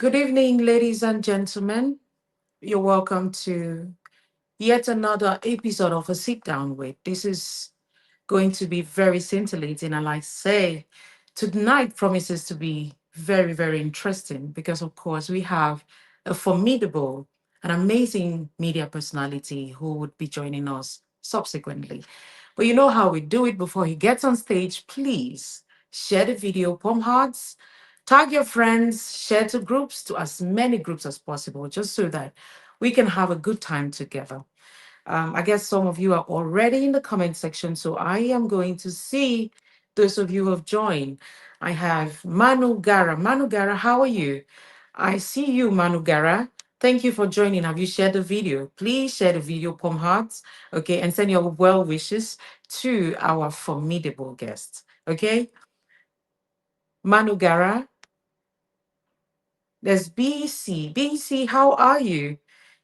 Good evening, ladies and gentlemen. You're welcome to yet another episode of A Sit Down With. This is going to be very scintillating, and I say tonight promises to be very, very interesting because, of course, we have a formidable and amazing media personality who would be joining us subsequently. But you know how we do it before he gets on stage. Please share the video, palm hearts, tag your friends, share to groups, to as many groups as possible, just so that we can have a good time together. I guess some of you are already in the comment section, so I am going to see those of you who have joined. I have Manu Gara. Manu Gara, how are you? I see you, Manu Gara. Thank you for joining. Have you shared the video? Please share the video, palm hearts, okay, and send your well wishes to our formidable guests, okay? Manu Gara, there's BC. BC, how are you?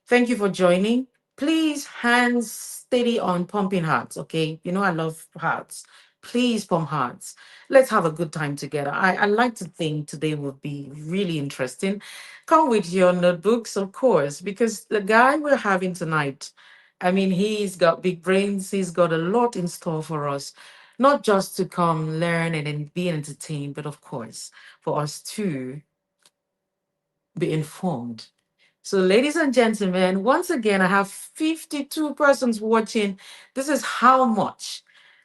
Thank you for joining. Please, hands steady on pumping hearts, okay? You know I love hearts. Please pump hearts. Let's have a good time together. I like to think today will be really interesting. Come with your notebooks, of course, because the guy we're having tonight, I mean, he's got big brains. He's got a lot in store for us, not just to come learn and then be entertained, but of course, for us to be informed. So, ladies and gentlemen, once again, I have 52 persons watching. This is how much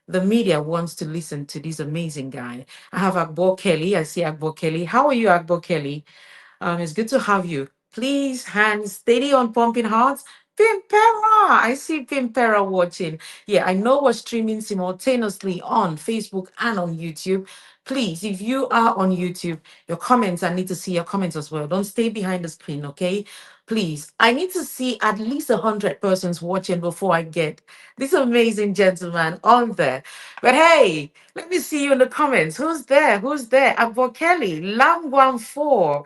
the media wants to listen to this amazing guy. I have Agbo Kelly. I see Agbo Kelly. How are you, Agbo Kelly? It's good to have you. Please, hands steady on pumping hearts. Pimpera, I see Pimpera watching. Yeah, I know we're streaming simultaneously on Facebook and on YouTube. Please, if you are on YouTube, your comments, I need to see your comments as well. Don't stay behind the screen, okay? Please, I need to see at least 100 persons watching before I get this amazing gentleman on there. But hey, let me see you in the comments. Who's there? Who's there? Abo Kelly, Lamguan 4.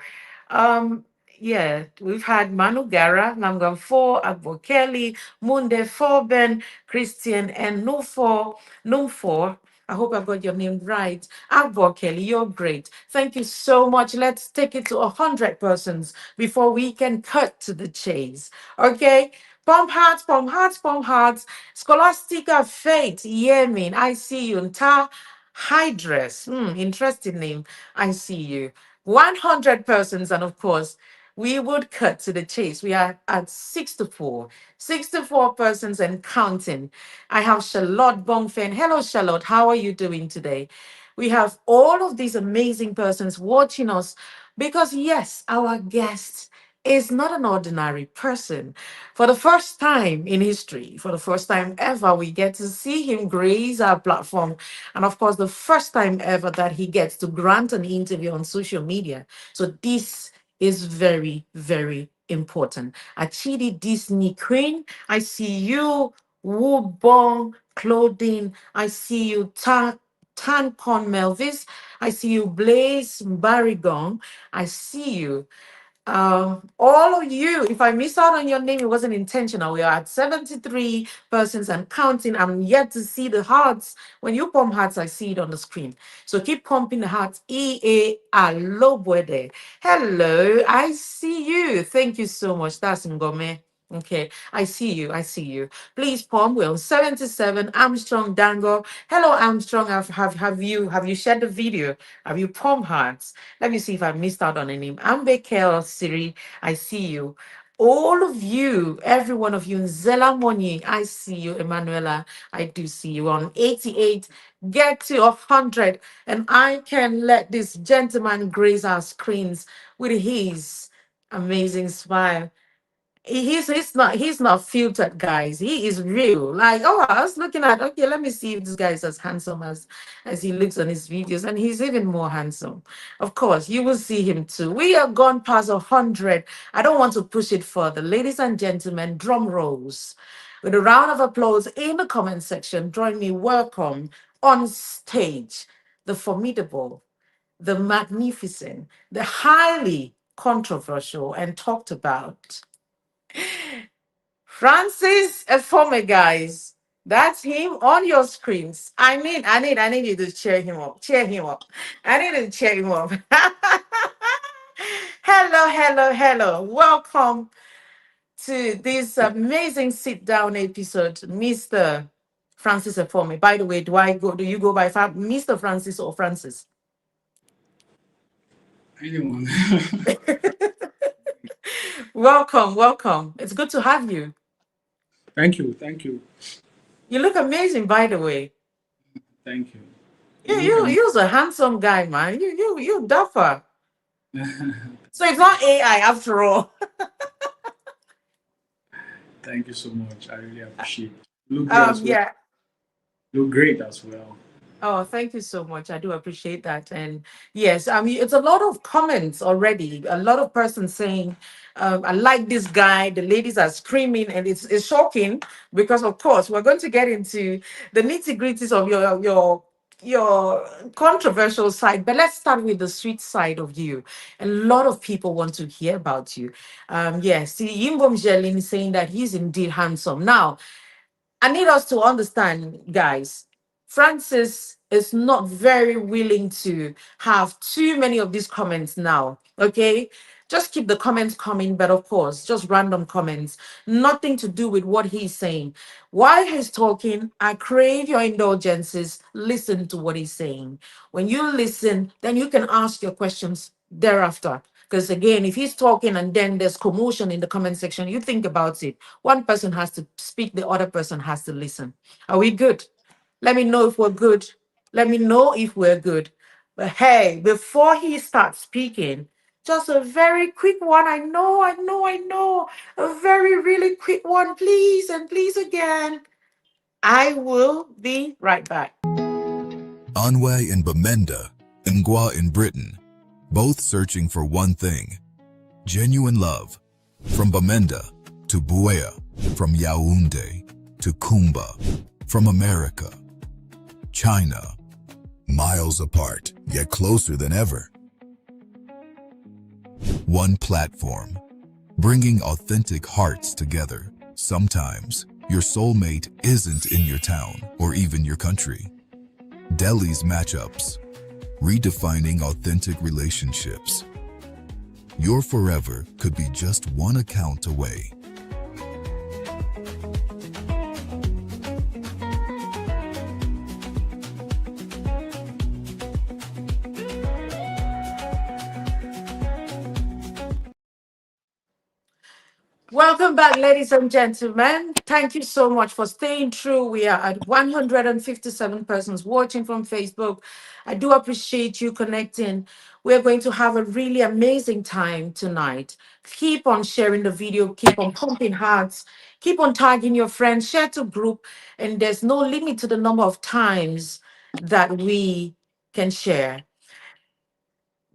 Um, yeah, we've had Manu Gara, Namgan 4, Agbo Kelly, Munde Forben, Christian, and Numfor. I hope I got your name right. Agbo Kelly, you're great. Thank you so much. Let's take it to 100 persons before we can cut to the chase. Okay? Pump hearts, pump hearts, pump hearts. Scholastica Fate, Yemin, I see you. Nta Hydress, interesting name. I see you. 100 persons, and of course, we would cut to the chase. We are at 64, 64 persons and counting. I have Charlotte Bongfen. Hello, Charlotte. How are you doing today? We have all of these amazing persons watching us because, yes, our guest is not an ordinary person. For the first time in history, for the first time ever, we get to see him grace our platform. And of course, the first time ever that he gets to grant an interview on social media. So this is very, very important. Achidi Disney Queen, I see you. Wubong Clothing, I see you. Tan Con Melvis, I see you. Blaze Barigong, I see you. All of you, if I miss out on your name, it wasn't intentional. We are at 73 persons and counting. I'm yet to see the hearts. When you pump hearts, I see it on the screen. So keep pumping the hearts. Alobuede. Hello, I see you. Thank you so much. That's Ngome. Okay, I see you. I see you. Please pump. We're on 77. Armstrong Dango. Hello, Armstrong. Have you shared the video? Have you pumped hearts? Let me see if I missed out on any name. Ambekel Siri, I see you. All of you, every one of you, Zela Moni, I see you. Emanuela, I do see you on 88. Get to 100, and I can let this gentleman grace our screens with his amazing smile. He's not filtered, guys. He is real. Like, oh, I was looking at, okay, let me see if this guy is as handsome as he looks on his videos, and he's even more handsome. Of course, you will see him too. We are gone past 100. I don't want to push it further. Ladies and gentlemen, drum rolls. With a round of applause in the comment section, join me. Welcome on stage the formidable, the magnificent, the highly controversial and talked about Francis Efome, guys. That's him on your screens. I need you to cheer him up. Cheer him up. I need to cheer him up. Hello, hello, hello. Welcome to this amazing sit down episode, Mr. Francis Efome. By the way, do you go by Mr. Francis or Francis? Anyone? Welcome, welcome. It's good to have you. Thank you, thank you, You look amazing, by the way. thank you. You You look you you're a handsome guy, man. You dapper. amazing. So it's not AI after all. Thank you so much. I really appreciate it. You look great as well. Yeah. You look great as well. Oh, thank you so much. I do appreciate that. And yes, I mean, it's a lot of comments already. A lot of persons saying, I like this guy. The ladies are screaming, and it's shocking because, of course, we're going to get into the nitty gritties of your controversial side. But let's start with the sweet side of you. A lot of people want to hear about you. Yes, see, Yimbom Jelin is saying that he's indeed handsome. Now, I need us to understand, guys. Francis is not very willing to have too many of these comments now. Okay. Just keep the comments coming, but of course, just random comments, nothing to do with what he's saying. While he's talking, I crave your indulgences. Listen to what he's saying. When you listen, then you can ask your questions thereafter. Because again, if he's talking and then there's commotion in the comment section, you think about it. One person has to speak, the other person has to listen. Are we good? Let me know if we're good. Let me know if we're good. But hey, before he starts speaking, just a very quick one. I know. A very, really quick one, please. And please again. I will be right back. Anway and Bamenda, Ngwa in Britain, both searching for one thing: genuine love. From Bamenda to Buea, from Yaoundé to Kumba, from America, China, miles apart, yet closer than ever. One platform, bringing authentic hearts together. Sometimes, your soulmate isn't in your town or even your country. Delhi's matchups, redefining authentic relationships. Your forever could be just one account away. Welcome back, ladies and gentlemen. Thank you so much for staying true. We are at 157 persons watching from Facebook. I do appreciate you connecting. We're going to have a really amazing time tonight. Keep on sharing the video, keep on pumping hearts, keep on tagging your friends, share to group, and there's no limit to the number of times that we can share.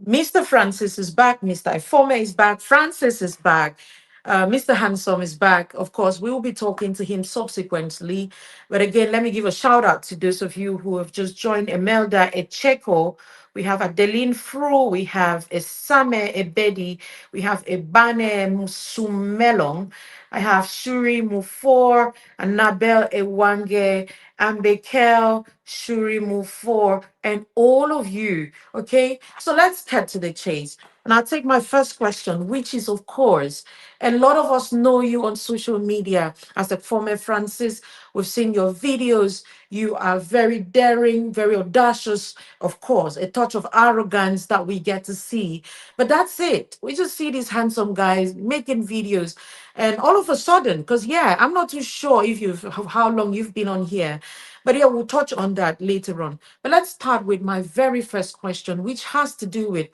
Mr. Francis is back. Mr. Ifome is back. Francis is back. Mr. Handsome is back. Of course, we will be talking to him subsequently. But again, let me give a shout out to those of you who have just joined: Emelda Echeko. We have Adeline Fru. We have Esame Ebedi. We have Ebane Musumelong. I have Shuri Mufor, Annabelle Ewange, Ambekel, Shuri Mufor, and all of you. Okay, so let's cut to the chase. And I'll take my first question, which is, of course, a lot of us know you on social media as a former Francis. We've seen your videos. You are very daring, very audacious, of course, a touch of arrogance that we get to see. But that's it. We just see these handsome guys making videos. And all of a sudden, because yeah, I'm not too sure if you've how long you've been on here, but yeah, we'll touch on that later on. But let's start with my very first question, which has to do with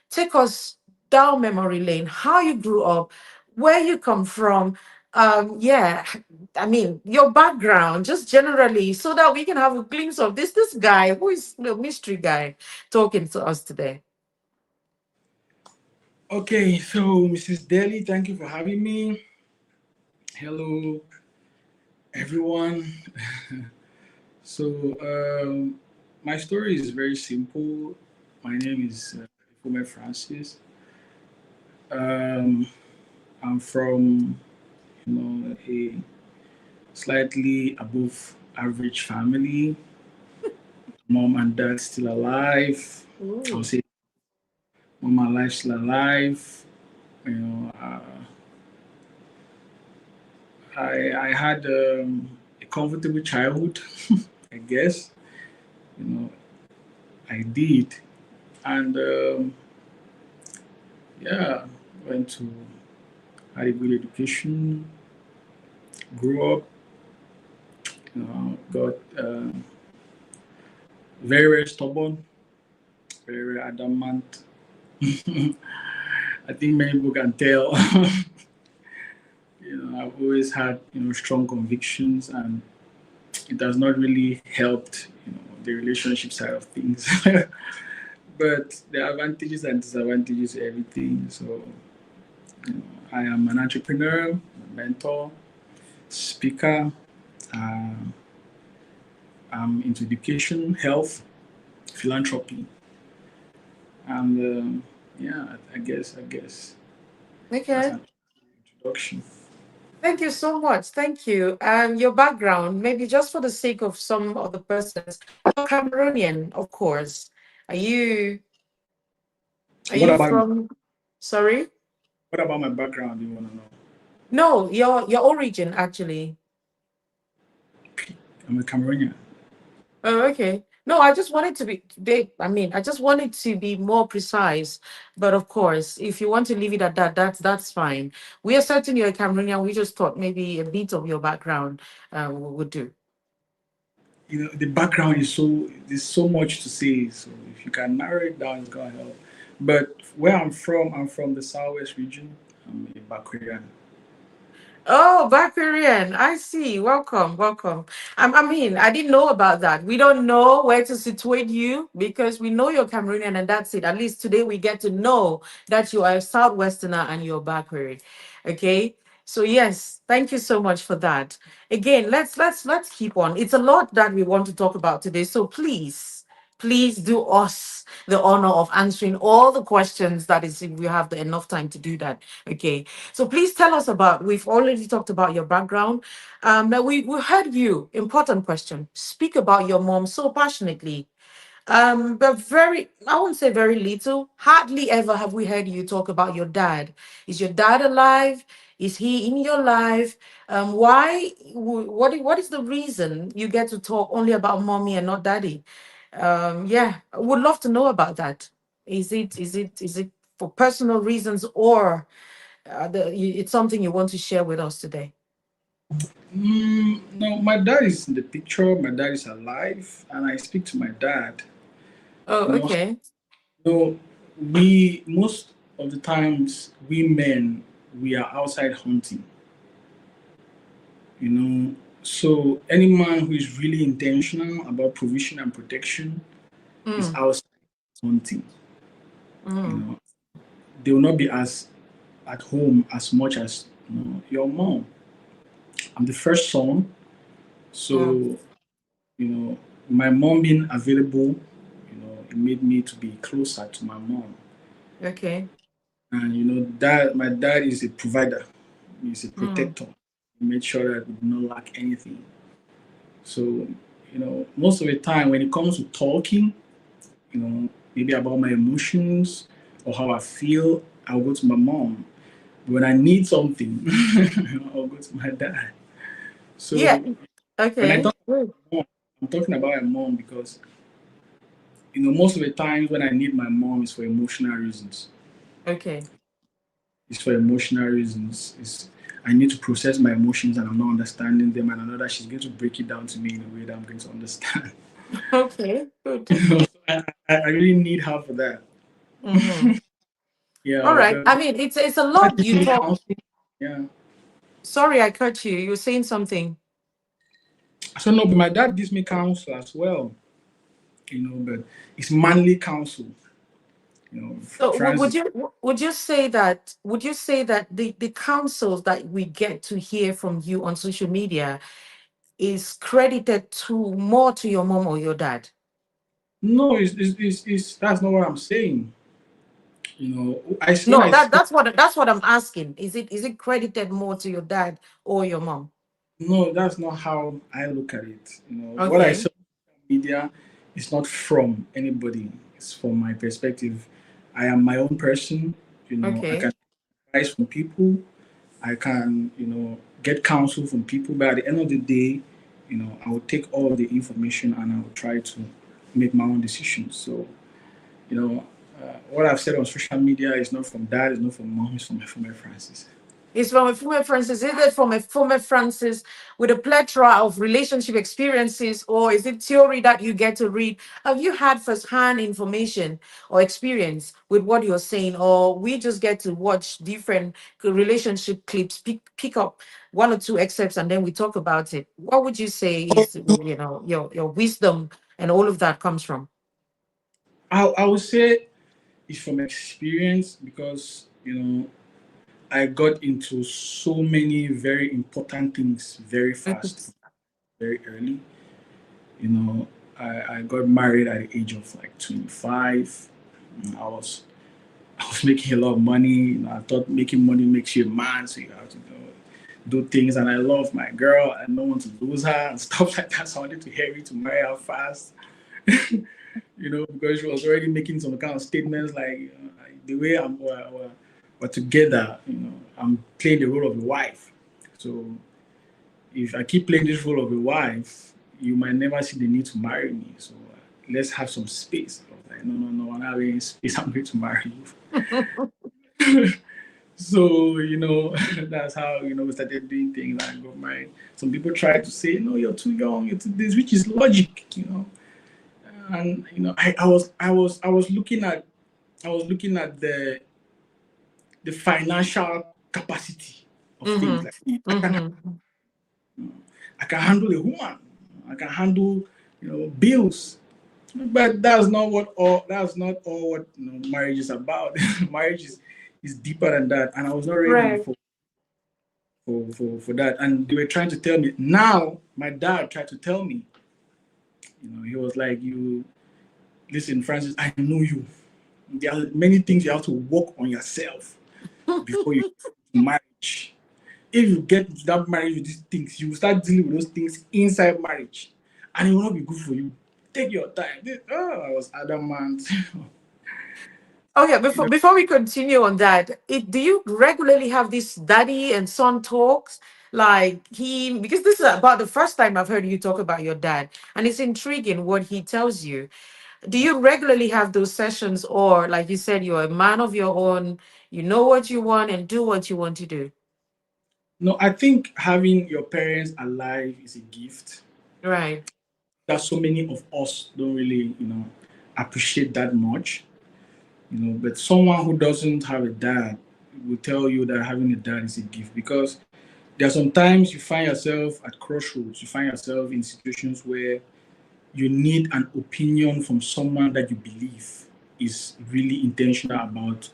take us down memory lane, how you grew up, where you come from. Yeah, I mean, your background, just generally, so that we can have a glimpse of this guy who is the mystery guy talking to us today. Okay, so Mrs. Daly, thank you for having me. Hello, everyone. So, my story is very simple. My name is Efome Francis. Um, I'm from, a slightly above average family. Mom and dad still alive. I would Ooh. say mom and life still alive. You know, I had a comfortable childhood, I guess. You know, I did, and yeah, went to had a good education, grew up, got very very stubborn, very very adamant. I think many people can tell. I've always had strong convictions, and it has not really helped the relationship side of things. But there are advantages and disadvantages to everything. So I am an entrepreneur, mentor, speaker. Uh, I'm into education, health, philanthropy, and yeah, I guess that's Okay. an introduction. Thank you so much. Thank you. Your background, maybe just for the sake of some other persons, you're Cameroonian, of course. Are you are What you about from, sorry? what about my background? Do you want to know? No, your origin actually. I'm a Cameroonian. Oh, okay. No, I just wanted to I just wanted to be more precise. But of course, if you want to leave it at that, that's fine. We are certain you're a Cameroonian. We just thought maybe a bit of your background would do. The background is so there's so much to say. So if you can narrow it down, it's gonna help. But where I'm from the southwest region. I'm a Bakurian. Oh, Bakurian. I see. Welcome, welcome. I mean, I didn't know about that. We don't know where to situate you because we know you're Cameroonian and that's it. At least today we get to know that you are a Southwesterner and you're Bakuri. Okay. So yes, thank you so much for that. Again, let's keep on. It's a lot that we want to talk about today. So please do us the honor of answering all the questions that is if we have enough time to do that. Okay. So please tell us about, we've already talked about your background. Now we heard you, important question, speak about your mom so passionately. But I won't say very little, hardly ever have we heard you talk about your dad. Is your dad alive? Is he in your life? What is the reason you get to talk only about mommy and not daddy? Yeah, I would love to know about that. Is it for personal reasons or it's something you want to share with us today? No, my dad is in the picture. My dad is alive, and I speak to my dad. Oh, You know, okay. so we most of the times we men we are outside hunting. You know, so any man who is really intentional about provision and protection is Mm, outside hunting. You mm, know, they will not be as at home as much as your mom. I'm the first son, mm. so my mom being available, it made me to be closer to my mom. Okay. And that my dad is a provider, he's a Mm, protector. He made sure that we do not lack anything. So, most of the time when it comes to talking, maybe about my emotions or how I feel, I'll go to my mom. When I need something, I'll go to my dad. yeah. So when I Okay. talk Good. about mom, I'm talking about my mom because most of the times when I need my mom is for emotional reasons. Okay. It's for emotional reasons. I need to process my emotions and I'm not understanding them, and I know that she's going to break it down to me in a way that I'm going to understand. Okay. Good. So I really need her for that. Mm-hmm. All Yeah, right. but I mean, it's a that lot gives you me talk. counseling. Yeah. Sorry, I cut you. You were saying something. So no, but my dad gives me counsel as well. But it's manly counsel. So Francis. would you say that the counsels that we get to hear from you on social media is credited to more to your mom or your dad? No, it's that's not what I'm saying. I when No, I speak. that's what I'm asking. Is it credited more to your dad or your mom? No, that's not how I look at it. What I Okay. say on media is not from anybody. It's from my perspective. I am my own person. I Okay. can advice from people. I can, get counsel from people. But at the end of the day, I will take all of the information and I will try to make my own decisions. So, what I've said on social media is not from dad, it's not from mom, it's from Efome Francis. It's from Efome Francis. Is it from Efome Francis with a plethora of relationship experiences, or is it theory that you get to read? Have you had first-hand information or experience with what you're saying, or we just get to watch different relationship clips, pick up one or two excerpts, and then we talk about it? What would you say is, your wisdom and all of that comes from? I would say it's from experience because, I got into so many very important things very fast, very early. You know, I got married at the age of like 25. I was I was making a lot of money. I thought making money makes you a man, so you have to do things. And I love my girl. I don't want to lose her and stuff like that. So I wanted to hurry to marry her fast. Because she was already making some kind of statements like, the way we're together, I'm playing the role of a wife. So if I keep playing this role of a wife, you might never see the need to marry me. So let's have some space. I was like, no, no, no, I'm not having space. I'm going to marry you. So, that's how, we started doing things and got married. Some people try to say, no, you're too young, you're too this, which is logic. And I was looking at the financial capacity of things. Mm-hmm. Like Mm-hmm. I can handle a woman, I can handle bills, but that's not all what marriage is about. Marriage is deeper than that, and I was not ready Right. for that. And they were trying to tell me. Now my dad tried to tell me. He was like, "You listen, Francis. I know you. There are many things you have to work on yourself before you marriage. If you get to that marriage with these things, you will start dealing with those things inside marriage, and it will not be good for you. Take your time." I was adamant. Okay, you know, before we continue on that, do you regularly have these daddy and son talks? Like because this is about the first time I've heard you talk about your dad, and it's intriguing what he tells you. Do you regularly have those sessions, or like you said, you're a man of your own, you know what you want and do what you want to do? no, I think having your parents alive is a gift Right. that so many of us don't really, appreciate that much. But someone who doesn't have a dad will tell you that having a dad is a gift because there are sometimes you find yourself at crossroads. You find yourself in situations where you need an opinion from someone that you believe is really intentional about,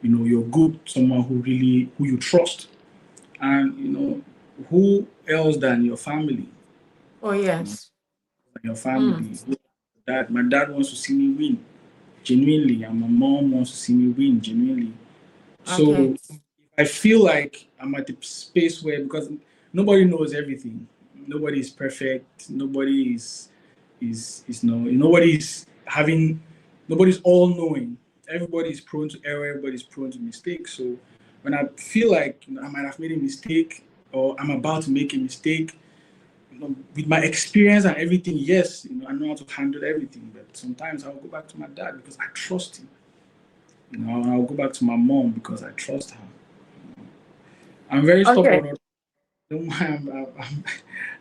your good, someone who you trust, and who else than your family. Oh, You know, yes. your Mm, family. Dad, my dad wants to see me win genuinely, and my mom wants to see me win genuinely. okay. So I feel like I'm at the space where because nobody knows everything, nobody is perfect, nobody is no, nobody's having, nobody's all knowing. Everybody is prone to error. Everybody's prone to mistakes. So when I feel like I might have made a mistake or I'm about to make a mistake, with my experience and everything, yes, I know how to handle everything. But sometimes I'll go back to my dad because I trust him. I'll go back to my mom because I trust her. I'm very Okay. stubborn. Don't mind,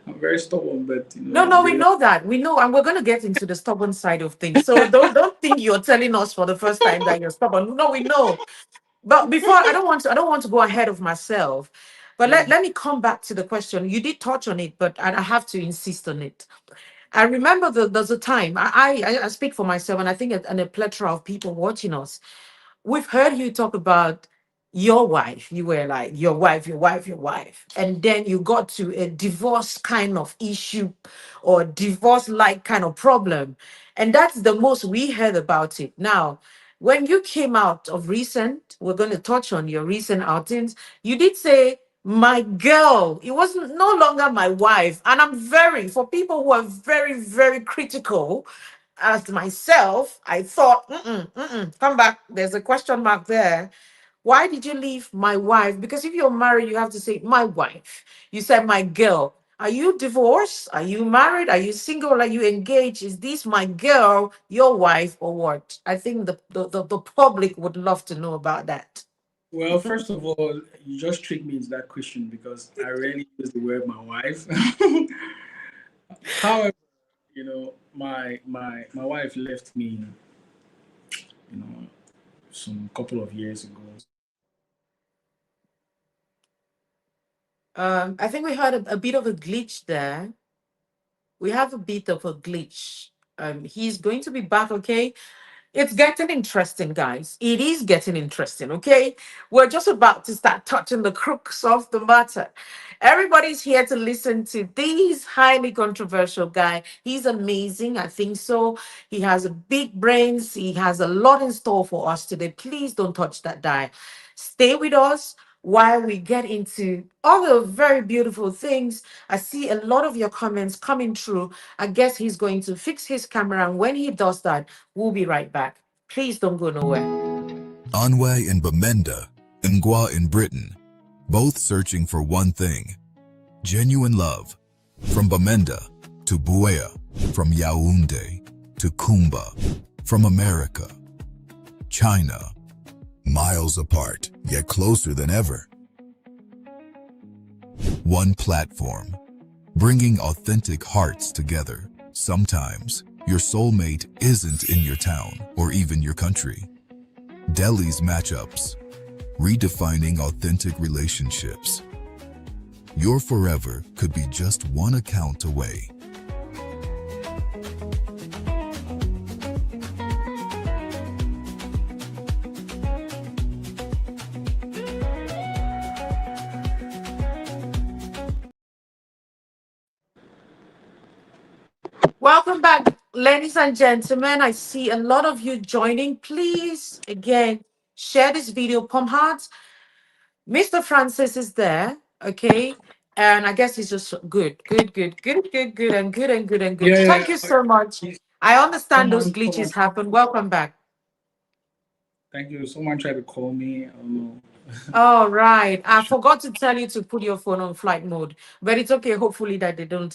I'm very stubborn, but No, no, we the know that. We know, and we're going to get into the stubborn side of things. So don't think you're telling us for the first time that you're stubborn. No, we know. But before, I don't want to go ahead of myself. But let me come back to the question. You did touch on it, but I have to insist on it. I remember there's a time I speak for myself, and I think and a plethora of people watching us. We've heard you talk about your wife. You were like your wife, your wife, your wife. And then you got to a divorce kind of issue or divorce like kind of problem. And that's the most we heard about it. Now, when you came out of recent, we're going to touch on your recent outings. You did say, my girl, it wasn't no longer my wife. And I'm for people who are very, very critical, as myself, I thought, come back. There's a question mark there. Why did you leave my wife? Because if you're married, you have to say my wife. You said my girl. Are you divorced? Are you married? Are you single? Are you engaged? Is this my girl, your wife, or what? I think the public would love to know about that. Well, first of all, you just tricked me into that question because I rarely use the word my wife. However, my wife left me, you know, some couple of years ago. I think we had a bit of a glitch there. We have a bit of a glitch. He's going to be back, okay? It's getting interesting, guys. It is getting interesting, okay? We're just about to start touching the crux of the matter. Everybody's here to listen to this highly controversial guy. He's amazing. I think so. He has a big brains. He has a lot in store for us today. Please don't touch that dial. Stay with us while we get into other very beautiful things. I see a lot of your comments coming through. I guess he's going to fix his camera, and when he does that, we'll be right back. Please don't go nowhere. Anwe and Bamenda, Ngwa in Britain, both searching for one thing: genuine love. From Bamenda to Buea, from Yaoundé to Kumba, from America, China, miles apart, yet closer than ever. One platform, bringing authentic hearts together. Sometimes, your soulmate isn't in your town or even your country. Delhi's matchups, redefining authentic relationships. Your forever could be just one account away. Welcome back, ladies and gentlemen. I see a lot of you joining. Please, again, share this video. Pump hearts. Mr. Francis is there, okay? And I guess he's just good, good, good, good, good, good, and good, and good, and good. Yeah, Thank yeah. you so much. I understand those glitches Someone, happen. Welcome back. thank you. Someone tried to call me. I don't know. All right. I forgot to tell you to put your phone on flight mode, but it's okay. Hopefully that they don't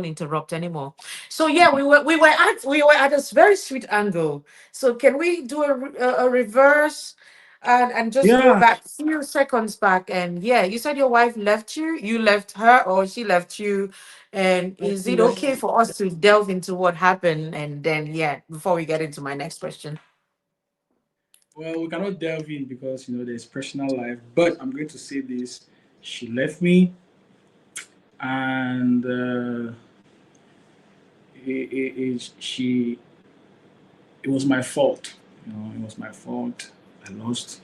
interrupt anymore. So yeah, we were at a very sweet angle. So can we do a reverse and just go Yeah. back a few seconds back? And yeah, you said your wife left you, you left her, or she left you. And is She it left okay me. for us to delve into what happened? And then yeah, before we get into my next question. Well, we cannot delve in because there's personal life. But I'm going to say this: she left me, and she it was my fault. It was my fault. I lost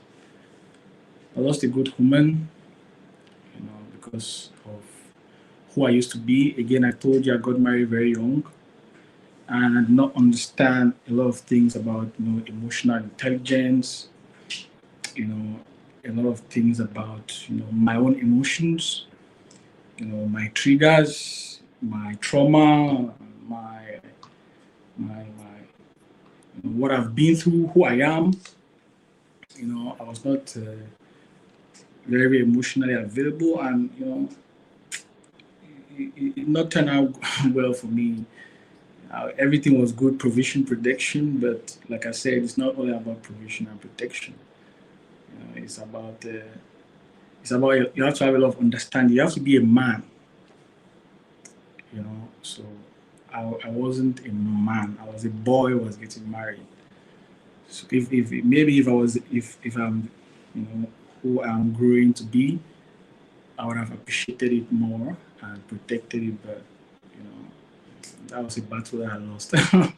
I lost a good woman. Because of who I used to be. Again, I told you I got married very young, and I did not understand a lot of things about emotional intelligence. You know, a lot of things about my own emotions. My triggers, my trauma, my what I've been through, who I am. I was not very emotionally available, and it did not turn out well for me. Everything was good, provision, protection, but like I said, it's not only about provision and protection. It's about you have to have a lot of understanding. You have to be a man. So I wasn't a man. I was a boy who was getting married. So if maybe if I'm who I'm growing to be, I would have appreciated it more and protected it. But you know that was a battle that I lost. I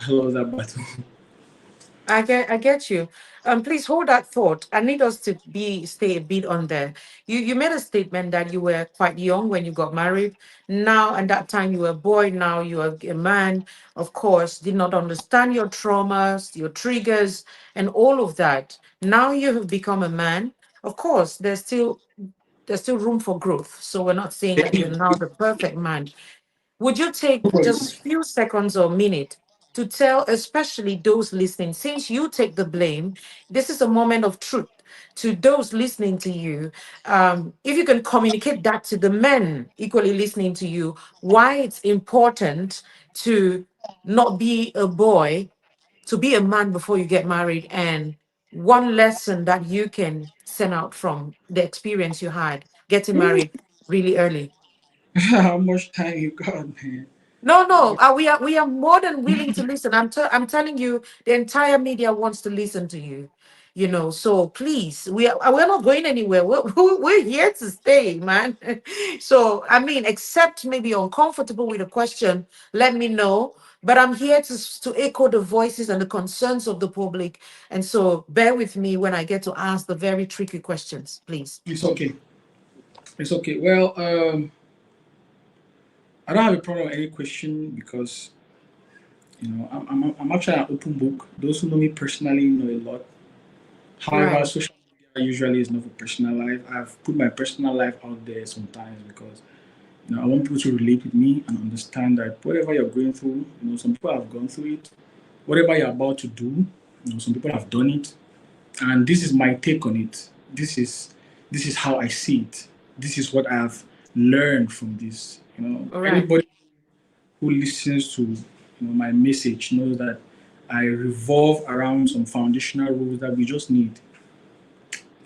lost that battle. I get you. Please hold that thought. I need us to be stay a bit on there. You made a statement that you were quite young when you got married. Now, and that time you were a boy. Now you are a man. Of course, did not understand your traumas, your triggers, and all of that. Now you have become a man. Of course, there's still room for growth. So we're not saying that you're now the perfect man. Would you take just few seconds or minute to tell, especially those listening, since you take the blame, this is a moment of truth. to those listening to you, if you can communicate that to the men equally listening to you, why it's important to not be a boy, to be a man before you get married, and one lesson that you can send out from the experience you had getting married really early. How much time you got, man? No, no, we are more than willing to listen. I'm telling you, the entire media wants to listen to you. You know, so please, we're not going anywhere. We're here to stay, man. So I mean, except maybe you're uncomfortable with a question, let me know. But I'm here to echo the voices and the concerns of the public. And so bear with me when I get to ask the very tricky questions, please. It's okay. It's okay. Well, I don't have a problem with any question because I'm actually an open book. Those who know me personally know a lot. However, Right. social media usually is not for personal life. I've put my personal life out there sometimes because I want people to relate with me and understand that whatever you're going through, some people have gone through it. Whatever you're about to do, some people have done it, and this is my take on it. This is how I see it. This is what I've learned from this. All right. Anybody who listens to my message knows that I revolve around some foundational rules that we just need.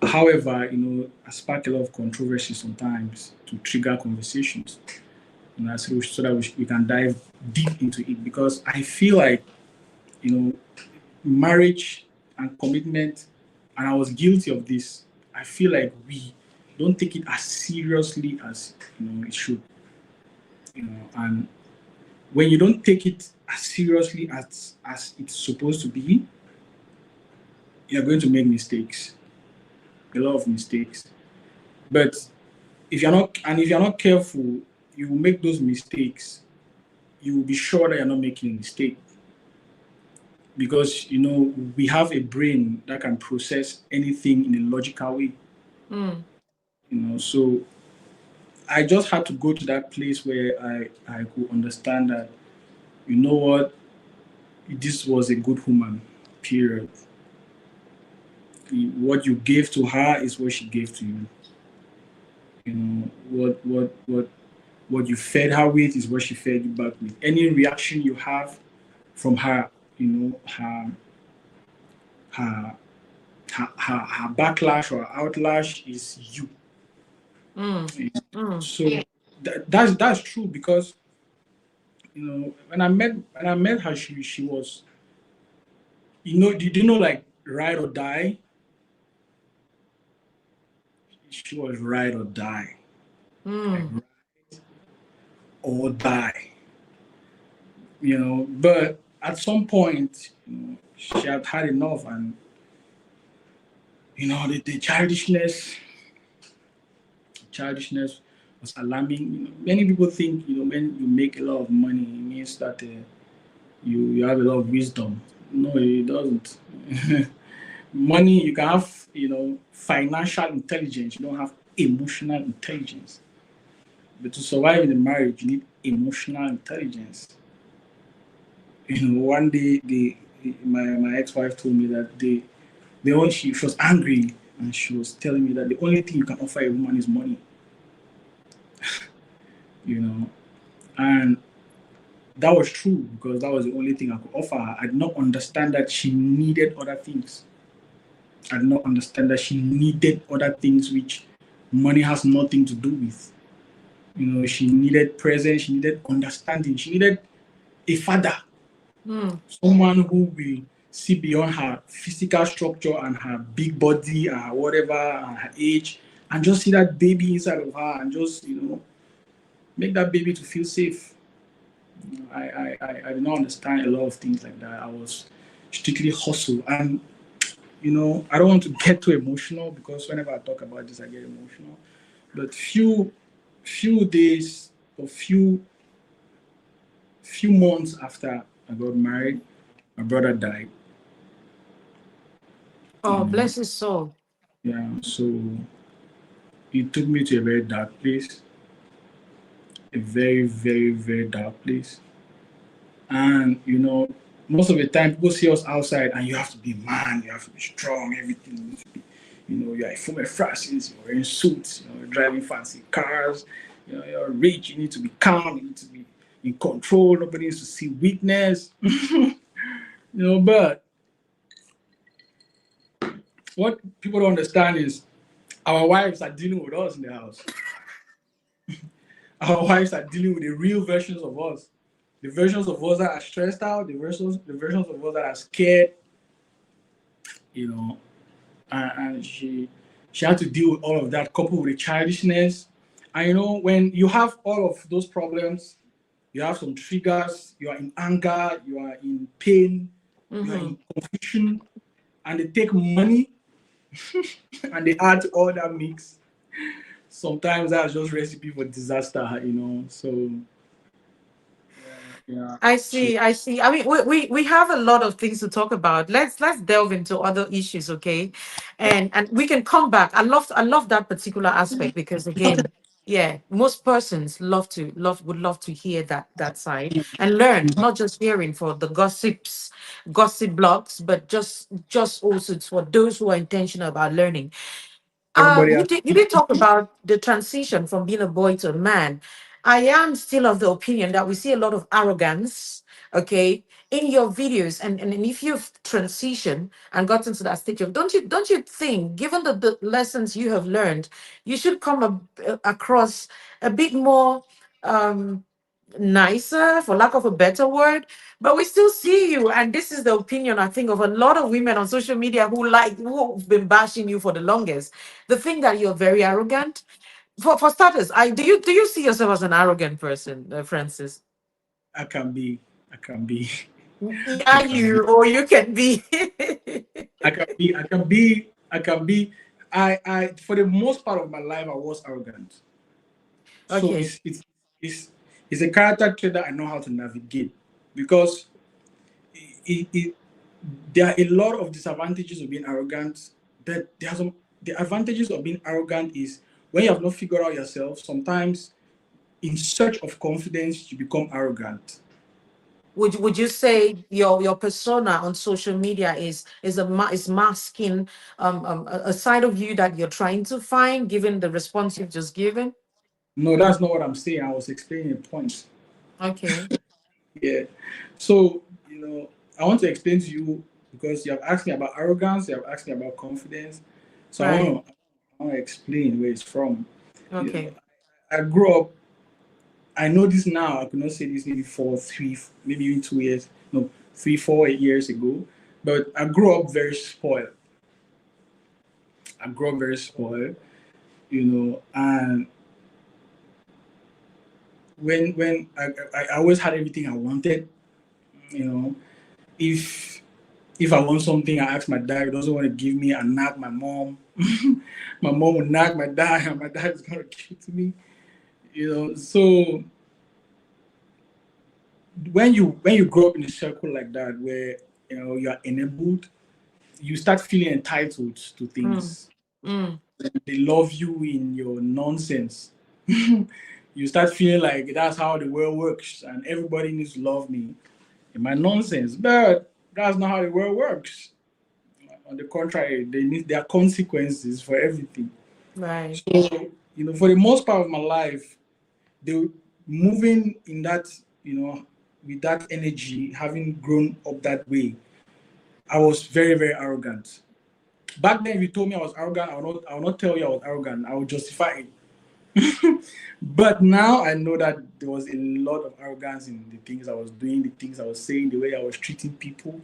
However, I spark a lot of controversy sometimes to trigger conversations. So that we can dive deep into it because I feel like you know marriage and commitment, and I was guilty of this. I feel like we don't take it as seriously as it should. And when you don't take it as seriously as it's supposed to be, you're going to make mistakes, a lot of mistakes. But if you're not careful, you will make those mistakes. You will be sure that you're not making a mistake because we have a brain that can process anything in a logical way. Mm. So I just had to go to that place where I could understand that what, this was a good woman, period. What you gave to her is what she gave to you. What you fed her with is what she fed you back with. Any reaction you have from her, her her backlash or outlash is you. Mm. Mm. So that's true because when I met her, she was, did you know, like, ride or die? She was ride or die, like Mm. ride or die. But at some point, she had had enough, and the childishness was alarming. Many people think when you make a lot of money, it means that you have a lot of wisdom. No, it doesn't. Money, you can have financial intelligence. You don't have emotional intelligence. But to survive in a marriage, you need emotional intelligence. One day, my ex-wife told me that she was angry, and she was telling me that the only thing you can offer a woman is money. you know and that was true because that was the only thing I could offer her. I did not understand that she needed other things. I did not understand that she needed other things which money has nothing to do with. She needed presence, she needed understanding, she needed a father, Mm. someone who will see beyond her physical structure and her big body and her whatever and her age, and just see that baby inside of her and just make that baby to feel safe. I did not understand a lot of things like that. I was strictly hustle, and I don't want to get too emotional because whenever I talk about this, I get emotional. But few days or few months after I got married, my brother died. You Oh, know, bless his soul. yeah. So it took me to a very dark place, a very very very dark place. And most of the time people see us outside, and you have to be a man, you have to be strong, everything. You know, you're Efome France, you're wearing suits, you know, you're driving fancy cars, you know, you're rich, you need to be calm, you need to be in control, nobody needs to see weakness. But what people don't understand is our wives are dealing with us in the house. Our wives are dealing with the real versions of us. The versions of us that are stressed out, the versions of us that are scared, you know, and she had to deal with all of that coupled with the childishness. And when you have all of those problems, you have some triggers, you are in anger, you are in pain, you are Mm-hmm. in confusion, and they take money and they add to all that mix. Sometimes that's just recipe for disaster. So yeah. I She see, I see. I mean, we have a lot of things to talk about. Let's delve into other issues, okay? And we can come back. I love that particular aspect because again, yeah, most persons would love to hear that side and learn, not just hearing for the gossip blogs, but just also it's for those who are intentional about learning. everybody has You did talk about the transition from being a boy to a man. I am still of the opinion that we see a lot of arrogance, okay, in your videos, and if you've transitioned and gotten to that stage of, don't you think, given the lessons you have learned, you should come across a bit more um nicer, for lack of a better word, but we still see you, and this is the opinion I think of a lot of women on social media who've been bashing you for the longest. The thing that you're very arrogant. For starters, I do you see yourself as an arrogant person, Francis? I can be. I can be. I Yeah, can be. you or you can be. I can be. I can be. I can be. I for the most part of my life I was arrogant. So Okay. it's a character trait that I know how to navigate because it there are a lot of disadvantages of being arrogant. But there are some the advantages of being arrogant is when you have not figured out yourself. Sometimes in search of confidence you become arrogant. Would you say your persona on social media is masking a side of you that you're trying to find, given the response you've just given? No, that's not what I'm saying. I was explaining a point. Okay. Yeah. So, I want to explain to you because you have asked me about arrogance, you have asked me about confidence. So Right. I want to explain where it's from. You know, Okay. I grew up, I know this now, I could not say this maybe maybe even 2 years, no, 3, 4 years ago. But I grew up very spoiled. I grew up very spoiled, and when I always had everything I wanted, you know, if if I want something, I ask my dad. He doesn't want to give me. I nag my mom. My mom will nag my dad, and my dad is gonna give it to me. So when you grow up in a circle like that, where you are enabled, you start feeling entitled to Mm, things. mm, They love you in your nonsense. You start feeling like that's how the world works, and everybody needs to love me in my nonsense. But that's not how the world works. On the contrary, there are consequences for everything. right. So, for the most part of my life, they moving in that, with that energy, having grown up that way, I was very, very arrogant. Back then, if you told me I was arrogant, I will not tell you I was arrogant. I would justify it. But now I know that there was a lot of arrogance in the things I was doing, the things I was saying, the way I was treating people.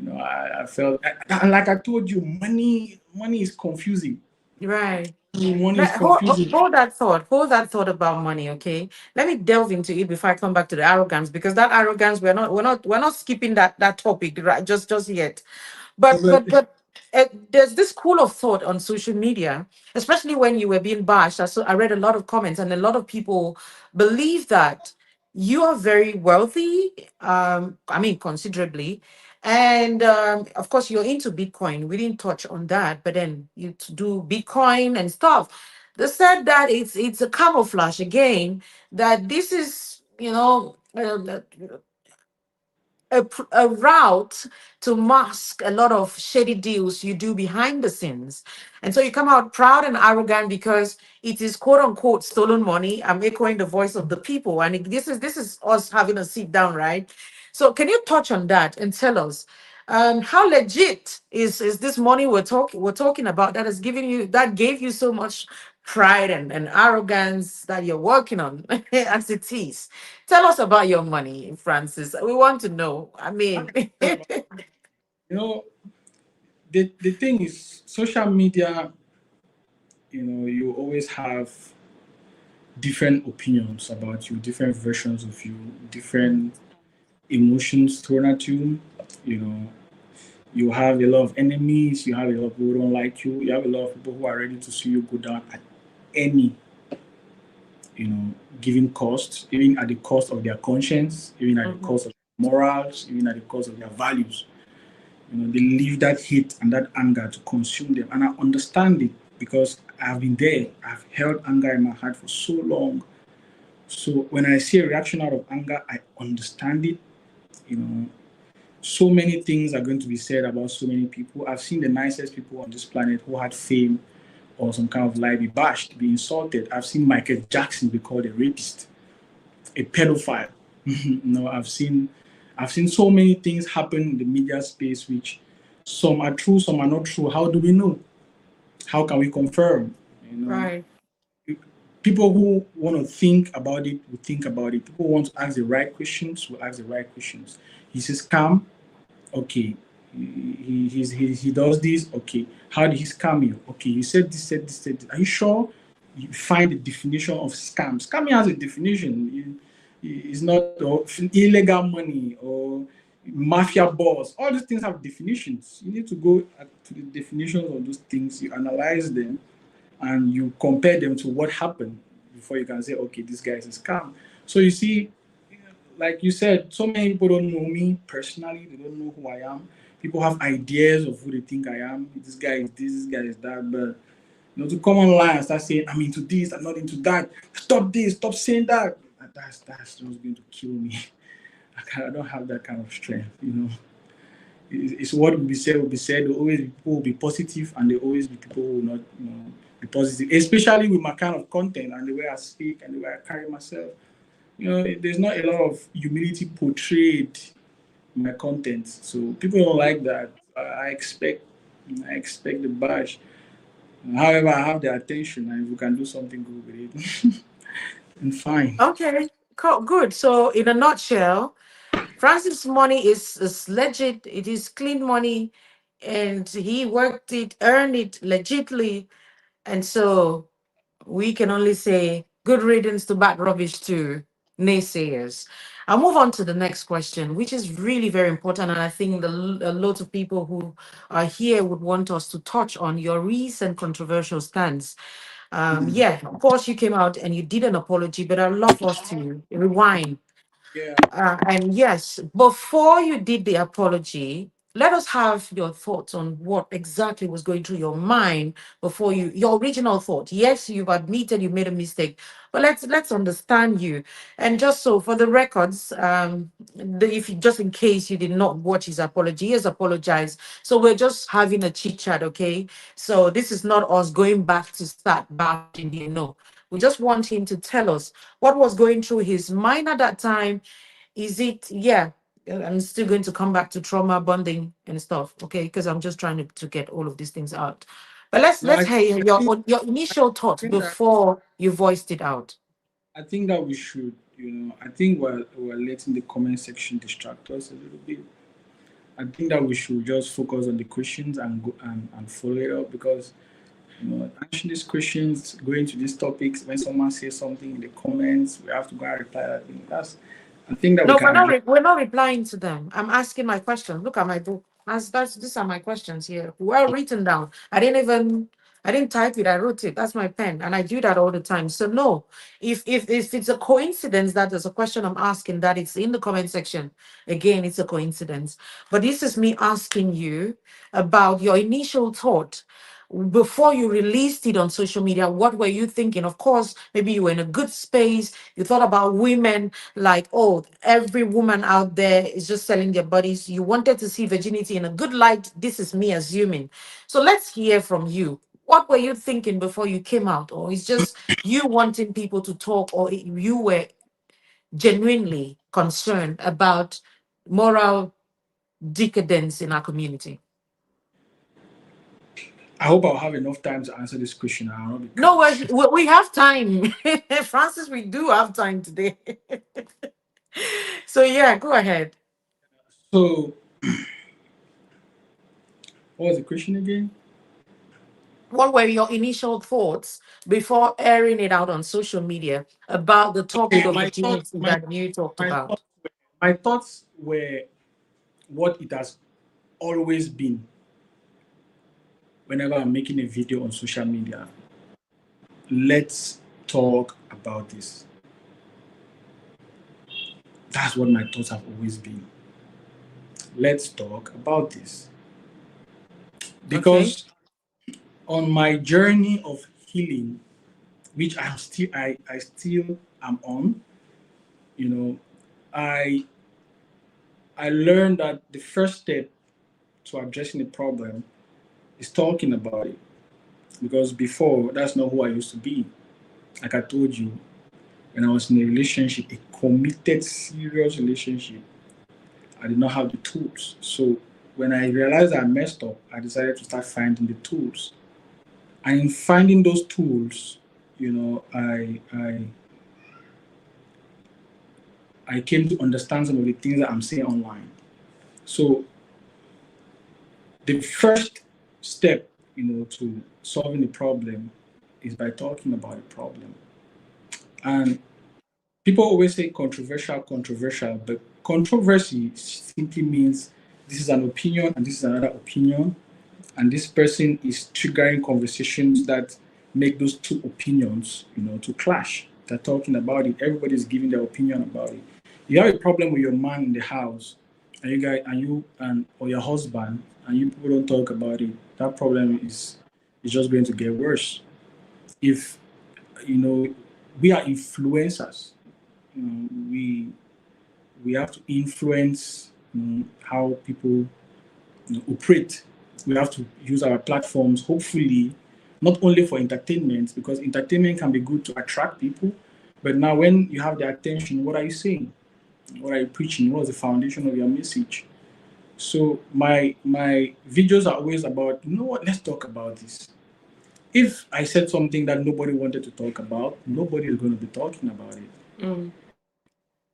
I felt, and like I told you, money is confusing. Right. Money is confusing. Hold that thought. Hold that thought about money, okay? Let me delve into it before I come back to the arrogance, because that arrogance, we're not skipping that topic right just yet. But But but but there's this school of thought on social media, especially when you were being bashed. I read a lot of comments, and a lot of people believe that you are very wealthy. I mean, considerably, and of course, you're into Bitcoin. We didn't touch on that, but then do Bitcoin and stuff. They said that it's a camouflage again. That this is a route to mask a lot of shady deals you do behind the scenes. And so you come out proud and arrogant because it is quote unquote stolen money. I'm echoing the voice of the people. And this is us having a sit down, right? So can you touch on that and tell us how legit is this money we're talking about that has given you that gave you so much pride and arrogance that you're working on as it is. Tell us about your money, Francis. We want to know. I mean, You know, the thing is, social media, you always have different opinions about you, different versions of you, different emotions thrown at you. You know, you have a lot of enemies, you have a lot of people who don't like you, you have a lot of people who are ready to see you go down at any, given cost, even at the cost of their conscience, even at the Mhm. cost of morals, even at the cost of their values. They leave that hate and that anger to consume them. And I understand it because I've been there. I've held anger in my heart for so long. So when I see a reaction out of anger, I understand it. You know, so many things are going to be said about so many people. I've seen the nicest people on this planet who had fame or some kind of lie be bashed, be insulted. I've seen Michael Jackson be called a rapist, a pedophile. I've seen so many things happen in the media space which some are true, some are not true. How do we know? How can we confirm? You know, Right. people who want to think about it will think about it. People who want to ask the right questions will ask the right questions. He says, "Calm, okay." He does this, okay. How did he scam you? Okay, he said this, said this. Are you sure? You find the definition of scam. Scamming has a definition. It's not illegal money or mafia boss. All these things have definitions. You need to go to the definitions of those things. You analyze them and you compare them to what happened before you can say, okay, this guy is a scam. So you see, like you said, so many people don't know me personally. They don't know who I am. People have ideas of who they think I am. This guy is this guy is that. But to come online and start saying, I'm into this, I'm not into that. Stop this, stop saying that. That's just going to kill me. I don't have that kind of strength. It's what will be said will be said. There will always be people who will be positive, and there will always be people who will not, be positive. Especially with my kind of content and the way I speak and the way I carry myself. There's not a lot of humility portrayed in my content, so people don't like that. I expect the bash. However, I have the attention, and if we can do something good with it, and fine. Okay. Cool. Good. So, in a nutshell, Francis' money is legit. It is clean money, and he worked it, earned it legitly, and so we can only say good riddance to bad rubbish to naysayers. I'll move on to the next question, which is really very important. And I think a lot of people who are here would want us to touch on your recent controversial stance. Mm. Yeah, of course, you came out and you did an apology, but I'd love us to rewind Yeah. and yes, before you did the apology, let us have your thoughts on what exactly was going through your mind before your original thought. Yes, you've admitted you made a mistake, but let's understand you. And just so for the records, if you, just in case you did not watch his apology, he has apologized. So we're just having a chit chat, okay? So this is not us going back to start bashing you. No, we just want him to tell us what was going through his mind at that time. Is it, yeah, I'm still going to come back to trauma bonding and stuff, okay? Because I'm just trying to get all of these things out. But let's No, let's I hear think your initial thoughts think that before you voiced it out. I think that we should, I think we're letting the comment section distract us a little bit. I think that we should just focus on the questions and go and follow it up because answering these questions, going to these topics, when someone says something in the comments, we have to go and reply. I think that we No, can address. we're not replying to them. I'm asking my questions. Look at my book. That's these are my questions here. Well written down. I didn't type it, I wrote it. That's my pen. And I do that all the time. So no, if it's a coincidence that there's a question I'm asking that it's in the comment section, again, it's a coincidence. But this is me asking you about your initial thought. before you released it on social media, what were you thinking? Of course, maybe you were in a good space. You thought about women like, oh, every woman out there is just selling their bodies. You wanted to see virginity in a good light. This is me assuming. So let's hear from you. What were you thinking before you came out? Or it's just you wanting people to talk, or you were genuinely concerned about moral decadence in our community? I hope I'll have enough time to answer this question. I'll not be cut. No, we have time. Francis, we do have time today. So, yeah, go ahead. So, what was the question again? What were your initial thoughts before airing it out on social media about the topic Okay, of virginity that you talked my about? thoughts, my thoughts were what it has always been whenever I'm making a video on social media. Let's talk about this. That's what my thoughts have always been. Let's talk about this. Okay. Because on my journey of healing, which I still am on, you know, I I learned that the first step to addressing the problem is talking about it. Because before, that's not who I used to be. Like I told you, when I was in a relationship, a committed, serious relationship, I did not have the tools. So when I realized I messed up, I decided to start finding the tools. And in finding those tools, you know, I came to understand some of the things that I'm saying online. So the first step, you know, to solving the problem is by talking about the problem. And people always say controversial, controversial, but controversy simply means this is an opinion and this is another opinion, and this person is triggering conversations that make those two opinions, you know, to clash. They're talking about it. Everybody's giving their opinion about it. You have a problem with your man in the house, and you guys, and you and or your husband, and you people don't talk about it. That problem is just going to get worse. If you know, we are influencers. You know, we have to influence how people operate. We have to use our platforms, hopefully, not only for entertainment, because entertainment can be good to attract people. But now, when you have their attention, what are you saying? What are you preaching? What's the foundation of your message? So my videos are always about, you know what? Let's talk about this. If I said something that nobody wanted to talk about, nobody is going to be talking about it. Mm.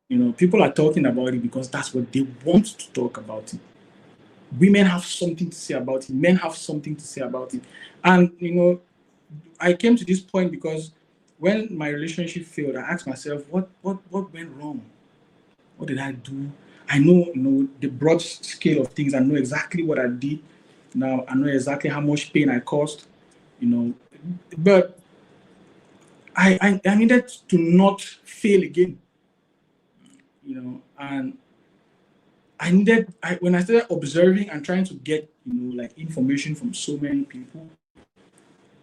You know, people are talking about it because that's what they want to talk about it. Women have something to say about it. Men have something to say about it. And you know, I came to this point because when my relationship failed, I asked myself, what went wrong? What did I do? I know, you know, the broad scale of things. I know exactly what I did. Now I know exactly how much pain I caused. You know, but I needed to not fail again. You know, and when I started observing and trying to get, you know, like information from so many people,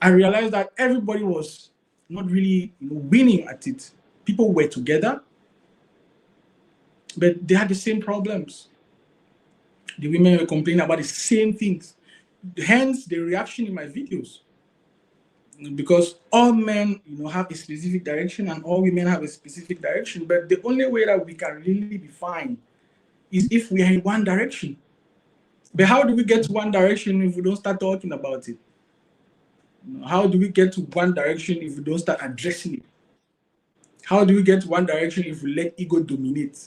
I realized that everybody was not really, you know, winning at it. People were together, but they had the same problems. The women were complaining about the same things. Hence the reaction in my videos. Because all men, you know, have a specific direction and all women have a specific direction. But the only way that we can really be fine is if we are in one direction. But how do we get to one direction if we don't start talking about it? How do we get to one direction if we don't start addressing it? How do we get to one direction if we let ego dominate?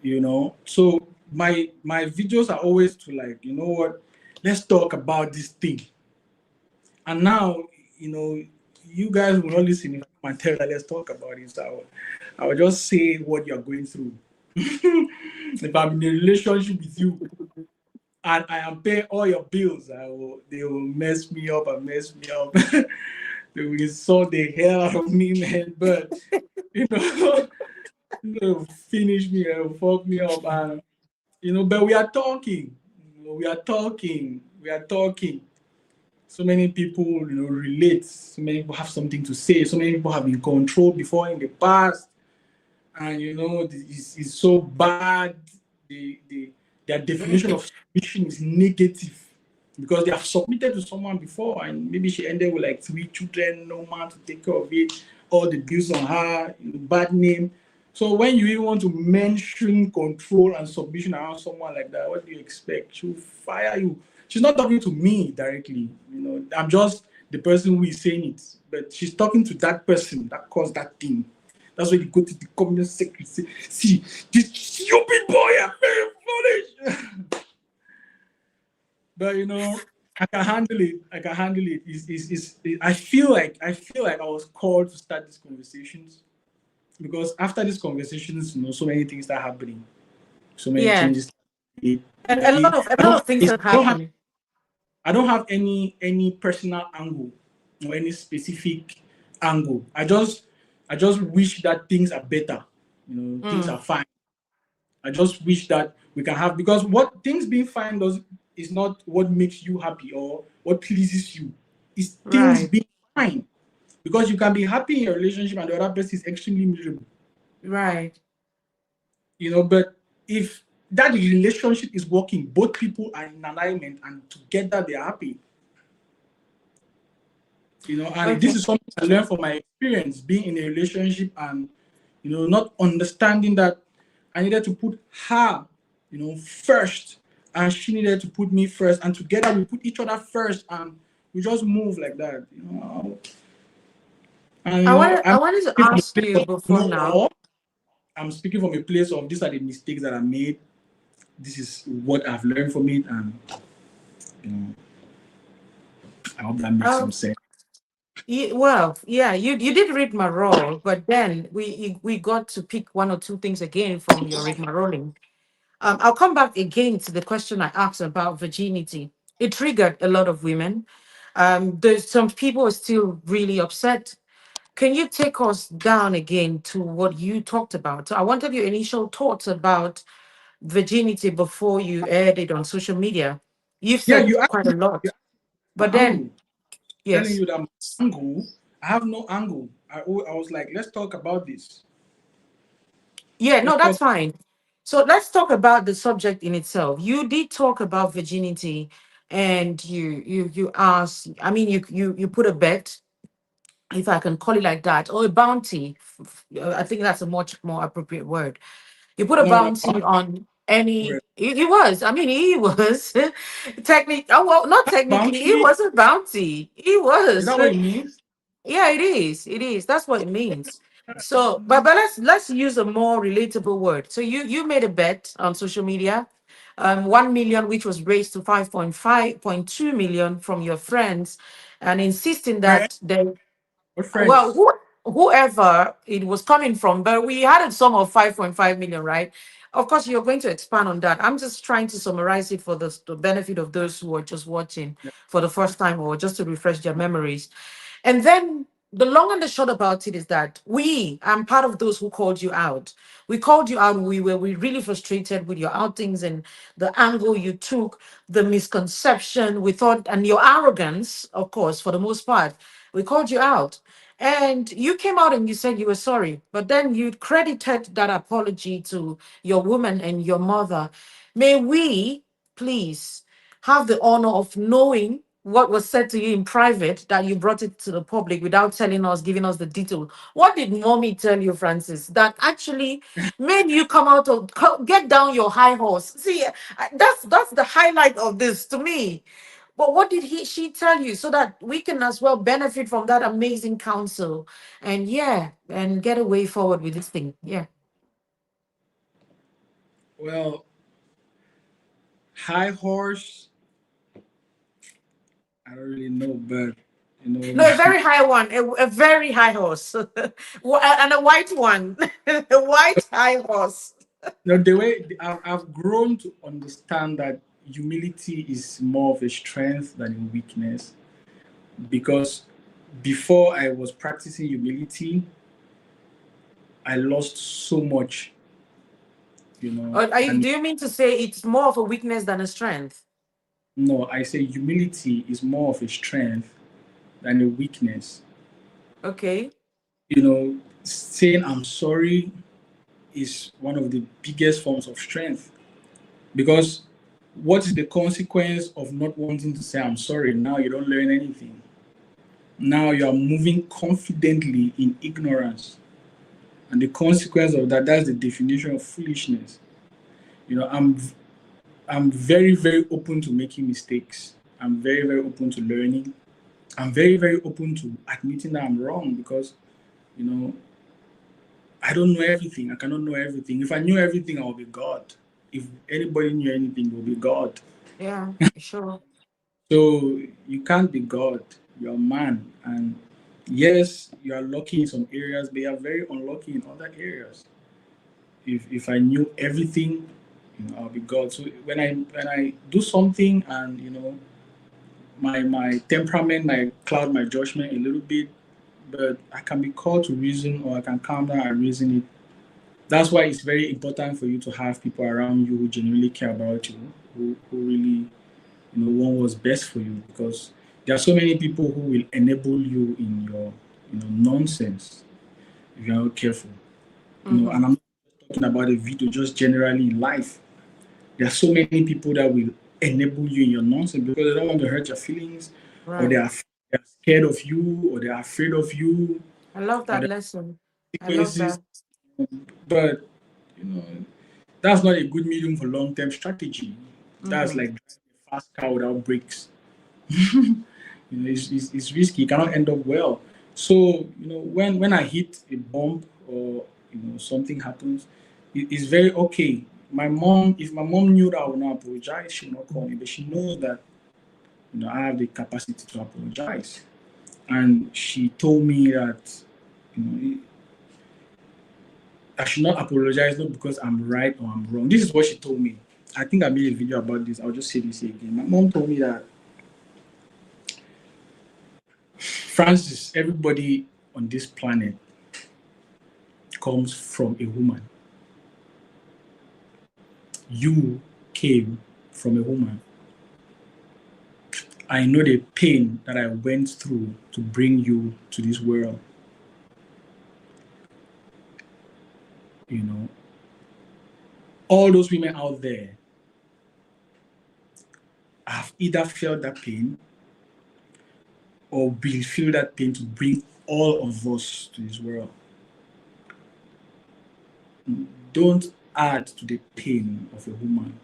You know, so my videos are always to, like, you know what, let's talk about this thing. And now, you know, you guys will not listen if I tell that let's talk about it. So I will just say what you're going through. If I'm in a relationship with you and I am paying all your bills, they will mess me up and mess me up. They will insult the hell out of me, man. But you know, they'll finish me and fuck me up. And you know, but we are talking. You know, we are talking. We are talking. so many people, relate. So many people have something to say. So many people have been controlled before in the past, and it's so bad. Their definition of submission is negative because they have submitted to someone before, and maybe she ended with like 3 children, no man to take care of it, all the bills on her, bad name. So when you even want to mention control and submission around someone like that, what do you expect? She'll fire you. She's not talking to me directly. I'm just the person who is saying it, but she's talking to that person that caused that thing. That's when you go to the communist secretary. See, this stupid boy, I'm very foolish. But I can handle it. I can handle it. I feel like I was called to start these conversations because after these conversations, so many things start happening. So many Yeah. changes. It, And a lot of things have happened. I don't have any personal angle or any specific angle. I just wish that things are better. Things Mm, are fine. I just wish that we can have, because what things being fine does is not what makes you happy or what pleases you. It's things right, being fine. Because you can be happy in your relationship and the other person is extremely miserable. right. But if that relationship is working, both people are in alignment and together they are happy. And this Okay. is something I learned from my experience being in a relationship, and not understanding that I needed to put her first, and she needed to put me first, and together we put each other first, and we just move like that. And I I'm wanted to speaking from a ask place you of before no now. all. I'm speaking from a place of these are the mistakes that I made. This is what I've learned from it, and you know I hope that makes some Um, sense. well, yeah, you did read my role, but then we got to pick one or two things again from your read my rolling. I'll come back again to the question I asked about virginity. It triggered a lot of women. There's some people are still really upset. Can you take us down again to what you talked about? So I wanted your initial thoughts about virginity before you aired it on social media. You've Yeah, said quite a you lot, asked my but then angle. Telling yes, you that my angle, I have no angle. I was like, let's talk about this. yeah, Let's no, that's talk. fine. So let's talk about the subject in itself. You did talk about virginity, and you asked. I mean, you put a bet, if I can call it like that, or a bounty. I think that's a much more appropriate word. You put a No, no. bounty on any. He was. I mean, he was technically. Oh well, not technically. He Bounty? was a bounty. He Is was. that what it means? Yeah, it is. It is. That's what it means. So, but let's use a more relatable word. So you made a bet on social media, 1 million, which was raised to 5.2 million from your friends, and insisting Friend? that they, What well, friends? whoever it was coming from, but we had a sum of 5.5 million, right? Of course, you're going to expand on that. I'm just trying to summarize it for the benefit of those who are just watching Yeah. for the first time or just to refresh their memories. And then the long and the short about it is that I'm part of those who called you out. We called you out. We really frustrated with your outings and the angle you took, the misconception we thought, and your arrogance, of course, for the most part. We called you out. And you came out and you said you were sorry, but then you credited that apology to your woman and your mother. May we please have the honor of knowing what was said to you in private that you brought it to the public without telling us, giving us the detail. What did mommy tell you, Francis, that actually made you come out of get down your high horse? See, that's the highlight of this to me. But what did she tell you so that we can as well benefit from that amazing counsel and yeah, and get a way forward with this thing? Yeah. Well, high horse, I don't really know, but you No, a know, very high one, a very high horse, and a white one, a white high horse. the way I've grown to understand that humility is more of a strength than a weakness, because before I was practicing humility, I lost so much, Or and do you mean to say it's more of a weakness than a strength? No, I say humility is more of a strength than a weakness. Okay. Saying I'm sorry is one of the biggest forms of strength, because what is the consequence of not wanting to say I'm sorry? Now you don't learn anything. Now you are moving confidently in ignorance. And the consequence of that, that's the definition of foolishness. You know, I'm very, very open to making mistakes. I'm very, very open to learning. I'm very, very open to admitting that I'm wrong, because, you know, I don't know everything. I cannot know everything. If I knew everything, I would be God. If anybody knew anything, it would be God. Yeah, sure. So you can't be God. You're a man. And yes, you are lucky in some areas, but you are very unlucky in other areas. If I knew everything, I'll be God. So when I do something and my temperament might cloud my judgment a little bit, but I can be called to reason, or I can calm down and reason it. That's why it's very important for you to have people around you who genuinely care about you, who really want what's best for you, because there are so many people who will enable you in your nonsense if you're not careful. Mm-hmm. And I'm not talking about a video, just generally in life. There are so many people that will enable you in your nonsense because they don't want to hurt your feelings, or Right. they are scared of you, or they are afraid of you, I love or that the lesson. I love consequences. that. But you know, that's not a good medium for long-term strategy. That's Mm-hmm. like driving a fast car without brakes. It's risky. It cannot end up well. So when I hit a bump, or something happens, it's very okay. If my mom knew that I would not apologize, she would not call me. But she knows that I have the capacity to apologize, and she told me that you know I should not apologize, not because I'm right or I'm wrong. This is what she told me. I think I made a video about this. I'll just say this again. My mom told me that, Francis, everybody on this planet comes from a woman. You came from a woman. I know the pain that I went through to bring you to this world. You know, all those women out there have either felt that pain or will feel that pain to bring all of us to this world. Don't add to the pain of a woman.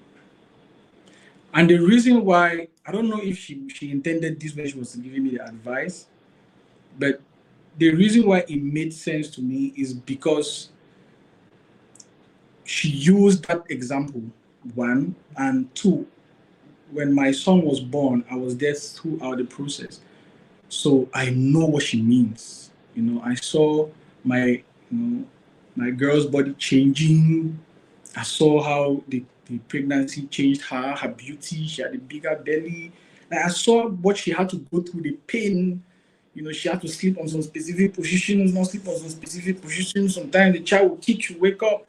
And the reason why, I don't know if she intended this when she was giving me the advice, but the reason why it made sense to me is because she used that example, one, and two, when my son was born, I was there throughout the process. So I know what she means. I saw my, my girl's body changing. I saw how the pregnancy changed her beauty. She had a bigger belly. Like, I saw what she had to go through, the pain. She had to sleep on some specific positions, not sleep on some specific positions. Sometimes the child will kick you, wake up.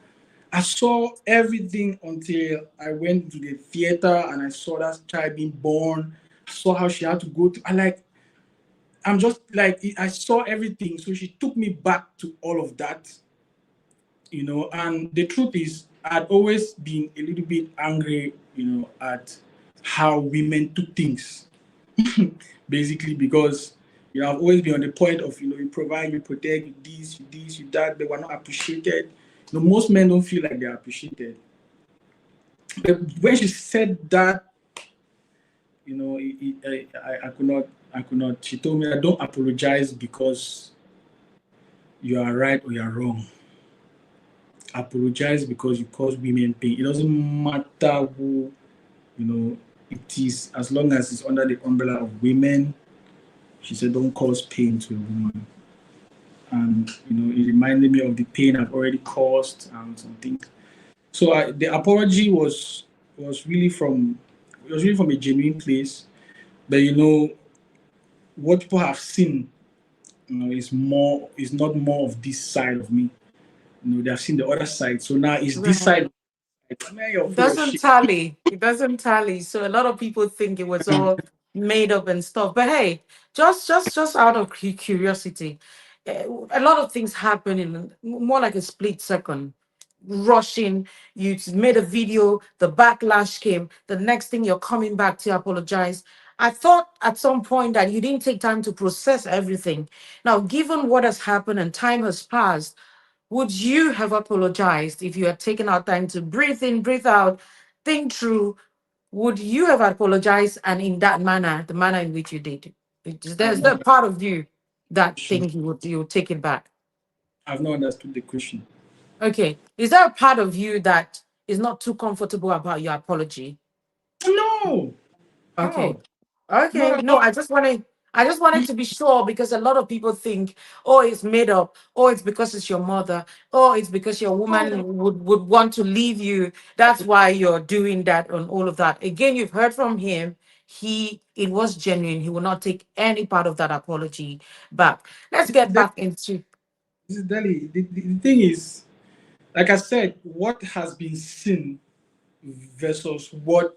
I saw everything until I went to the theater and I saw that child being born. I saw how she had to go through. I'm just like, I saw everything. So she took me back to all of that, and the truth is, I'd always been a little bit angry, at how women took things. Basically, because I've always been on the point of, you provide, you protect, you this, you that, but we're not appreciated. Most men don't feel like they're appreciated. But when she said that, I could not. She told me that don't apologize because you are right or you are wrong. Apologize because you cause women pain. It doesn't matter who it is, as long as it's under the umbrella of women. She said, don't cause pain to a woman. And it reminded me of the pain I've already caused and some things. So the apology was really from a genuine place. But what people have seen, is not more of this side of me. They have seen the other side. So now it's this Right. side I mean, you're It full of doesn't shit. tally. It doesn't tally. So a lot of people think it was all made up and stuff. But hey, just out of curiosity, a lot of things happen in more like a split second. Rushing, you made a video, the backlash came. The next thing you're coming back to apologize. I thought at some point that you didn't take time to process everything. Now, given what has happened and time has passed, would you have apologized if you had taken out time to breathe in, breathe out, think through? Would you have apologized and in that manner, the manner in which you did? I've There's that not part of you that question. think you would take it back. I've not understood the question. Okay. Is there a part of you that is not too comfortable about your apology? No. Okay. How? Not Okay. at No, all. I just wanted to be sure because a lot of people think, oh, it's made up, oh, it's because it's your mother, oh, it's because your No. woman would want to leave you. That's why you're doing that and all of that. Again, you've heard from him. It was genuine. He will not take any part of that apology back. Let's get That back into this is Delhi. The thing is, like I said, what has been seen versus what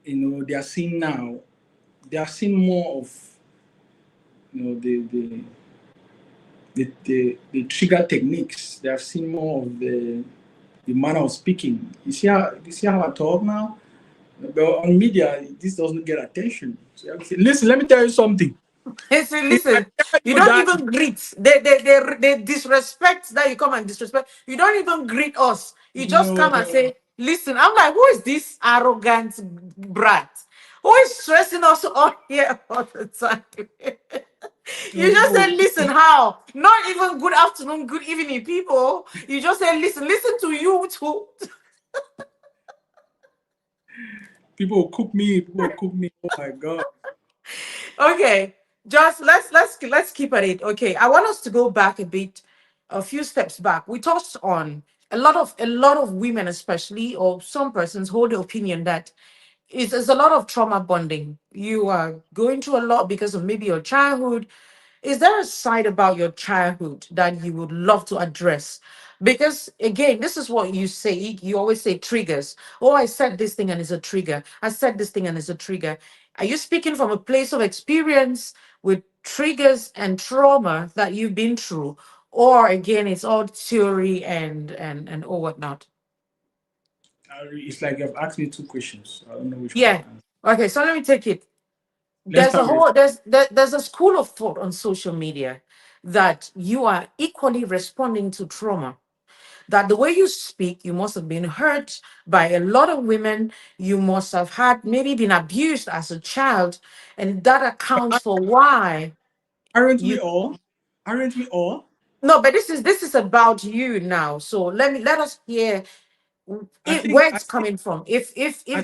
they are seeing now. They are seeing more of the trigger techniques. They have seen more of the manner of speaking. You see how I talk now? But on media, this doesn't get attention. So I say, listen, let me tell you something. listen, If I listen. tell You you don't that, even greet. They disrespect that you come and disrespect. You don't even greet us. You just no, come and say, listen. I'm like, who is this arrogant brat? Who is stressing us on here all the time? You just people say, listen, how? Not even good afternoon, good evening, people. You just say, listen to you too. people will cook me. People will cook me. Oh my god. Okay, just let's keep at it. Okay, I want us to go back a bit, a few steps back. We touched on a lot of women, especially, or some persons hold the opinion that it's a lot of trauma bonding. You are going through a lot because of maybe your childhood. Is there a side about your childhood that you would love to address? Because again, this is what you say. You always say triggers. Oh, I said this thing and it's a trigger. I said this thing and it's a trigger. Are you speaking from a place of experience with triggers and trauma that you've been through? Or again, it's all theory and or whatnot? It's like you've asked me two questions. I don't know which one to Yeah. answer. Okay, so let me take it. Let's There's a start with whole there's a school of thought on social media that you are equally responding to trauma, that the way you speak, you must have been hurt by a lot of women. You must have had maybe been abused as a child, and that accounts for why aren't we you. all? Aren't we all? No, but this is about you now. So let us hear I where think I it's think coming from. If I,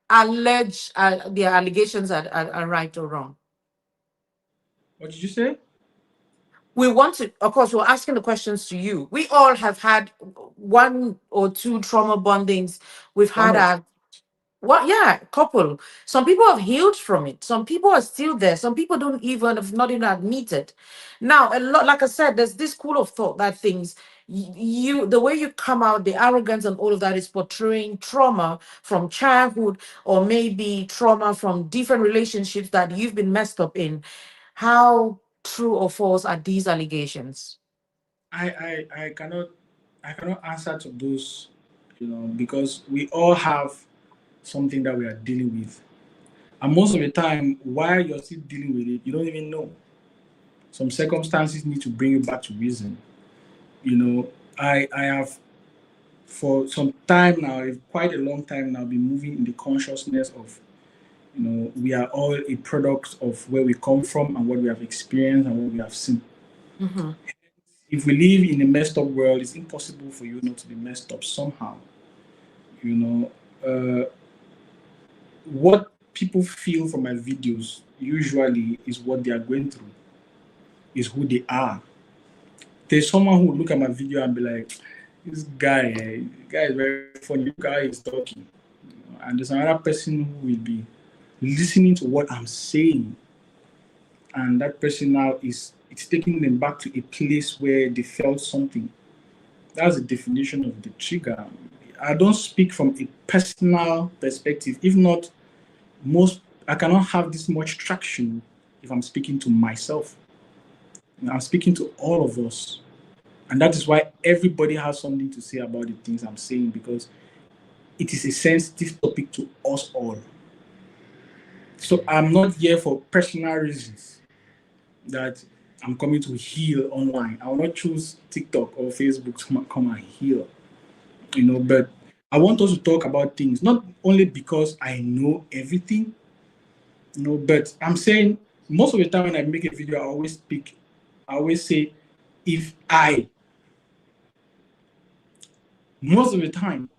their allegations are right or wrong. what did you say? We want to, of course, we're asking the questions to you. We all have had one or two trauma bondings. We've One had or two. a Well, yeah, couple. Some people have healed from it. Some people are still there. Some people don't even have not even admitted. Now, a lot, like I said, there's this school of thought that things the way you come out, the arrogance and all of that is portraying trauma from childhood or maybe trauma from different relationships that you've been messed up in. How true or false are these allegations? I cannot answer to those, because we all have something that we are dealing with. And most of the time, while you're still dealing with it, you don't even know. Some circumstances need to bring you back to reason. You know, I have for some time now, quite a long time now, been moving in the consciousness of, we are all a product of where we come from and what we have experienced and what we have seen. Mm-hmm. If we live in a messed up world, it's impossible for you not to be messed up somehow. You know, what people feel from my videos usually is what they are going through, is who they are. There's someone who will look at my video and be like, this guy is very funny. Look how he's talking. And there's another person who will be listening to what I'm saying. And that person now it's taking them back to a place where they felt something. That's the definition of the trigger. I don't speak from a personal perspective. If not, most I cannot have this much traction if I'm speaking to myself. I'm speaking to all of us. And that is why everybody has something to say about the things I'm saying, because it is a sensitive topic to us all. So I'm not here for personal reasons that I'm coming to heal online. I will not choose TikTok or Facebook to come and heal, but I want us to talk about things, not only because I know everything, but I'm saying most of the time when I make a video, I always say, if I, most of the time,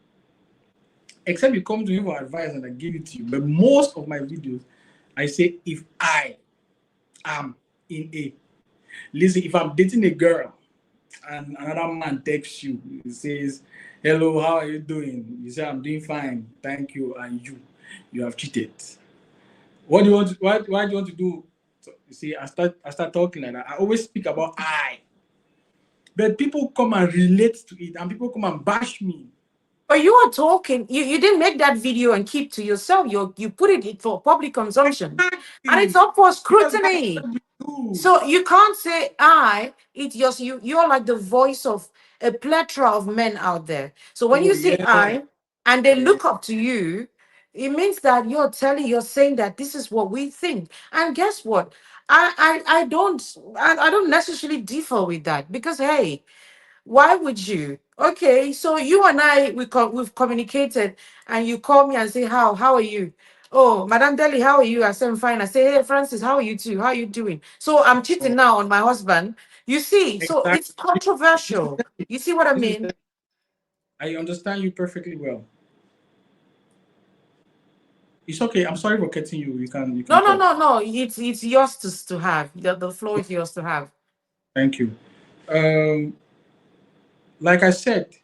except you come to me for advice and I give it to you, but most of my videos, I say, if I am in a, listen, if I'm dating a girl and another man texts you, he says, hello, how are you doing? You say, I'm doing fine, thank you, and you have cheated. What do you want? Why do you want to do? So, you see, I start talking like that. I always speak about I, but people come and relate to it, and people come and bash me. But you are talking. You didn't make that video and keep to yourself. You put it for public consumption, and it's Exactly. up for That's scrutiny. what we do. So you can't say I. It's just you. You're like the voice of a plethora of men out there. So when Oh you say yeah, I, and they yeah. look up to you, it means that you're saying that this is what we think. And guess what? I don't necessarily differ with that, because hey, why would you? Okay, so you and I we've communicated, and you call me and say how are you? Oh, Madam Deli, how are you? I say I'm fine. I say, hey Francis, how are you too? How are you doing? So I'm cheating Oh, now on my husband. You see, so exactly. it's This is controversial. the You see what I this is mean? the I understand you perfectly well. It's okay. I'm sorry for cutting you. You can No, no, talk. no, no. It's yours to have. The floor is yours to have. Thank you. Um, like I said,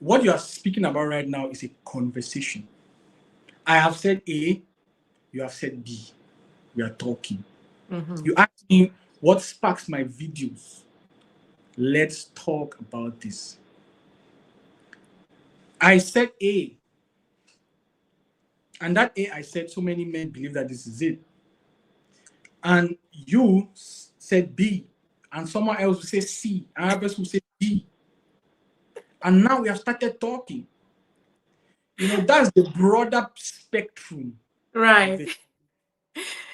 what you are speaking about right now is a conversation. I have said A, you have said B. We are talking. Hmm. You ask me what sparks my videos. Let's talk about this. I said A, and that A I said so many men believe that this is it. And you said B, and someone else will say C, another person will say D. And now we have started talking. That's the broader spectrum of Right. it.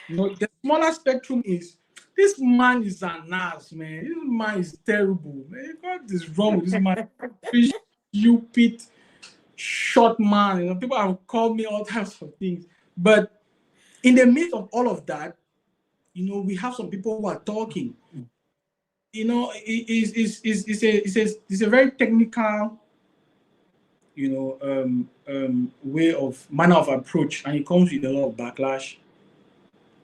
The smaller spectrum is this man is an ass, man. This man is terrible. Man, what is wrong with this man? Very stupid, short man. People have called me all types of things. But in the midst of all of that, we have some people who are talking. It's a very technical, way of manner of approach, and it comes with a lot of backlash.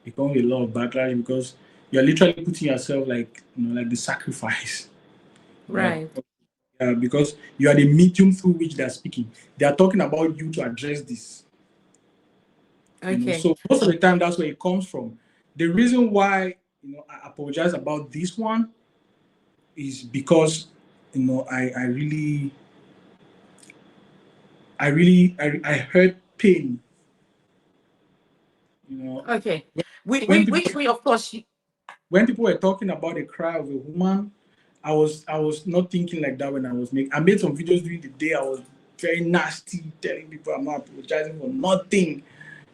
It comes with a lot of backlash because you're literally putting yourself like the sacrifice. Like, Right. because you are the medium through which they are speaking. They are talking about you to address this. Okay. So most of the time, that's where it comes from. The reason why I apologize about this one is because I heard pain. You know, Okay. We when we people which we of course. when people were talking about the cry of a woman, I was not thinking like that when I made some videos during the day. I was very nasty, telling people I'm not apologizing for nothing.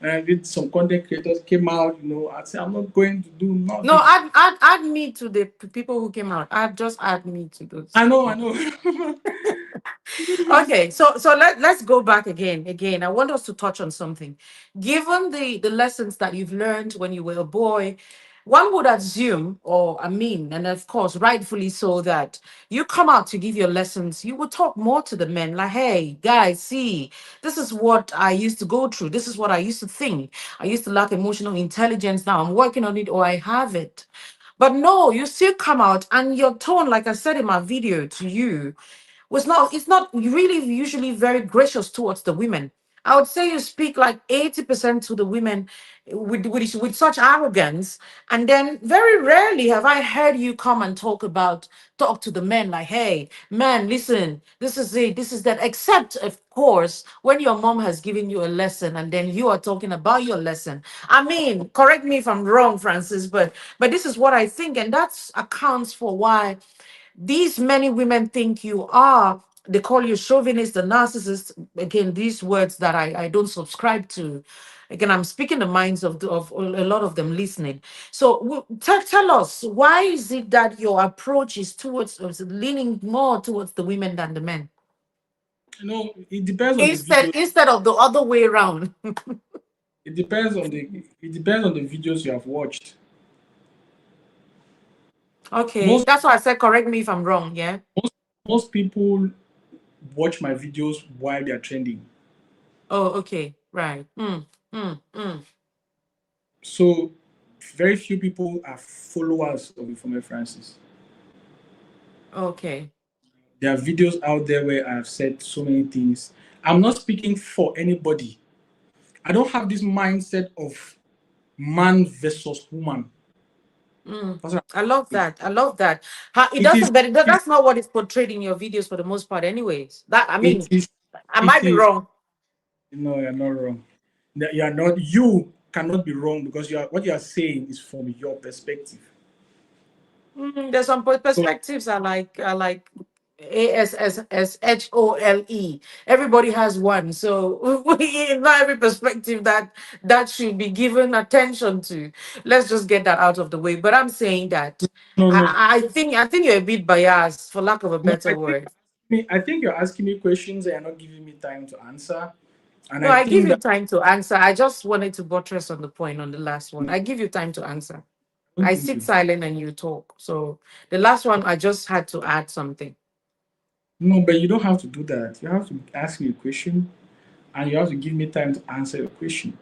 And I did some content creators came out, I said I'm not going to do No, nothing. add me to the people who came out. Add me to those I people. know. Okay, so let's go back again. I want us to touch on something. Given the lessons that you've learned when you were a boy, one would assume, or I mean, and of course, rightfully so, that you come out to give your lessons, you would talk more to the men, like, hey, guys, see, this is what I used to go through. This is what I used to think. I used to lack emotional intelligence. Now I'm working on it, or I have it. But no, you still come out, and your tone, like I said in my video to you, was not it's not really usually very gracious towards the women. I would say you speak like 80% to the women with such arrogance. And then very rarely have I heard you come and talk to the men like, hey, man, listen, this is it, this is that. Except, of course, when your mom has given you a lesson and then you are talking about your lesson. I mean, correct me if I'm wrong, Francis, but this is what I think, and that accounts for why these many women think you are. They call you chauvinist, the narcissist. Again, these words that I don't subscribe to. Again, I'm speaking the minds of a lot of them listening. So tell us, why is it that your approach is towards leaning more towards the women than the men? It depends on the Instead, video. instead of the other way around. It depends on the videos you have watched. Okay, Most that's why I said correct me if I'm wrong. Yeah. most most people watch my videos while they are trending. Oh, okay, right. Mm. So very few people are followers of Efome Francis. Okay. There are videos out there where I have said so many things. I'm not speaking for anybody. I don't have this mindset of man versus woman. Mm. That's what I love I'm saying. that. I love that. It It is doesn't, but that's not what is portrayed in your videos for the most part, anyways. That I it mean, is I it might be is wrong. no, you're not wrong. You cannot be wrong because what you are saying is from your perspective. There's some So perspectives I like ASSSHOLE. Everybody has one, so not every perspective that should be given attention to. Let's just get that out of the way. But I'm saying that no, no, I think you're a bit biased, for lack of a no. better word. I think you're asking me questions and you're not giving me time to answer. And No, I I give think you that time to answer. I just wanted to buttress on the point on the last one. I give you time to answer. I don't I think sit you. silent and you talk. So the last one, I just had to add something. No, but you don't have to do that. You have to ask me a question and you have to give me time to answer your question.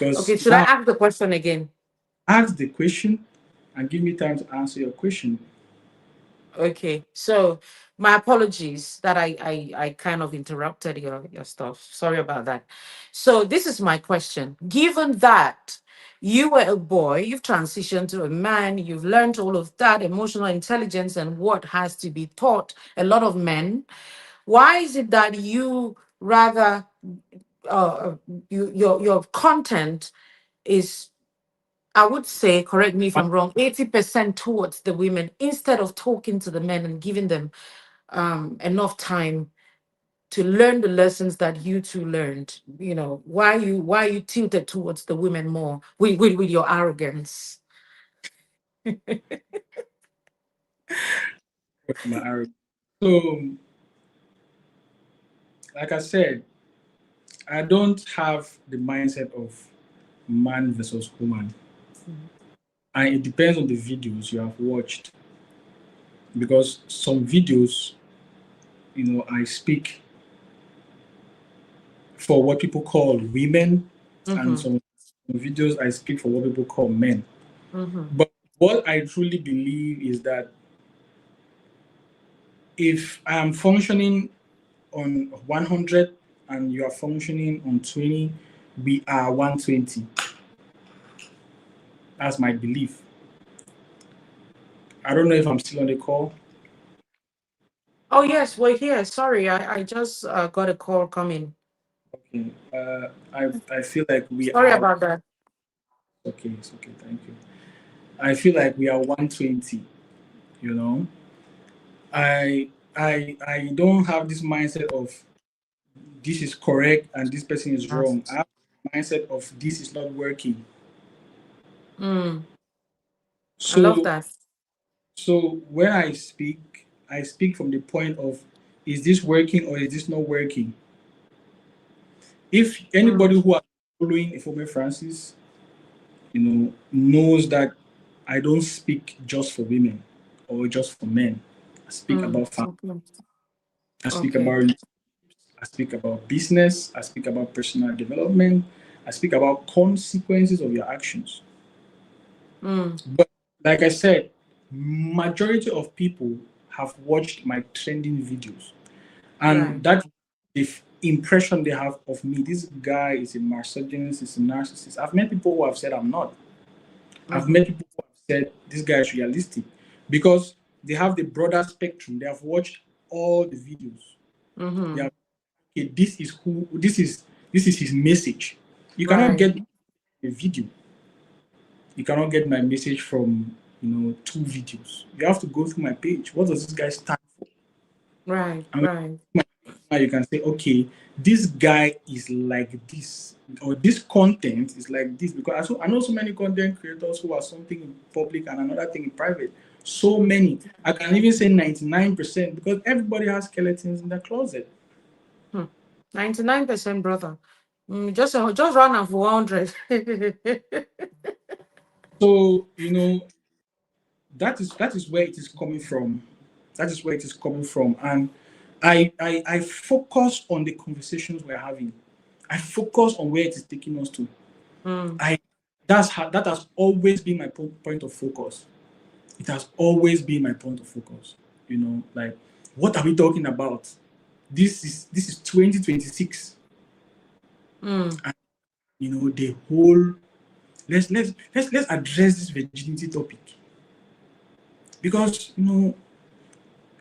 Okay, Because should I now ask the question again? ask the question and give me time to answer your question. Okay, so my apologies that I kind of interrupted your stuff. Sorry about that. So this is my question. Given that you were a boy, you've transitioned to a man, you've learned all of that emotional intelligence and what has to be taught a lot of men. Why is it that you rather your content is, I would say, correct me if I'm wrong, 80% towards the women instead of talking to the men and giving them enough time to learn the lessons that you two learned? Why you tilted towards the women more with your arrogance? My arrogance. So, like I said, I don't have the mindset of man versus woman. Mhm. And it depends on the videos you have watched. Because some videos, I speak for what people call women, and Mm-hmm. some videos I speak for what people call men. Mm-hmm. But what I truly believe is that if I am functioning on 100 and you are functioning on 20, we are 120. That's my belief. I don't know if I'm still on the call. Oh yes, we're here. Sorry, I just got a call coming. Okay. I feel like we Sorry are about that. okay. It's okay. Thank you. I feel like we are 120. You know, I don't have this mindset of this is correct and this person is wrong. I have the mindset of this is not working. Mm, I love So that. so when I speak from the point of is this working or is this not working? If Mm, anybody who are following Efome Francis, knows that I don't speak just for women or just for men. I speak about family. okay. I speak Okay. about I speak about business. I speak about personal development. I speak about consequences of your actions. Mm, But like I said, majority of people have watched my trending videos, and right. that impression they have of me. This guy is a misogynist, is a narcissist. I've met people who have said I'm not. I've Mm-hmm. met people who have said this guy is realistic because they have the broader spectrum. They have watched all the videos. They Mm-hmm. have, okay, this is his message. You cannot Right. get a video. You cannot get my message from two videos. You have to go through my page. What does this guy stand for? Right. And Right. now you can say, okay, this guy is like this, or this content is like this. Because I know so many content creators who are something in public and another thing in private. So many. I can even say 99% because everybody has skeletons in their closet. 99%, brother. Just run am for 100. So, that is where it is coming from. That is where it is coming from. And I focus on the conversations we're having. I focus on where it is taking us to. Mm, I that has always been my point of focus. It has always been my point of focus. Like, what are we talking about? This is 2026. mm, And the whole let's address this virginity topic. Because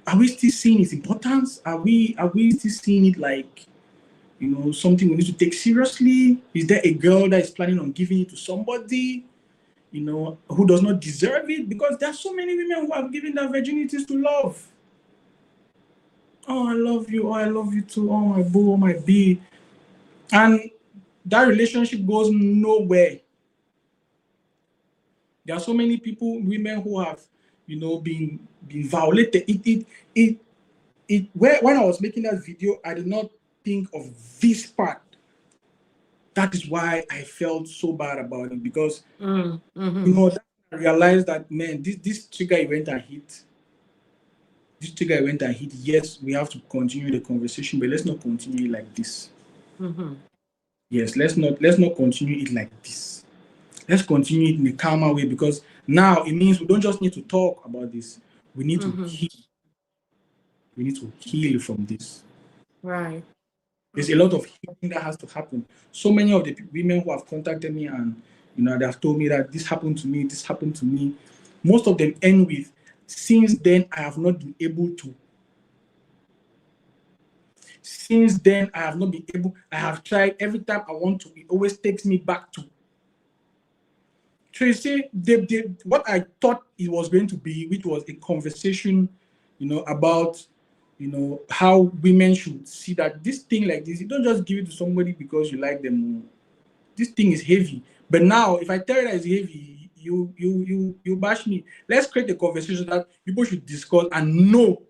are we still seeing its importance? Are we still seeing it like something we need to take seriously? Is there a girl that is planning on giving it to somebody who does not deserve it? Because there are so many women who have given their virginities to love. Oh, I love you. Oh, I love you too. Oh, my boo. Oh, my bee. And that relationship goes nowhere. There are so many people, women who have, been violated. When I was making that video, I did not think of this part. That is why I felt so bad about it because mm-hmm, I realized that, man, this trigger event I hit. This trigger event I hit. Yes, we have to continue the conversation, but let's not continue it like this. mm-hmm, Yes, let's not continue it like this. Let's continue it in a calmer way because now it means we don't just need to talk about this. We need to mm-hmm. heal. We need to heal from this. Right. There's a lot of healing that has to happen. So many of the women who have contacted me and they have told me that this happened to me, this happened to me. Most of them end with, since then I have not been able to. Since then I have not been able. I have tried every time I want to. It always takes me back to. So you see, what I thought it was going to be, which was a conversation, about, how women should see that this thing like this, you don't just give it to somebody because you like them. This thing is heavy. But now, if I tell you that it's heavy, you bash me. Let's create a conversation that people should discuss and know.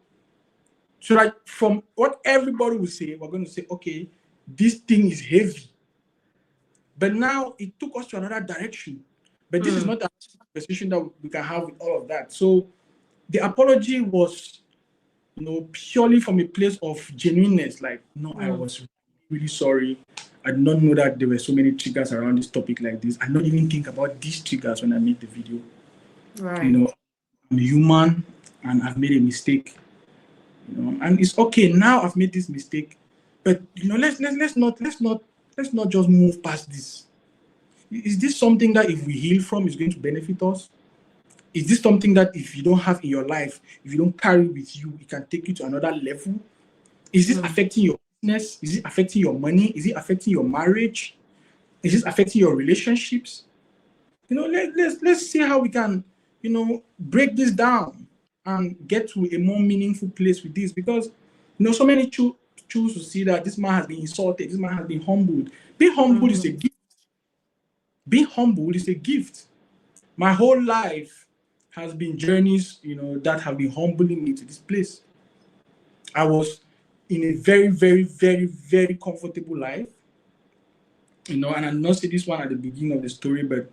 So that from what everybody will say, we're going to say, okay, this thing is heavy. But now it took us to another direction. But this is Mm, not a conversation that we can have with all of that. So the apology was, purely from a place of genuineness. Like, no, I mm, was really sorry. I did not know that there were so many triggers around this topic like this. I did not even think about these triggers when I made the video. You right. know, I'm human and I've made a mistake. And it's okay now. I've made this mistake, but let's not just move past this. Is this something that if we heal from is going to benefit us? Is this something that if you don't have in your life, if you don't carry with you, it can take you to another level? Is this Mm, affecting your business? Is it affecting your money? Is it affecting your marriage? Is this affecting your relationships? Let's see how we can, break this down and get to a more meaningful place with this because, so many choose to see that this man has been insulted, this man has been humbled. Being humbled is a mm, gift. Being humbled is a gift. My whole life has been journeys, that have been humbling me to this place. I was in a very, very, very, very comfortable life, and I not say this one at the beginning of the story, but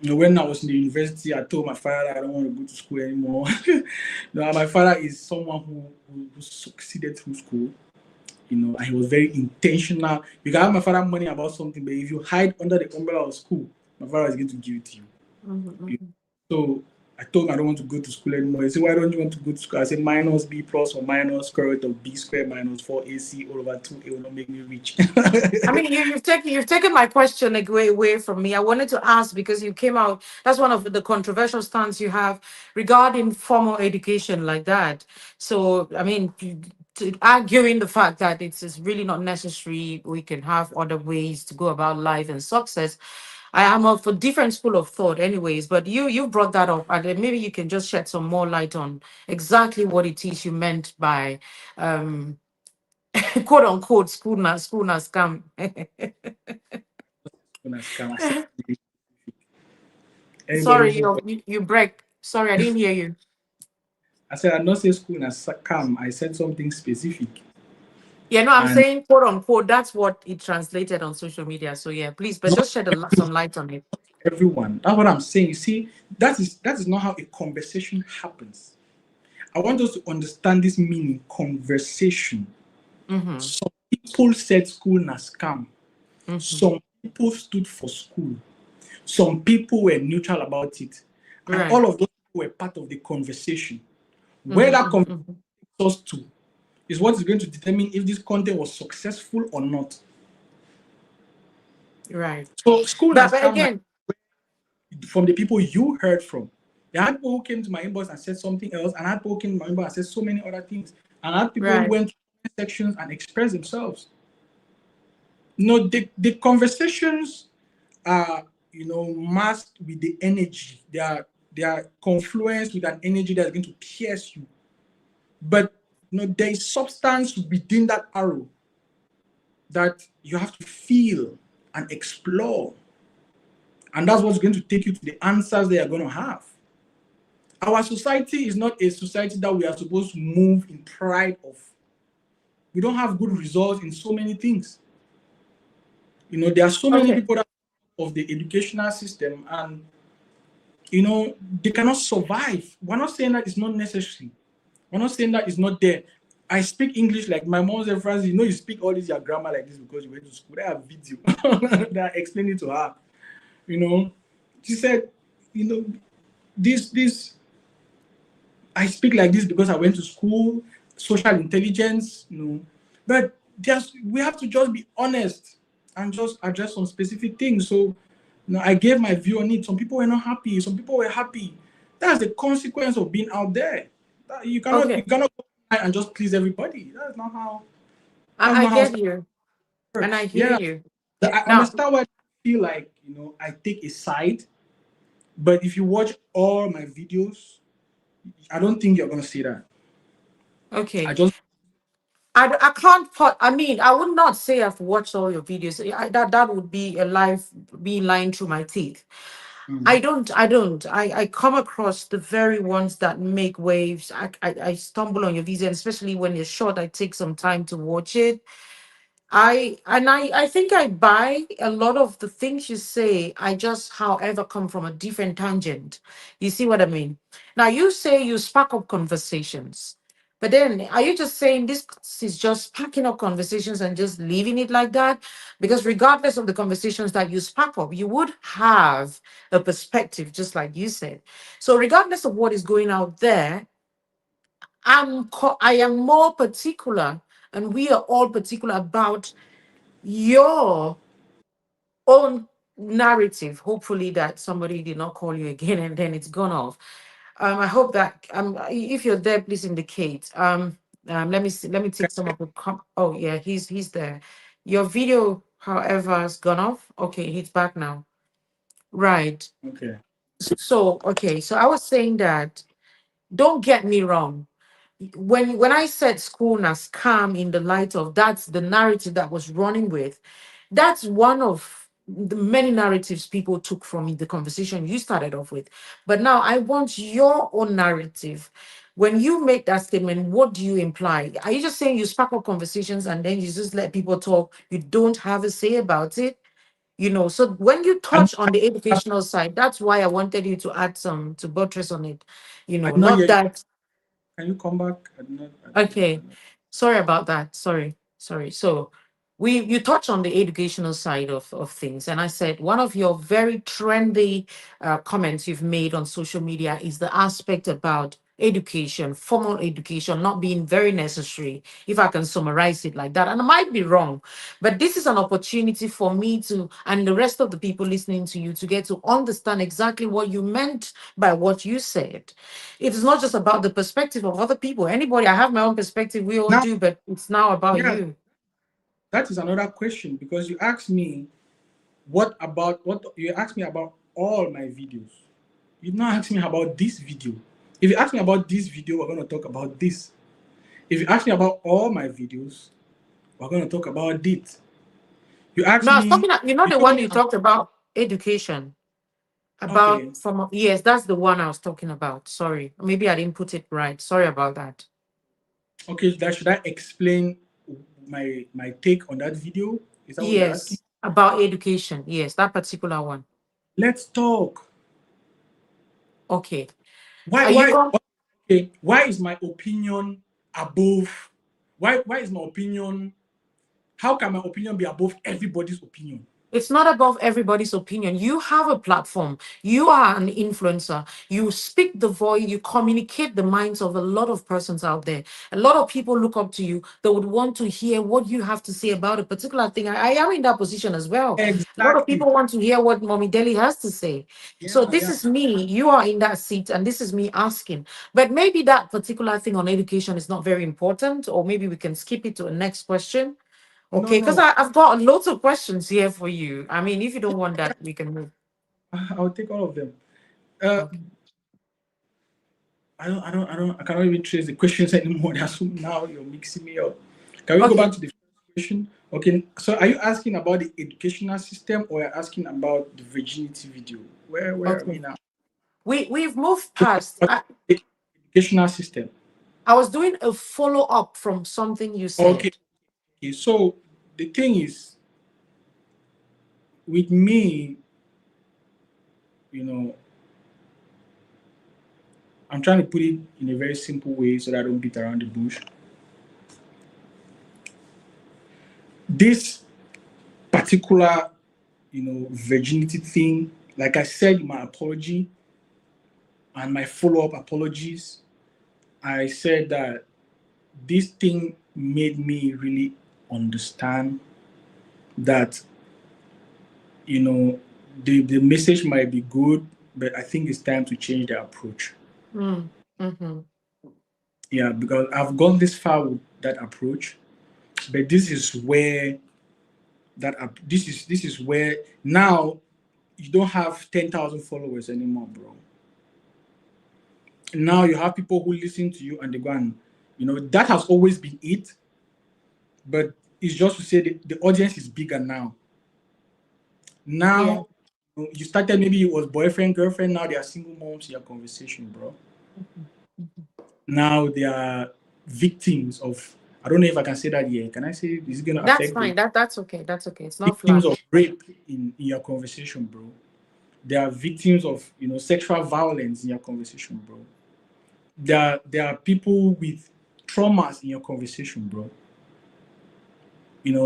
when I was in the university, I told my father that I don't want to go to school anymore. My father is someone who succeeded through school, and he was very intentional. You can have my father money about something, but if you hide under the umbrella of school, my father is going to give it to you. mm, mm, So I told him I don't want to go to school anymore. He said, why don't you want to go to school? I said, minus B plus or minus square root of B squared minus 4AC all over 2A will not make me rich. I mean, you've taken my question like way from me. I wanted to ask because you came out. That's one of the controversial stance you have regarding formal education like that. So, I mean, arguing the fact that it's really not necessary. We can have other ways to go about life and success. I am of a different school of thought, anyways. But you brought that up, and then maybe you can just shed some more light on exactly what it is you meant by um quote unquote school na scam. When I scam, I said, anybody Sorry, who, you break. Sorry, I didn't hear you. I said, I not say school as scam. I said something specific. Yeah, no, I'm And saying quote unquote. That's what it translated on social media. So yeah, please, but not just shed some light on it. everyone. That's what I'm saying. You see, that is not how a conversation happens. I want us to understand this meaning, conversation. Mm-hmm. Some people said school na scam. Mm-hmm. Some people stood for school. Some people were neutral about it. And Right. all of those people were part of the conversation. Where that Mm-hmm. conversation Mm-hmm. takes us to is what is going to determine if this content was successful or not. Right. So school na But scam might again, be from the people you heard from. There are people who came to my inbox and said something else, and I had people who came to my inbox and said so many other things. And I had people who right. went to sections and expressed themselves. No, the conversations are, masked with the energy. They are confluenced with an energy that's going to pierce you. But there is substance within that arrow that you have to feel and explore. And that's what's going to take you to the answers they are going to have. Our society is not a society that we are supposed to move in pride of. We don't have good results in so many things. There are so many Okay. people that of the educational system, and they cannot survive. We're not saying that it's not necessary. We're not saying that it's not there. I speak English like my mom said, Francis, you speak all this your grammar like this because you went to school. I have video that I explained it to her. You know, she said, you know, this I speak like this because I went to school, social intelligence, But we have to just be honest and just address some specific things. So, I gave my view on it. Some people were not happy. Some people were happy. That's the consequence of being out there. You cannot Okay. you cannot go and just please everybody. That's I not how get stuff you, and I works. hear Yeah. you. I Now, understand why I feel like I take a side, but if you watch all my videos, I don't think you're gonna see that. I okay. just I can't put, I mean, I would not say I've watched all your videos. That would be a life being lying through my teeth. mm, I don't. I come across the very ones that make waves. I stumble on your videos, and especially when it's short, I take some time to watch it. I think I buy a lot of the things you say. I just, however, come from a different tangent. You see what I mean? Now you say you spark up conversations, but then are you just saying this is just packing up conversations and just leaving it like that? Because regardless of the conversations that you spark up, you would have a perspective, just like you said. So regardless of what is going out there, I am more particular, and we are all particular about your own narrative. Hopefully that somebody did not call you again and then it's gone off. I hope that if you're there, please indicate. Let me see, let me take some of the oh yeah, he's there. Your video, however, has gone off. Okay, he's back now. Right. okay. So okay, so I was saying that, don't get me wrong, when I said school na scam, in the light of that's the narrative that was running with, that's one of the many narratives people took from the conversation you started off with. But now I want your own narrative. When you make that statement, what do you imply? Are you just saying you spark up conversations and then you just let people talk? You don't have a say about it? So when you I, touch on the educational side, that's why I wanted you to add some to buttress on it. I did not Not hear you. that. Can you come back? I did not. Okay. Sorry about that. Sorry. Sorry. So you touch on the educational side of things, and I said one of your very trendy comments you've made on social media is the aspect about education, formal education not being very necessary, if I can summarize it like that. And I might be wrong, but this is an opportunity for me to, and the rest of the people listening to you, to get to understand exactly what you meant by what you said. It is not just about the perspective of other people. Anybody, I have my own perspective, we all Now, do, but it's now about yeah, you. that is another question, because you asked me what you asked me about all my videos. You not ask me about this video. If you ask me about this video, we're going to talk about this. If you ask me about all my videos, we're going to talk about it. You ask No, I was me, talking, you know, you the told one me, you talked about education, okay, about from, yes, that's the one I was talking about. Sorry. Maybe I didn't put it right. Sorry about that. okay, that should I explain my take on that video? Is that what you're asking? Yes, about education. Yes, that particular one. Let's talk. Okay. Why Are you why com- okay, why is my opinion above why is my opinion how can my opinion be above everybody's opinion? It's not above everybody's opinion. You have a platform. You are an influencer. You speak the voice, you communicate the minds of a lot of persons out there. A lot of people look up to you. They would want to hear what you have to say about a particular thing. I am in that position as well. A lot of Exactly. people want to hear what Mommy Deli has to say. So Yeah, this yeah. is me. You are in that seat, and this is me asking. But maybe that particular thing on education is not very important, or maybe we can skip it to a next question. No, Okay, because no. I've got lots of questions here for you. I mean, if you don't want that, we can move. I'll take all of them. Uh Okay. I cannot even trace the questions anymore. Now you're mixing me up. Can we go back Okay. to the first question? Okay, so are you asking about the educational system, or you're asking about the virginity video? Where are we Okay. now? We've moved past. The educational system. I was doing a follow up from something you Okay, said. okay. So the thing is, with me, you know, I'm trying to put it in a very simple way so that I don't beat around the bush. This particular, virginity thing, like I said in my apology and my follow-up apologies, I said that this thing made me really understand that, you know, the message might be good, but I think it's time to change the approach. Mm. Mm-hmm. Yeah, because I've gone this far with that approach, but this is where now you don't have 10,000 followers anymore, bro. Now you have people who listen to you and they go and, that has always been it, but it's just to say the audience is bigger now. Yeah. Now, you started, maybe it was boyfriend, girlfriend, now they are single moms in your conversation, bro. Mhm. Mhm. Now they are victims of, I don't know if I can say that here. Can I say, is it going to That's affect fine. the That's okay. That's okay. It's not victims flash. of rape in your conversation, bro? They are victims of, sexual violence in your conversation, bro. There are people with traumas in your conversation, bro.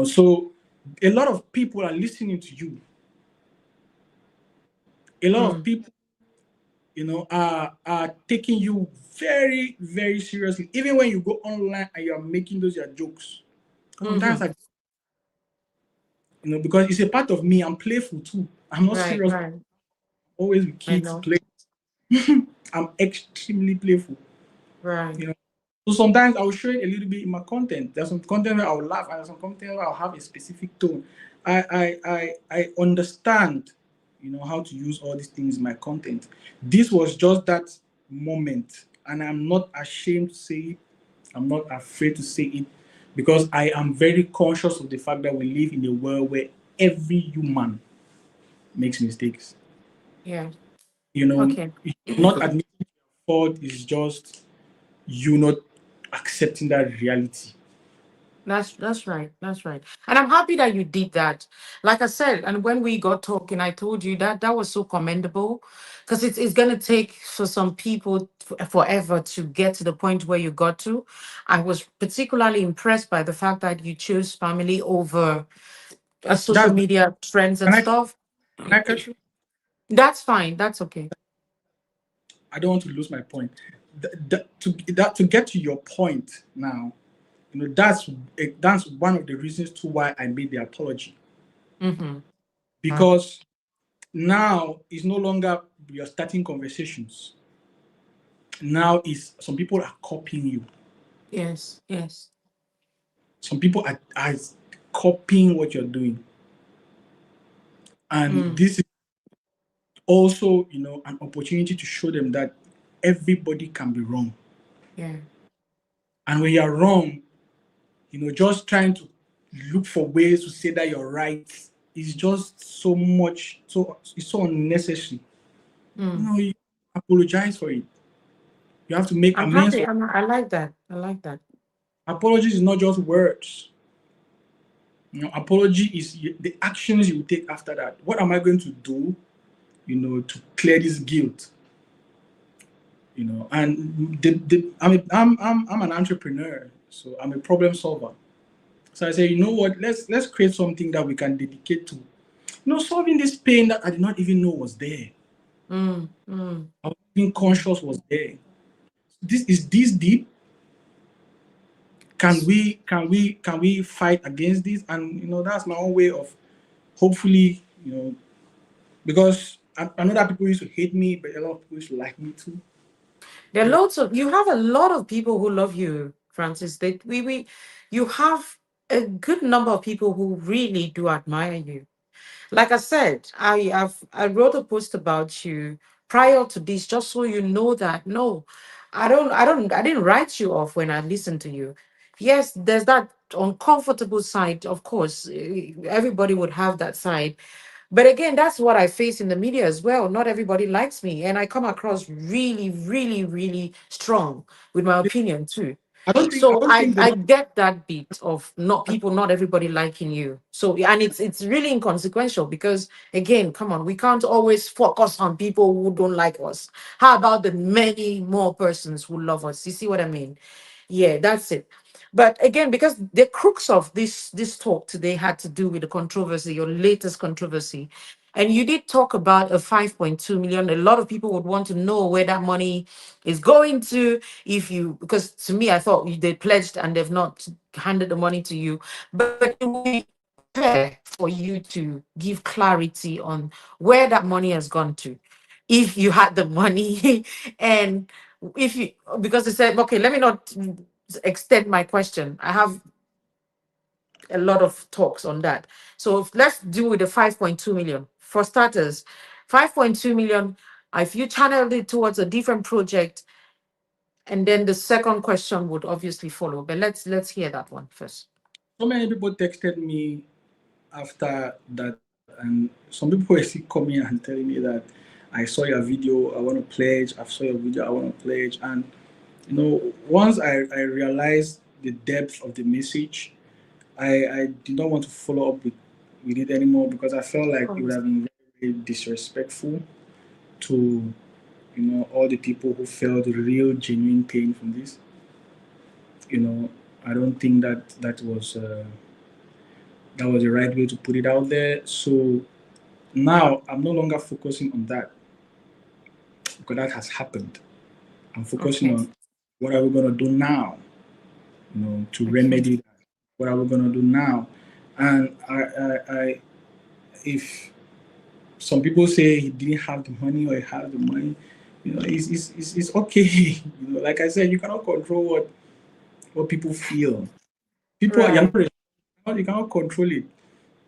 So a lot of people are listening to you. A lot of Mm. people, are taking you very, very seriously. Even when you go online and you are making those your jokes. Mm-hmm. Sometimes because it's a part of me. I'm playful too. I'm not Right. serious. Right. Always with I kids know. play. I'm extremely playful. Right. You know. So sometimes I will show it a little bit in my content. There's some content where I will laugh, and there's some content where I'll have a specific tone. I understand, how to use all these things in my content. This was just that moment, and I'm not ashamed to say it. I'm not afraid to say it, because I am very conscious of the fact that we live in a world where every human makes mistakes. Yeah. You know, Okay. not admitting fault is just you not accepting that reality. That's right. That's right. And I'm happy that you did that. Like I said, and when we got talking, I told you that that was so commendable because it's gonna take for some people forever to get to the point where you got to. I was particularly impressed by the fact that you chose family over social That's media trends and can I stuff. can I catch you? That's fine. That's okay. I don't want to lose my point. To get to your point now, that's one of the reasons to why I made the apology, Mm-hmm. because now it's no longer you're starting conversations. Now is some people are copying you. Yes. Yes. Some people are copying what you're doing, and Mm. this is also an opportunity to show them that everybody can be wrong, Yeah. and when you're wrong, just trying to look for ways to say that you're right is just so much, so it's so unnecessary. Mm. You apologize for it. You have to make I'm amends happy. for it. I like that. I like that. Apologies is not just words. Apology is the actions you take after that. What am I going to do, to clear this guilt? And I'm an entrepreneur, so I'm a problem solver. So I say, you know what? Let's create something that we can dedicate to, solving this pain that I did not even know was there. Mm. Mm. I was being Mm. conscious was there. This is this deep. Can we fight against this? And that's my own way of hopefully, because I know that people used to hate me, but a lot of people used to like me too. There are lots of you have a lot of people who love you, Francis. We you have a good number of people who really do admire you. Like I said, I wrote a post about you prior to this, just so you know that no, I didn't write you off when I listened to you. Yes, there's that uncomfortable side, of course. Everybody would have that side. But again, that's what I face in the media as well. Not everybody likes me, and I come across really, really, really strong with my opinion too. I So don't I think they I don't. get that bit of not I people, not everybody liking you. So and it's really inconsequential because again, come on, we can't always focus on people who don't like us. How about the many more persons who love us? You see what I mean? Yeah, that's it. But again, because the crux of this talk today had to do with the controversy, your latest controversy, and you did talk about a 5.2 million. A lot of people would want to know where that money is going to. If you, because to me, I thought they pledged and they've not handed the money to you. But it would be fair for you to give clarity on where that money has gone to, if you had the money, and if you, because they said, okay, let me not extend my question. I have a lot of talks on that. So let's do with the 5.2 million. For starters, 5.2 million, if you channeled it towards a different project, and then the second question would obviously follow. But let's hear that one first. So many people texted me after that, and some people were still coming and telling me that I saw your video, I want to pledge. I saw your video, I want to pledge. And once I realized the depth of the message, I did not want to follow up with it anymore, because I felt Of like it would course. have been very, very disrespectful to all the people who felt the real genuine pain from this. You know, I don't think that was the right way to put it out there. So now I'm no longer focusing on that, because that has happened. I'm focusing Okay. on what are we gonna do now, to Okay. remedy that. What are we gonna do now? And if some people say he didn't have the money or he has the money, it's okay. Like I said, you cannot control what people feel. People, you're Right. not, you cannot control it.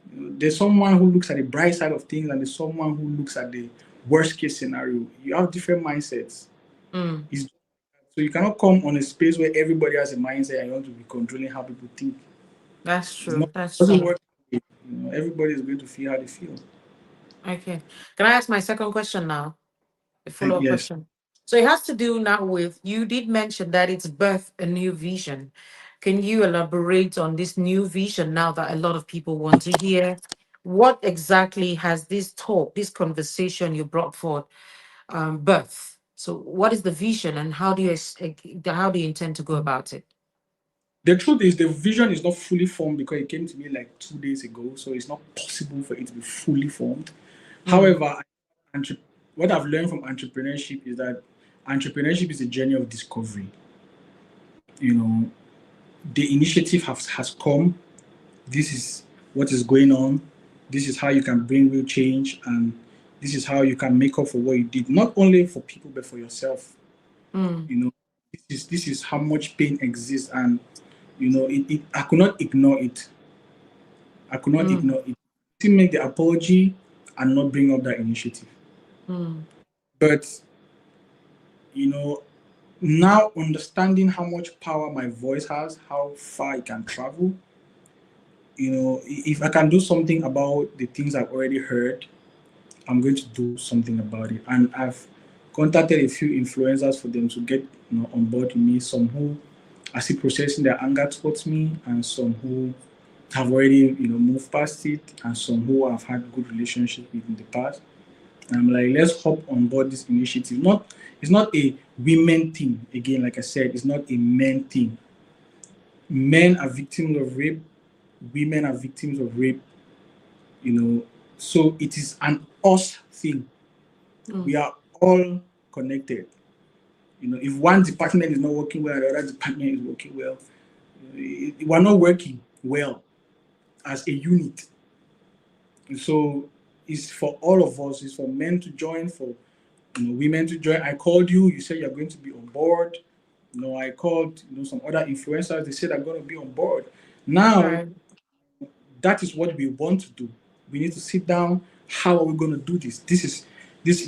There's someone who looks at the bright side of things, and there's someone who looks at the worst case scenario. You have different mindsets. Mm, It's, so you cannot come on a space where everybody has a mindset and you want to be controlling how people think. that's It's not, true. That's it doesn't true. work. Everybody is going to feel how they feel. Okay. Can I ask my second question now? A And follow-up yes, question. So it has to do now with, you did mention that it's birth a new vision. Can you elaborate on this new vision now that a lot of people want to hear? What exactly has this talk, this conversation you brought forth, birth? So, what is the vision, and how do you intend to go about it? The truth is, the vision is not fully formed because it came to me like 2 days ago, so it's not possible for it to be fully formed. Mm, However, entre- what I've learned from entrepreneurship is that entrepreneurship is a journey of discovery. You know, the initiative has come. This is what is going on. This is how you can bring real change, and this is how you can make up for what you did, not only for people but for yourself. mm, You know, this is how much pain exists, and I could not ignore it. I could not mm, ignore it. Still make the apology and not bring up that initiative. mm, But you know, now understanding how much power my voice has, how far it can travel, if I can do something about the things I've already heard, I'm going to do something about it. And I've contacted a few influencers for them to get on board with me. Some who are still processing their anger towards me, and some who have already moved past it, and some who I've had good relationship with in the past. And I'm like, let's hop on board this initiative. It's not a women thing. Again, like I said, it's not a men thing. Men are victims of rape, women are victims of rape, you know. So it is an us thing. We mm. are all connected. If one department is not working well, the other department is working well. We're not working well as a unit. And so it's for all of us. It's for men to join, for women to join. I called you. You said you're going to be on board. I called some other influencers. They said I'm going to be on board. Now Right. that is what we want to do. We need to sit down. How are we going to do this? This is this.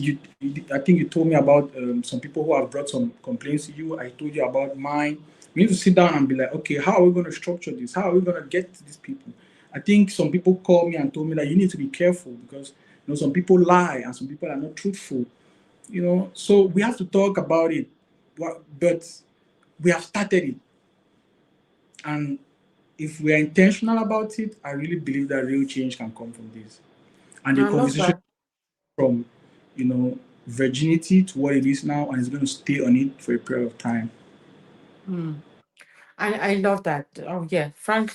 I think you told me about some people who have brought some complaints to you. I told you about mine. We need to sit down and be like, okay, how are we going to structure this? How are we going to get to these people? I think some people called me and told me that you need to be careful because some people lie and some people are not truthful. So we have to talk about it. But we have started it, and if we are intentional about it, I really believe that real change can come from this. And the I love conversation that. from, virginity to what it is now, and it's going to stay on it for a period of time. Mm. I love that. Oh yeah,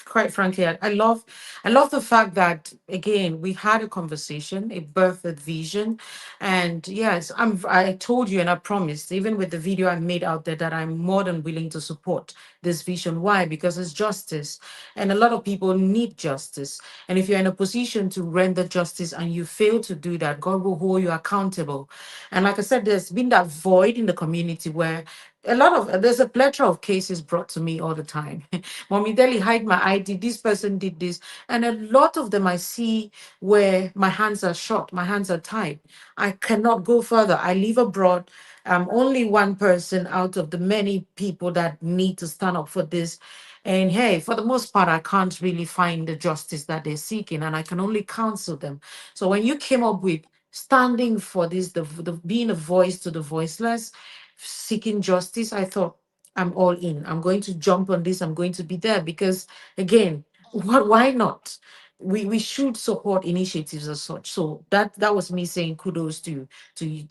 quite frankly, I love the fact that again we had a conversation, a birthed vision, and yes, I told you and I promised, even with the video I made out there, that I'm more than willing to support this vision. Why? Because it's justice, and a lot of people need justice. And if you're in a position to render justice and you fail to do that, God will hold you accountable. And like I said, there's been that void in the community where there's a plethora of cases brought to me all the time. Mommy Deli, hide my ID. This person did this. And a lot of them I see where my hands are short, my hands are tied. I cannot go further. I live abroad. I'm only one person out of the many people that need to stand up for this. And hey, for the most part, I can't really find the justice that they're seeking, and I can only counsel them. So when you came up with standing for this, the being a voice to the voiceless, seeking justice, I thought, I'm all in. I'm going to jump on this. I'm going to be there because, again, why not? We should support initiatives as such. So that was me saying kudos to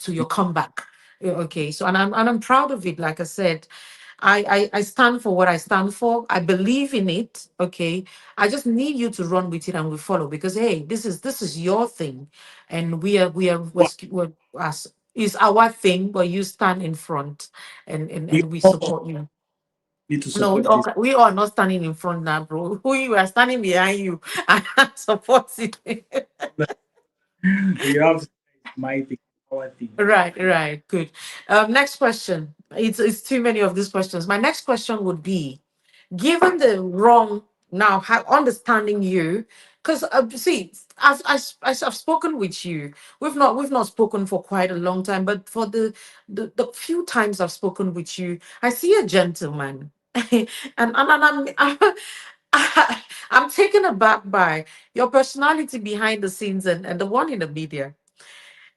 your comeback. Okay, so and I'm proud of it. Like I said, I stand for what I stand for. I believe in it. Okay, I just need you to run with it and we follow because hey, this is your thing, and we're as is our thing, but you stand in front We and we all support you. need to No, support this. we are not standing in front now, bro. We are standing behind you and supporting. We have my thing, our thing. Right, right, good. Next question. It's too many of these questions. My next question would be, given the wrong now understanding you, because see, I've spoken with you. We've not spoken for quite a long time, but for the few times I've spoken with you, I see a gentleman. And I'm taken aback by your personality behind the scenes and the one in the media.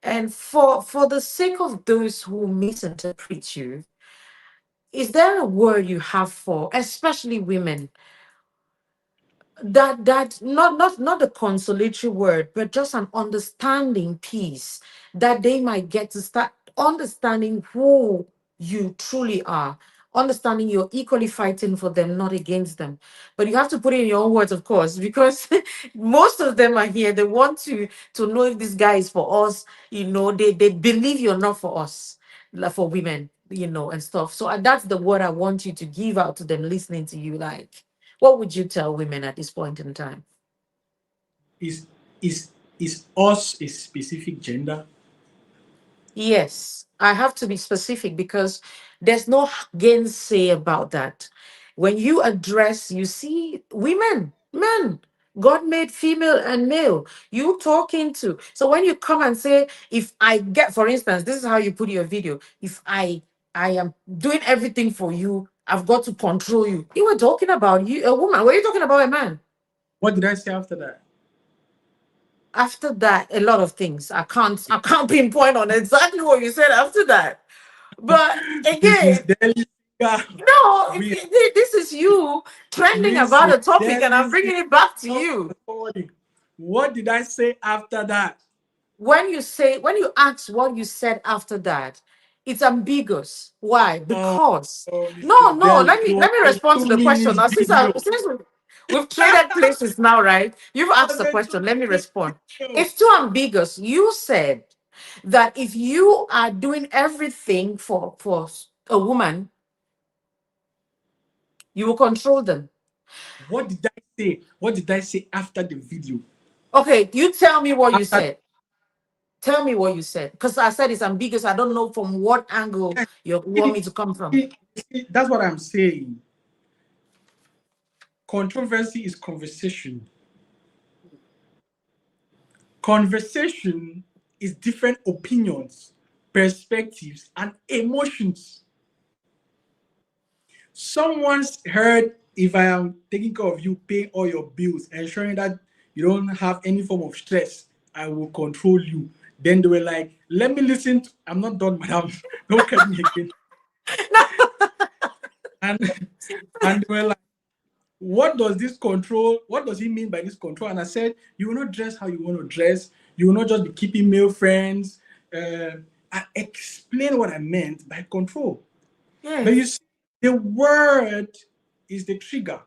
And for the sake of those who misinterpret you, is there a word you have for especially women, that not a consolatory word, but just an understanding piece, that they might get to start understanding who you truly are, understanding you're equally fighting for them, not against them. But you have to put it in your own words, of course, because most of them are here, they want to know if this guy is for us. They believe you're not for us, like for women, and stuff. So that's the word I want you to give out to them listening to you. Like, what would you tell women at this point in time? Is is is us a specific gender? Yes, I have to be specific because there's no gainsay about that. When you address, you see women, men, God made female and male. You talking to. So when you come and say, if I get, for instance, this is how you put your video. If I am doing everything for you, I've got to control you. You were talking about you, a woman. Were you talking about a man? What did I say after that? After that, a lot of things. I can't pinpoint on exactly what you said after that. But Mrs. again, Delica, no, we this is you trending about Mrs. a topic, and I'm Delica. bringing it back to you. What did I say after that? When you ask what you said after that, it's ambiguous. Why? Oh, Because Mr. no. Delica, Let me a respond to the question 2 minutes now. Since video. we've traded places now, right? You've asked Was the a question. Let me 2 minutes respond. video. It's too ambiguous. You said that if you are doing everything for a woman, you will control them. What did I say? What did I say after the video? Okay, you tell me what you After said. Tell me what you said. Because I said it's ambiguous. I don't know from what angle yes, you want see, me to come from. that's what I'm saying. Controversy is conversation. Conversation is different opinions, perspectives, and emotions. Someone's heard if I am taking care of you, paying all your bills, ensuring that you don't have any form of stress, I will control you. Then they were like, let me listen. I'm not done, madam. Don't cut me again. And and they were like, what does this control? What does he mean by this control? And I said, you will not dress how you want to dress. You will not just be keeping male friends. I explain what I meant by control. But you Yes. see, the word is the trigger.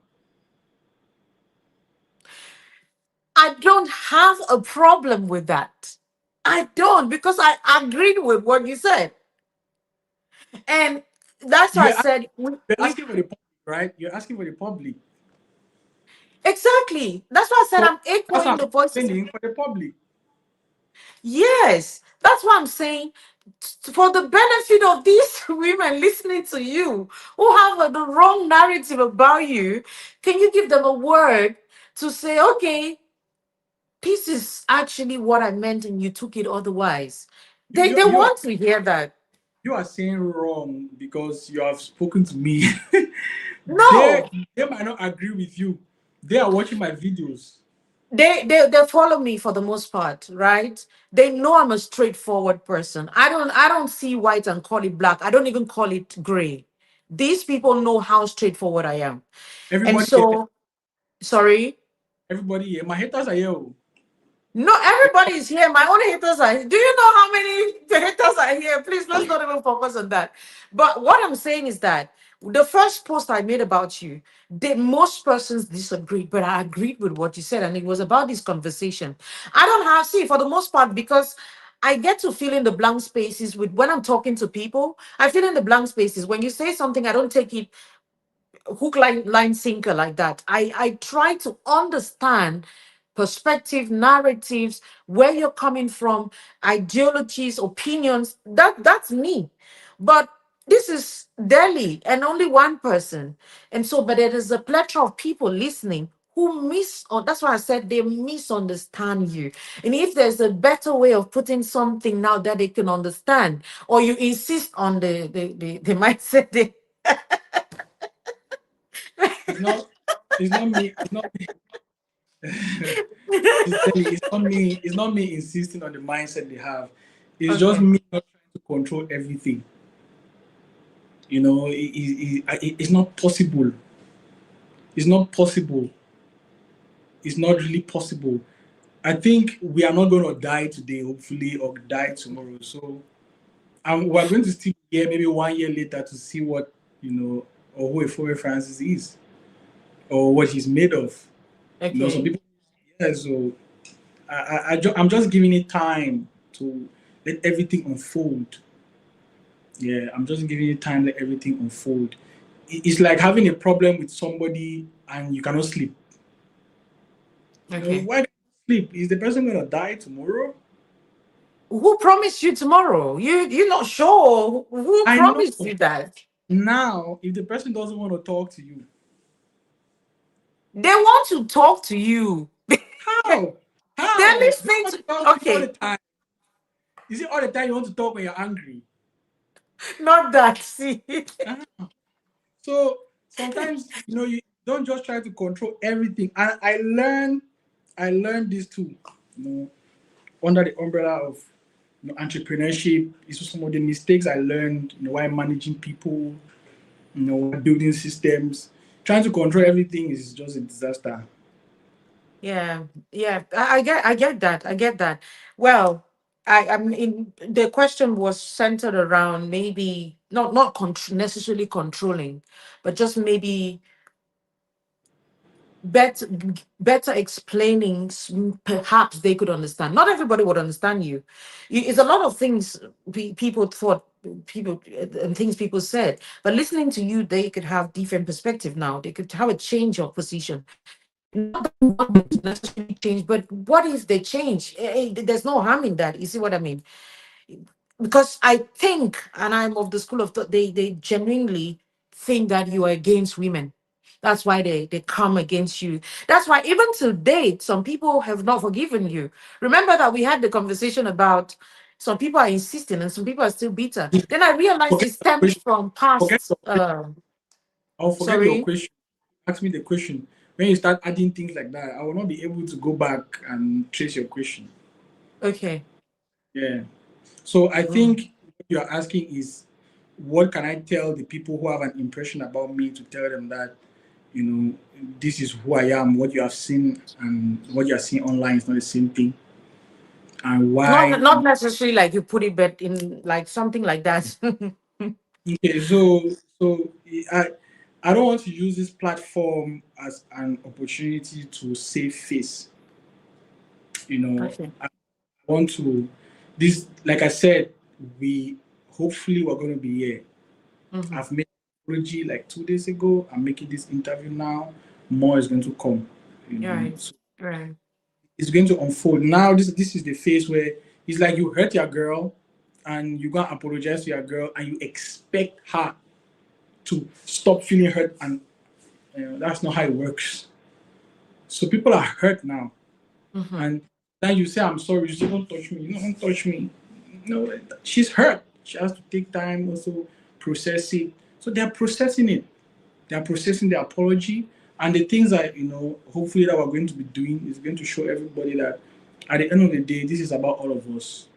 I don't have a problem with that. I don't, because I agreed with what you said. And that's why I You're, said you're we asking for the public, right? You're asking for the public. exactly. That's why I said So I'm that's echoing what the I'm voices. explaining for the public. Yes, that's what I'm saying. For the benefit of these women listening to you who have the wrong narrative about you, can you give them a word to say, okay, this is actually what I meant and you took it otherwise? You, They you, they you, are, want to hear that. you are saying wrong because you have spoken to me. they, No, they might not agree with you. They are watching my videos. they follow me for the most part, right? They know I'm a straightforward person. I don't see white and call it black. I don't even call it gray. These people know how straightforward I am. And Everybody here, so, sorry. everybody here. My haters are here. Oh. No, everybody is here. My own haters are here. Do you know how many haters are here? Please, let's not even focus on that. But what I'm saying is that the first post I made about you, most persons disagreed, but I agreed with what you said, and it was about this conversation. I don't have, see, for the most part, because I get to fill in the blank spaces with when I'm talking to people. I fill in the blank spaces. When you say something, I don't take it hook line sinker like that. I try to understand perspective, narratives, where you're coming from, ideologies, opinions. That's me. But this is Delhi and only one person. And so, but there is a plethora of people listening who or that's why I said they misunderstand you. And if there's a better way of putting something now that they can understand, or you insist on the mindset they It's not. It's not me. It's not me. It's not me. It's not me insisting on the mindset they have. It's just okay. me not trying to control everything. You know, it's not possible. It's not possible. It's not really possible. I think we are not going to die today, hopefully, or die tomorrow. So we're going to still be here maybe 1 year later to see what, or who Efome Francis is, or what he's made of. Some Okay. people, yeah. So I'm just giving it time to let everything unfold. Yeah, I'm just giving it time, let everything unfold. It's like having a problem with somebody and you cannot sleep. Okay. Why can't you sleep? Is the person gonna die tomorrow? Who promised you tomorrow? You're not sure. Who I know. promised you that? Now, if the person doesn't want to talk to you, They want to talk to you. how? They're How? They listening want to to. talk to you all the Okay, time. Is it all the time you want to talk when you're angry? not that. See. Uh-huh. So sometimes you don't just try to control everything. And I learned this too. You know, under the umbrella of entrepreneurship. It's some of the mistakes I learned. While managing people. While building systems. Trying to control everything is just a disaster. Yeah, yeah. I get that. I get that. Well, I mean, the question was centered around maybe not necessarily controlling, but just maybe better better explaining, perhaps they could understand. Not everybody would understand you. It's a lot of things people thought, people and things people said, but listening to you, they could have different perspective now. They could have a change of position. Not that you want them to necessarily change, but what if they change? There's no harm in that. You see what I mean? Because I think, and I'm of the school of thought, they genuinely think that you are against women. That's why they come against you. That's why even to date, some people have not forgiven you. Remember that we had the conversation about some people are insisting and some people are still bitter. Then I realized Forget it your stems question. from Forget past. your question. I'll forget your Sorry. question. Ask me the question. When you start adding things like that, I will not be able to go back and trace your question. Okay. Yeah. So I Mm. think what you're asking is, what can I tell the people who have an impression about me to tell them that, you know, this is who I am, what you have seen and what you are seeing online is not the same thing, and Not why. not necessarily like you put it, but in like something like that. Okay, so I don't want to use this platform as an opportunity to save face. Okay. I want to this like I said, we hopefully we're going to be here. Mm-hmm. I've made an apology like 2 days ago. I'm making this interview now. More is going to come. Right. So Right. it's going to unfold. Now this is the phase where it's like you hurt your girl and you go and apologize to your girl and you expect her to stop feeling hurt, and that's not how it works. So people are hurt now, Mm-hmm. and then you say I'm sorry. You say don't touch me. No, don't touch me. No, she's hurt. She has to take time also process it. So they're processing it. They're processing the apology and the things that hopefully that we're going to be doing is going to show everybody that at the end of the day, this is about all of us.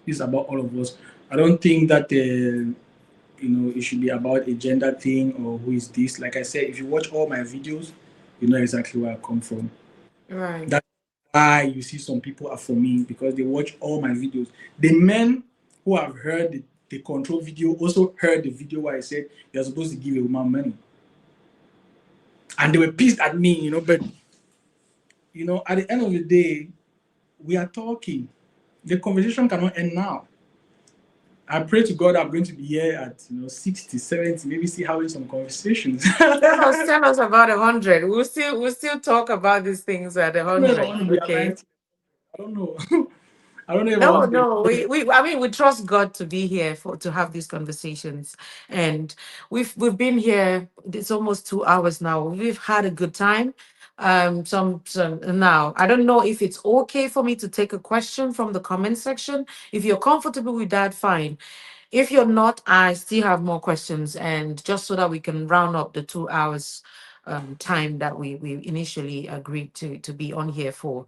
This is about all of us. I don't think that it should be about a gender thing or who is this. Like I said, if you watch all my videos, you know exactly where I come from. Right. That's why you see some people are for me because they watch all my videos. The men who have heard the control video also heard the video where I said you're supposed to give a woman money. And they were pissed at me, but at the end of the day, we are talking. The conversation cannot end now. I pray to God I'm going to be here at 60, 70, maybe see having some conversations. Tell us about 100. We'll still talk about these things at I don't know if I 100. want to be Okay. alive. I don't know. I don't know if I No, want to be no. alive. We I mean we trust God to be here for to have these conversations. And we've been here, it's almost 2 hours now. We've had a good time. Some now I don't know if it's okay for me to take a question from the comment section. If you're comfortable with that, fine. If you're not, I still have more questions, and just so that we can round up the 2 hours time that we initially agreed to be on here for.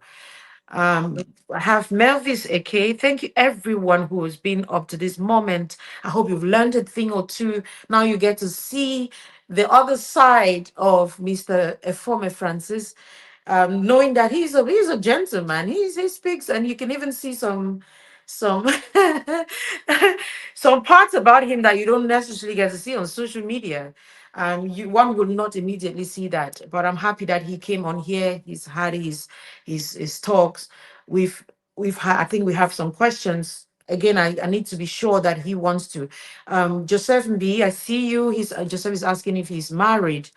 I have Melvis Ake. Thank you, everyone who has been up to this moment. I hope you've learned a thing or two. Now you get to see the other side of Mr. Efome Francis, knowing that he's a gentleman. He speaks, and you can even see some some parts about him that you don't necessarily get to see on social media. One would not immediately see that, but I'm happy that he came on here. He's had his talks. We've we've had. I think we have some questions. Again, I need to be sure that he wants to. Joseph B, I see you. Joseph is asking if he's married.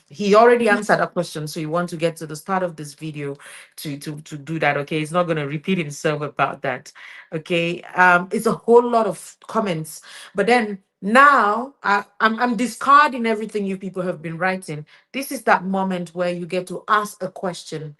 He already answered a question, so you want to get to the start of this video to do that. Okay, he's not going to repeat himself about that. Okay, it's a whole lot of comments, but then now I'm discarding everything you people have been writing. This is that moment where you get to ask a question,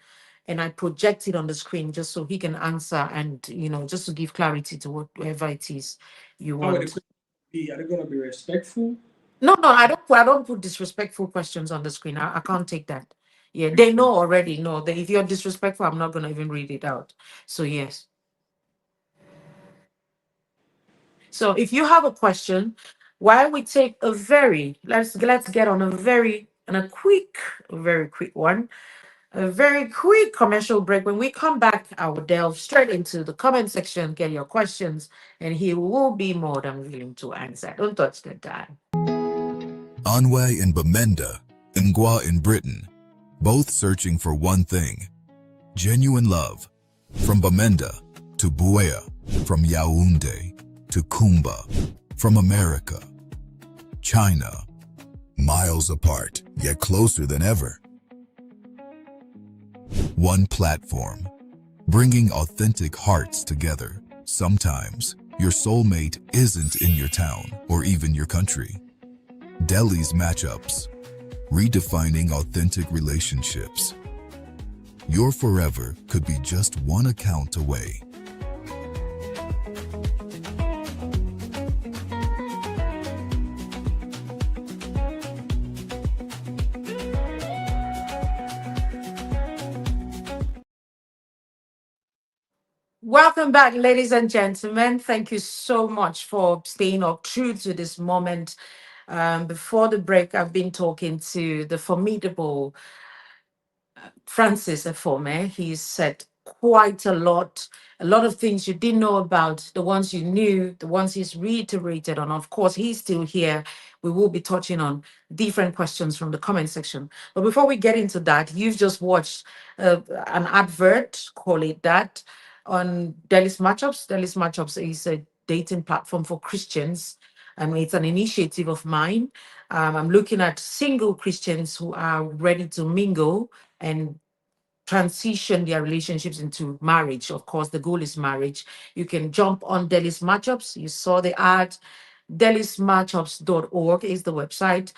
and I project it on the screen just so he can answer, and just to give clarity to whatever it is you How would the want. question be? Are they gonna be respectful? No, I don't put disrespectful questions on the screen. I can't take that. Yeah, they know already. No, if you're disrespectful, I'm not gonna even read it out. So yes. So if you have a question, while we take a let's get on a very quick one, a very quick commercial break. When we come back, I will delve straight into the comment section, get your questions, and he will be more than willing to answer. Don't touch that dial. Anwe in Bamenda, Ngwa in Britain, both searching for one thing: genuine love. From Bamenda to Buea, from Yaoundé to Kumba, from America, China, miles apart, yet closer than ever. One platform, bringing authentic hearts together. Sometimes, your soulmate isn't in your town or even your country. Delhi's matchups, redefining authentic relationships. Your forever could be just one account away. Welcome back, ladies and gentlemen. Thank you so much for staying up true to this moment. Before the break, I've been talking to the formidable Francis Efome. He's said quite a lot of things you didn't know about, the ones you knew, the ones he's reiterated on. Of course, he's still here. We will be touching on different questions from the comment section. But before we get into that, you've just watched an advert, call it that, on Delhi's Matchups. Delhi's Matchups is a dating platform for Christians. It's an initiative of mine. I'm looking at single Christians who are ready to mingle and transition their relationships into marriage. Of course, the goal is marriage. You can jump on Delhi's Matchups. You saw the ad. Delhismatchups.org is the website.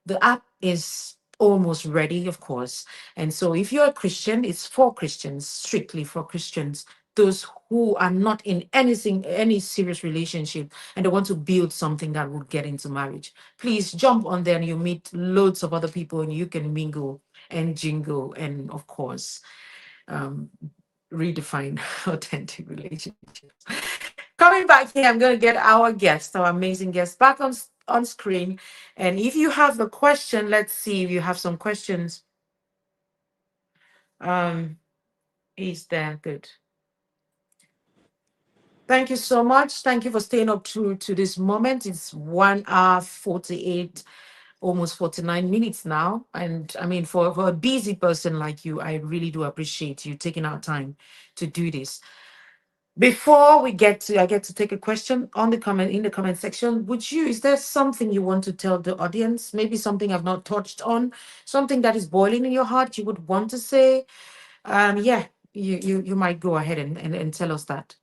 The app is almost ready, of course. And so if you're a Christian, it's for Christians, strictly for Christians, those who are not in any serious relationship, and they want to build something that would get into marriage. Please jump on there and you meet loads of other people and you can mingle and jingle and, of course, um, redefine authentic relationships. Coming back here, I'm going to get our guest, our amazing guest, back on screen. And if you have a question, let's see if you have some questions. Is there good? Thank you so much. Thank you for staying up to this moment. It's 1 hour 48, almost 49 minutes now. And I mean, for a busy person like you, I really do appreciate you taking our time to do this. Before I get to take a question on in the comment section. Is there something you want to tell the audience? Maybe something I've not touched on, something that is boiling in your heart you would want to say? Yeah, you might go ahead and tell us that.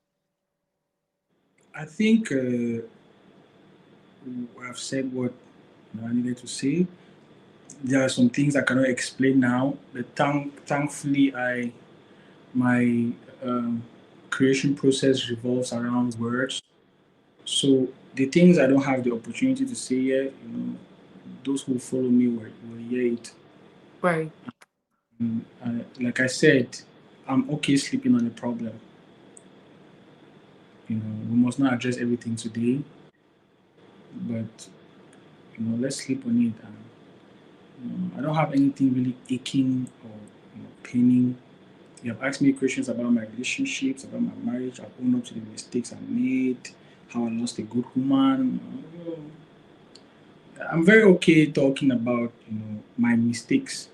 I think I've said what I needed to say. There are some things I cannot explain now, but thankfully, my um, creation process revolves around words. So the things I don't have the opportunity to say yet, those who follow me will hear it. Right. Like I said, I'm okay sleeping on a problem. We must not address everything today, but let's sleep on it. And I don't have anything really aching or paining. You have asked me questions about my relationships, about my marriage. I've owned up to the mistakes I made, how I lost a good woman. I'm very okay talking about my mistakes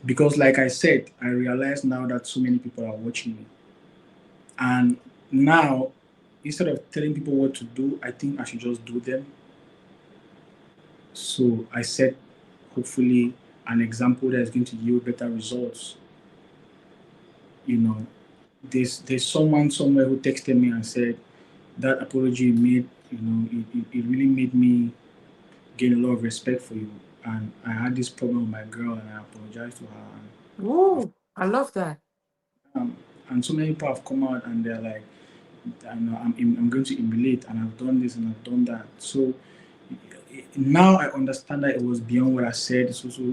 because, like I said, I realize now that so many people are watching me, and now instead of telling people what to do, I think I should just do them. So I set hopefully an example that is going to yield better results. You know, there's someone somewhere who texted me and said that apology you made, it really made me gain a lot of respect for you. And I had this problem with my girl, and I apologized to her. Ooh, I love that. Um, and so many people have come out and they're like, I'm going to emulate, and I've done this and I've done that. So now I understand that it was beyond what I said. It's also,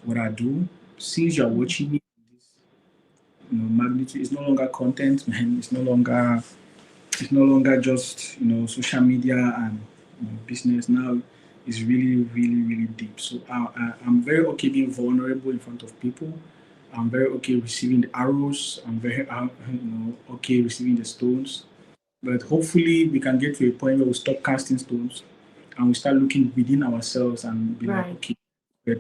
what I do. Since you're Mm, watching me, this, magnitude is no longer content, man. It's no longer just social media and business. Now is really, really, really deep. So I'm very okay being vulnerable in front of people. I'm very okay receiving the arrows. I'm very okay receiving the stones. But hopefully we can get to a point where we stop casting stones and we start looking within ourselves and be like, right. okay, but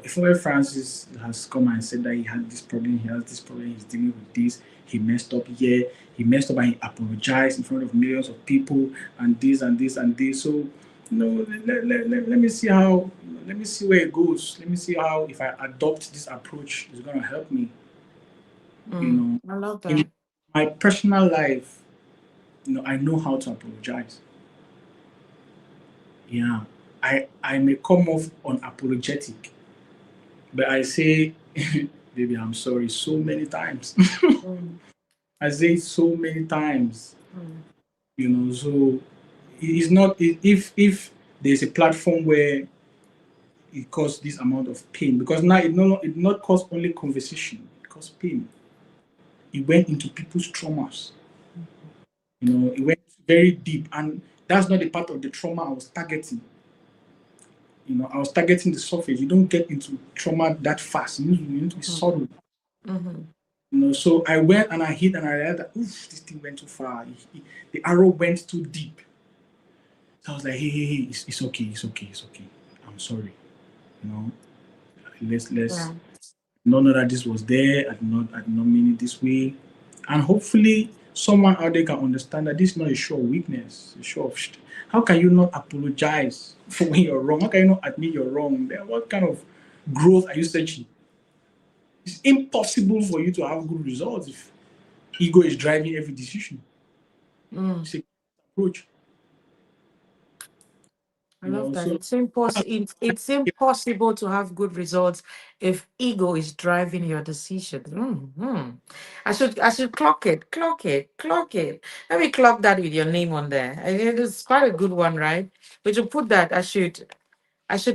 Efome Francis has come and said that he had this problem, he has this problem, he's dealing with this, he messed up here, he messed up and he apologized in front of millions of people and this and this and this. So, let me see let me see where it goes. Let me see how, if I adopt this approach, it's going to help me. You know, I love in that. my personal life, I know how to apologize. Yeah. I may come off unapologetic, but I say, baby, I'm sorry so many times. Mm, I say it so many times, mm, so it's not, if there's a platform where it caused this amount of pain, because now it not cause only conversation, it caused pain. It went into people's traumas. It went very deep, and that's not the part of the trauma I was targeting. I was targeting the surface. You don't get into trauma that fast. You need to be mm, subtle. mhm, So I went and I hit and I realized that, oof, this thing went too far. The arrow went too deep. So I was like, hey, hey, hey, it's okay, it's okay, it's okay. I'm sorry. You know, let's yeah. not know that this was there. I did not mean it this way. And hopefully someone out there can understand that this is not a show of weakness, a show of how can you not apologize for when you're wrong? How can you not admit you're wrong? Then what kind of growth are you searching? It's impossible for you to have good results if ego is driving every decision. Mm, It's a approach, I love that. So It's impossible to have good results if ego is driving your decisions. I should clock it, clock it, clock it. Let me clock that with your name on there. I think it's quite a good one, right? We should put that. I should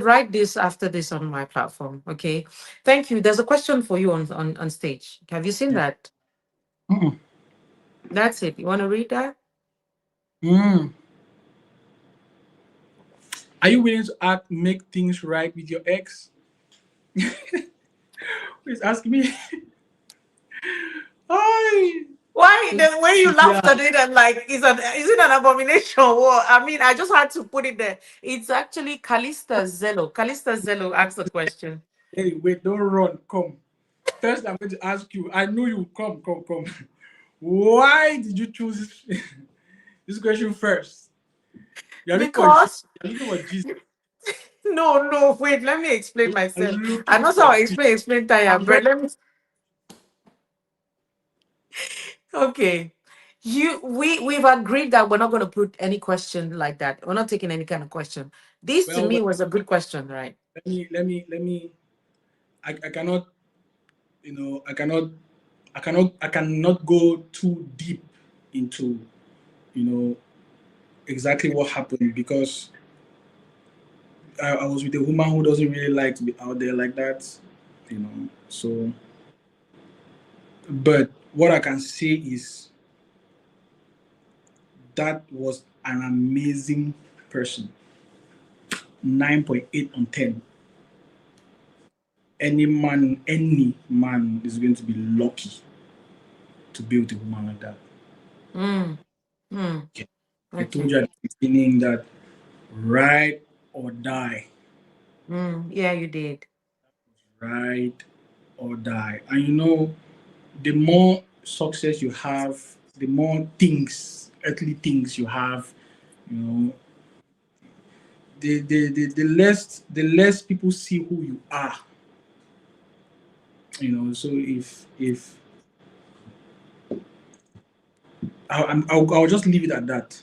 write this after this on my platform. Okay. Thank you. There's a question for you on stage. Have you seen yeah. that? Mm-mm. That's it. You want to read that? Mm. Are you willing to make things right with your ex? Please ask me. Hi. Why the way you Yeah. laughed at it and like is it an abomination? Well, I mean, I just had to put it there. It's actually Callista Zello. Callista Zello asked the question. Hey, wait, don't run. Come. First, I'm going to ask you. I know you will come, come, come. Why did you choose this question first? You're looking for Because you're looking for Jesus. no, wait, let me explain You're myself. I looking know for how I Jesus. explain Taya, I'm very but let me okay. We've agreed that we're not gonna put any question like that. We're not taking any kind of question. This to well. me was a good question, right? Let me. I cannot. I cannot go too deep into you know exactly what happened because I was with a woman who doesn't really like to be out there like that. So But what I can say is that was an amazing person. 9.8 on 10. Any man is going to be lucky to be with a woman like that. Mm, mm, Okay. I told okay. you at the beginning that ride or die, Yeah, you did. ride or die. And you know, the more success you have, the more things, earthly things you have, you know, the less people see who you are. You know, so if I'll just leave it at that.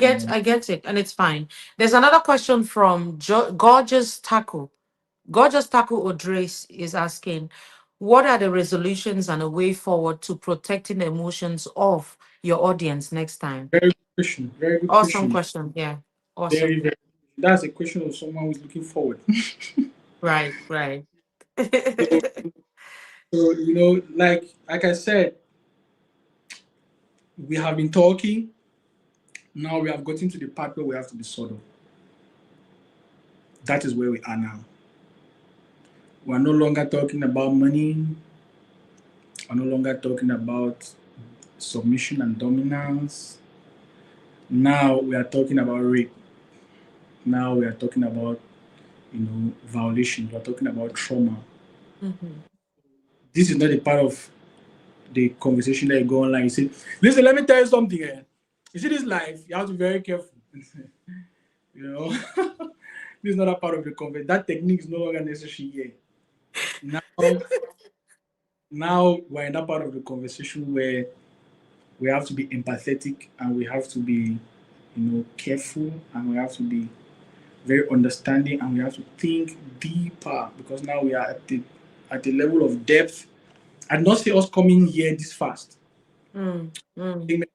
You know, I get it, and it's fine. There's another question from Gorgeous Taco. Gorgeous Taco Odres is asking, what are the resolutions and a way forward to protecting the emotions of your audience next time? very good question. Very good Awesome question. question. Yeah. Very, Awesome. very. That's a question of someone who's looking forward. Right, right. so, so like I said, we have been talking. Now we have gotten to the part where we have to be subtle. That is where we are now. We are no longer talking about money. We're no longer talking about submission and dominance. Now we are talking about rape. Now we are talking about violations. We are talking about trauma. Mhm. This is not a part of the conversation that you go online. You say, listen, let me tell you something. You see this life, you have to be very careful. you know, this is not a part of the conversation. That technique is no longer necessary here. Now, now we're in that part of the conversation where we have to be empathetic and we have to be, careful and we have to be very understanding and we have to think deeper because now we are at the level of depth. I did not see us coming here this fast. Mm, I mm, think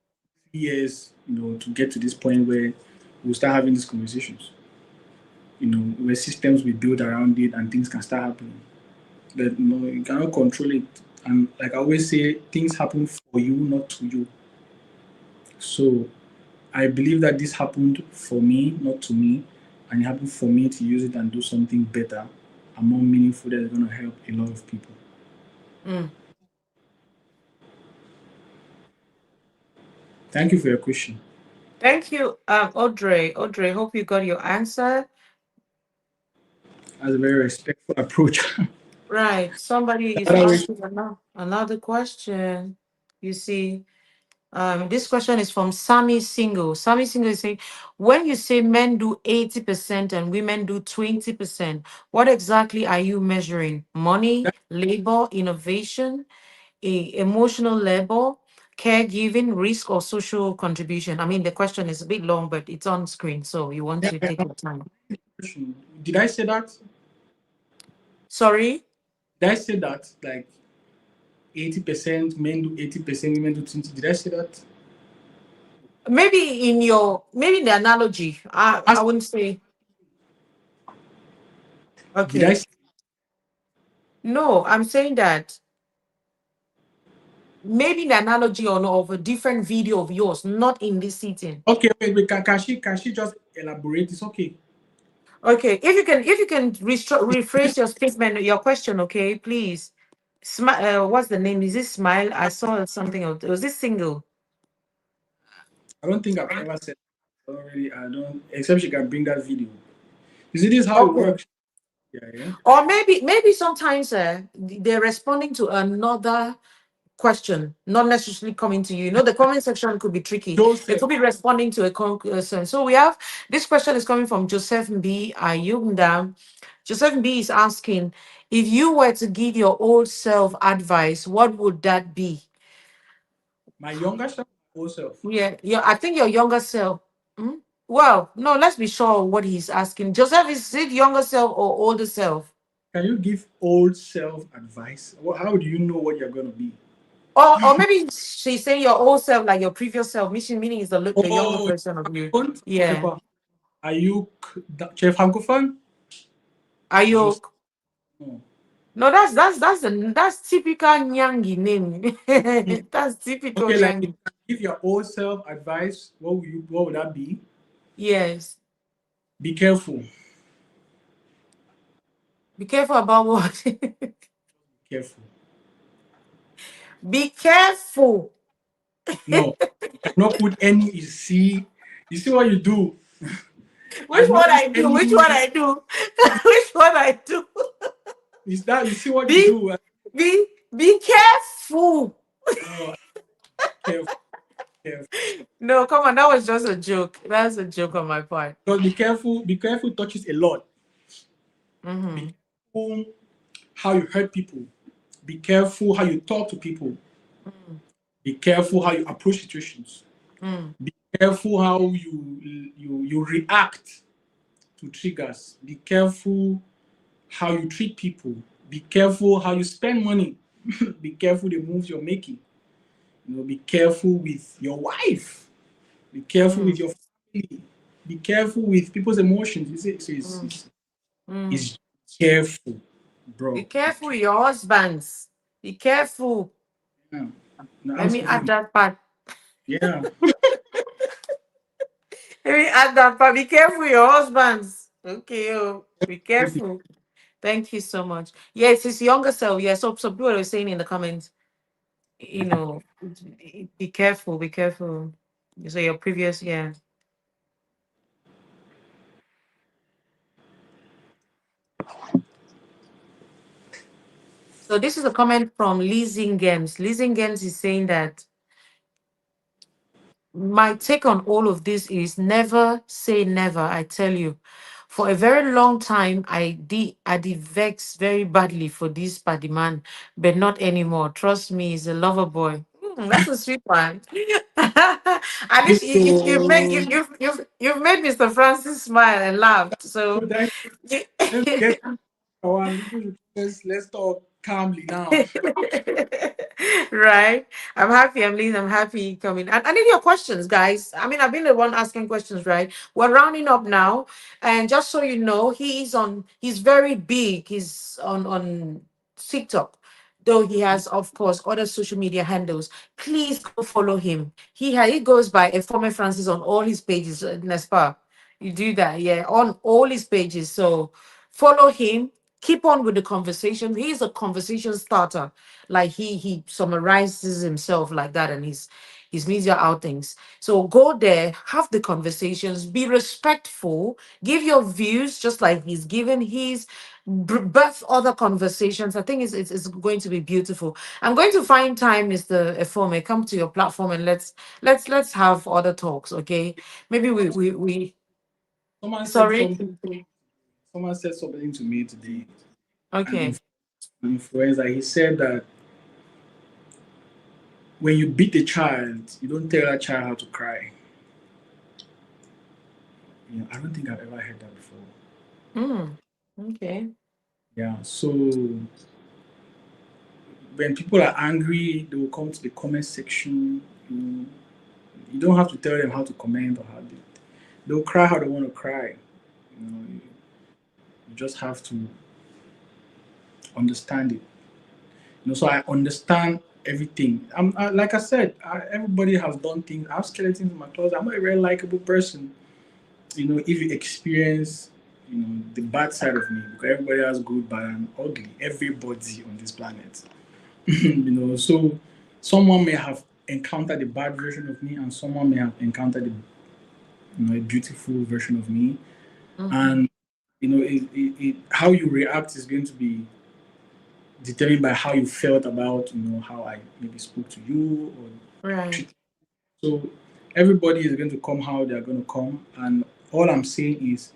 3 years, to get to this point where we'll start having these conversations. Where systems we build around it and things can start happening. But you cannot control it. And like I always say, things happen for you, not to you. So I believe that this happened for me, not to me, and it happened for me to use it and do something better and more meaningful that is going to help a lot of people. mm. Thank you for your question. Thank you, Audrey. Audrey, hope you got your answer. That's a very respectful approach. Right. Somebody is Another way- asking another question. You see, this question is from Sammy Single. Sammy Single is saying, when you say men do 80% and women do 20%, what exactly are you measuring? Money, that- labor, innovation, emotional labor, caregiving, risk, or social contribution? I mean, the question is a bit long, but it's on screen, so you want yeah, to I take have your time. a question. Did I say that? Sorry? Did I say that? Like 80% men do 80%, women do 20. Did I say that? Maybe in the analogy, I Ask, wouldn't say, did I okay. say, No, I'm saying that maybe the analogy of a different video of yours, not in this sitting. okay, wait, can she just elaborate? It's okay. Okay, if you can rephrase your statement, your question, okay, please. Smile. What's the name? Is this Smile? I saw something else. Was this single? I don't think I've ever said already. I don't, except she can bring that video. You see, this is how it Okay. works. Yeah, yeah. Or maybe sometimes they're responding to another question, not necessarily coming to you. You know, the comment section could be tricky. They Joseph, could be responding to a question. So we have this question is coming from Joseph B. Ayunda. Joseph B is asking, if you were to give your old self advice, what would that be? my younger self, my old self. Yeah, I think your younger self. Hmm? Well, no, let's be sure what he's asking. Joseph, is it younger self or older self? Can you give old self advice? How do you know what you're going to be? Or maybe she's saying your old self, like your previous self, meaning is the younger Oh, version of you. don't. Yeah. Are you Chef Hankophone? Are Just you no. No, that's typical Nyangi name. That's typical Okay, like if Nyangi. you give your old self advice, what would that be? Yes. Be careful. Be careful about what? Careful. Be careful. No, you cannot put any. You see what you do. Which I've one noticed I do? Which one any. I do? Which one I do? Is that you see what you Be do? be careful. No, careful, careful. No, come on, that was just a joke. That's a joke on my part. Because be careful. Be careful touches a lot. Be Mm-hmm. careful how you hurt people. Be careful how you talk to people. Mm, Be careful how you approach situations. mm, Be careful how you react to triggers. Be careful how you treat people. Be careful how you spend money. Be careful the moves you're making. Be careful with your wife. Be careful with mm, your family. Be careful with people's emotions. You see, so mm, mm. it's careful, Be bro. Be careful careful. with your husbands. Be careful. Yeah. No, Let me add absolutely. that part. Yeah. Let me add that part. Be careful with your husbands. Okay, oh, be Be careful. Thank you so much. Yes, his younger self. Yeah, so some people are saying in the comments, be careful, be careful. So your previous, yeah. So this is a comment from Leasing Games. Leasing Games is saying that my take on all of this is never say never. I tell you, for a very long time, I did vex very badly for this paddy man, but not anymore. Trust me, he's a lover boy. That's a sweet one. At least so you've made Mr. Francis smile and laughed. So thank Let me get one. Let's talk calmly now. right. I'm happy. I'm happy coming. And I need your questions, guys. I mean, I've been the one asking questions, right? We're rounding up now. And just so you know, he's very big. He's on TikTok. Though he has, of course, other social media handles. Please go follow him. He goes by Efome Francis on all his pages, Nespa. You do that, yeah, on all his pages. So follow him, keep on with the conversation. He's a conversation starter. Like he summarizes himself like that and his media outings. So go there, have the conversations, be respectful, give your views just like he's given his, birth other conversations. I think it's going to be beautiful. I'm going to find time, Mr. Efome, come to your platform and let's have other talks, okay? Maybe we Someone said sorry. something. Someone said something to me today. An Okay. influencer. He said that when you beat a child, you don't tell that child how to cry. I don't think I've ever heard that before. Mm, okay. Yeah. So when people are angry, they will come to the comment section. You, you don't have to tell them how to comment or how they'll cry how they want to cry. You just have to understand it. So I understand everything. Like I said, everybody has done things. I have skeletons in my closet. I'm not a very likable person. If you experience, the bad side of me, because everybody has good, bad, and ugly. Everybody on this planet. So someone may have encountered the bad version of me, and someone may have encountered a beautiful version of me. Mhm. And how you react is going to be determined by how you felt about how I maybe spoke to you or Right. treated. So everybody is going to come how they are going to come, and all I'm saying is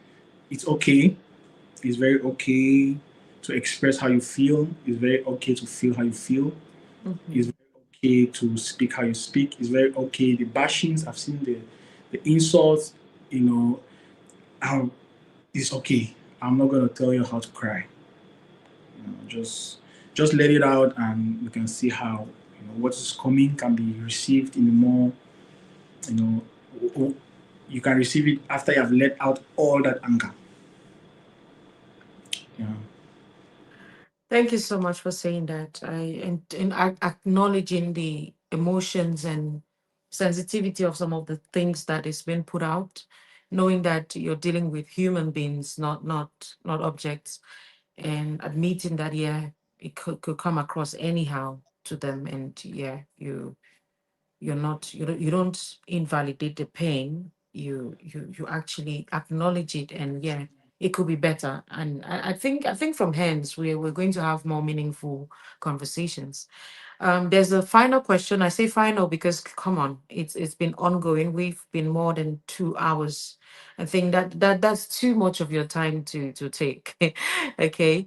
it's okay. It's very okay to express how you feel. It's very okay to feel how you feel. It's Mhm. very okay to speak how you speak. It's very okay. The bashings, I've seen the insults. You know, um, it's okay. I'm not going to tell you how to cry. Just let it out, and we can see how what is coming can be received in a more you know you can receive it after you have let out all that anger. Yeah. Thank you so much for saying that. Acknowledging the emotions and sensitivity of some of the things that is being put out, knowing that you're dealing with human beings, not objects, and admitting that yeah, it could come across anyhow to them, and yeah, you're not you don't invalidate the pain. You actually acknowledge it, and yeah, it could be better. And I think from hence we're going to have more meaningful conversations. There's a final question. I say final because come on, it's been ongoing. We've been more than 2 hours. I think that's too much of your time to take. Okay,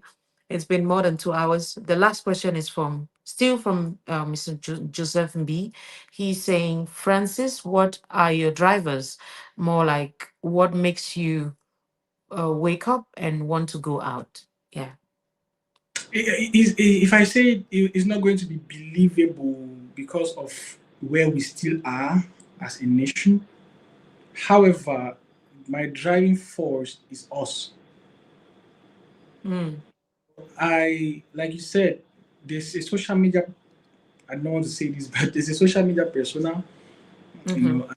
it's been more than 2 hours. The last question is from still from Mr. Joseph B. He's saying, Francis, what are your drivers? More like what makes you wake up and want to go out? Yeah. If I say it's not going to be believable because of where we still are as a nation. However, my driving force is us. Mm, Like you said, there's a social media. I don't want to say this, but there's a social media persona. You mm-hmm, know,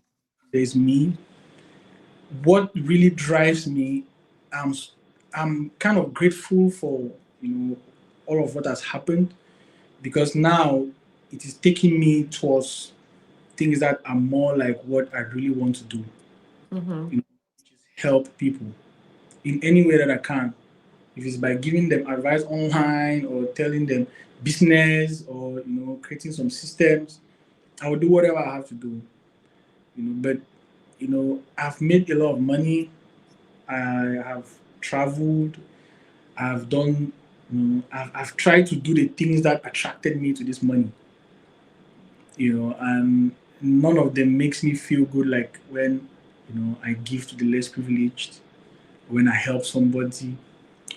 there's me. What really drives me, I'm I'm kind of grateful for all of what has happened because now it is taking me towards things that are more like what I really want to do. mm-hmm, Which is help people in any way that I can. If it's by giving them advice online or telling them business or creating some systems, I will do whatever I have to do. But I've made a lot of money. I have traveled. I've done. I've tried to do the things that attracted me to this money. And none of them makes me feel good like when I give to the less privileged, when I help somebody,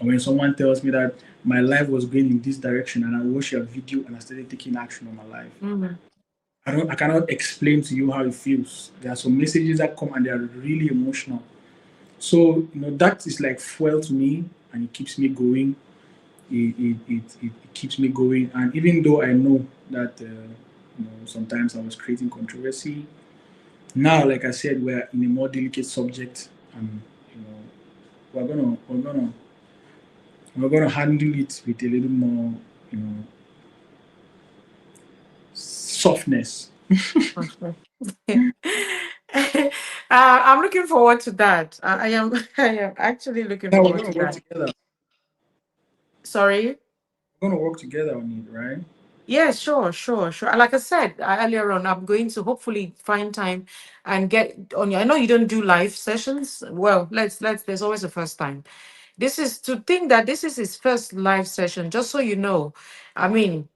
or when someone tells me that my life was going in this direction and I watch your video and I started taking action on my life. mm-hmm. I cannot explain to you how it feels. There are some messages that come and they are really emotional. So that is like fuel to me, and it keeps me going. It keeps me going, and even though I know that sometimes I was creating controversy, now like I said, we're in a more delicate subject, and we're gonna handle it with a little more you know softness. Okay. I'm looking forward to that. I am. I am actually looking Now we're forward gonna to work that. together. Sorry. We're gonna work together on it, right? Yeah, sure, sure, sure. Like I said earlier on, I'm going to hopefully find time and get on you. I know you don't do live sessions. Well, let's. There's always a first time. This is to think that this is his first live session, just so you know. I mean,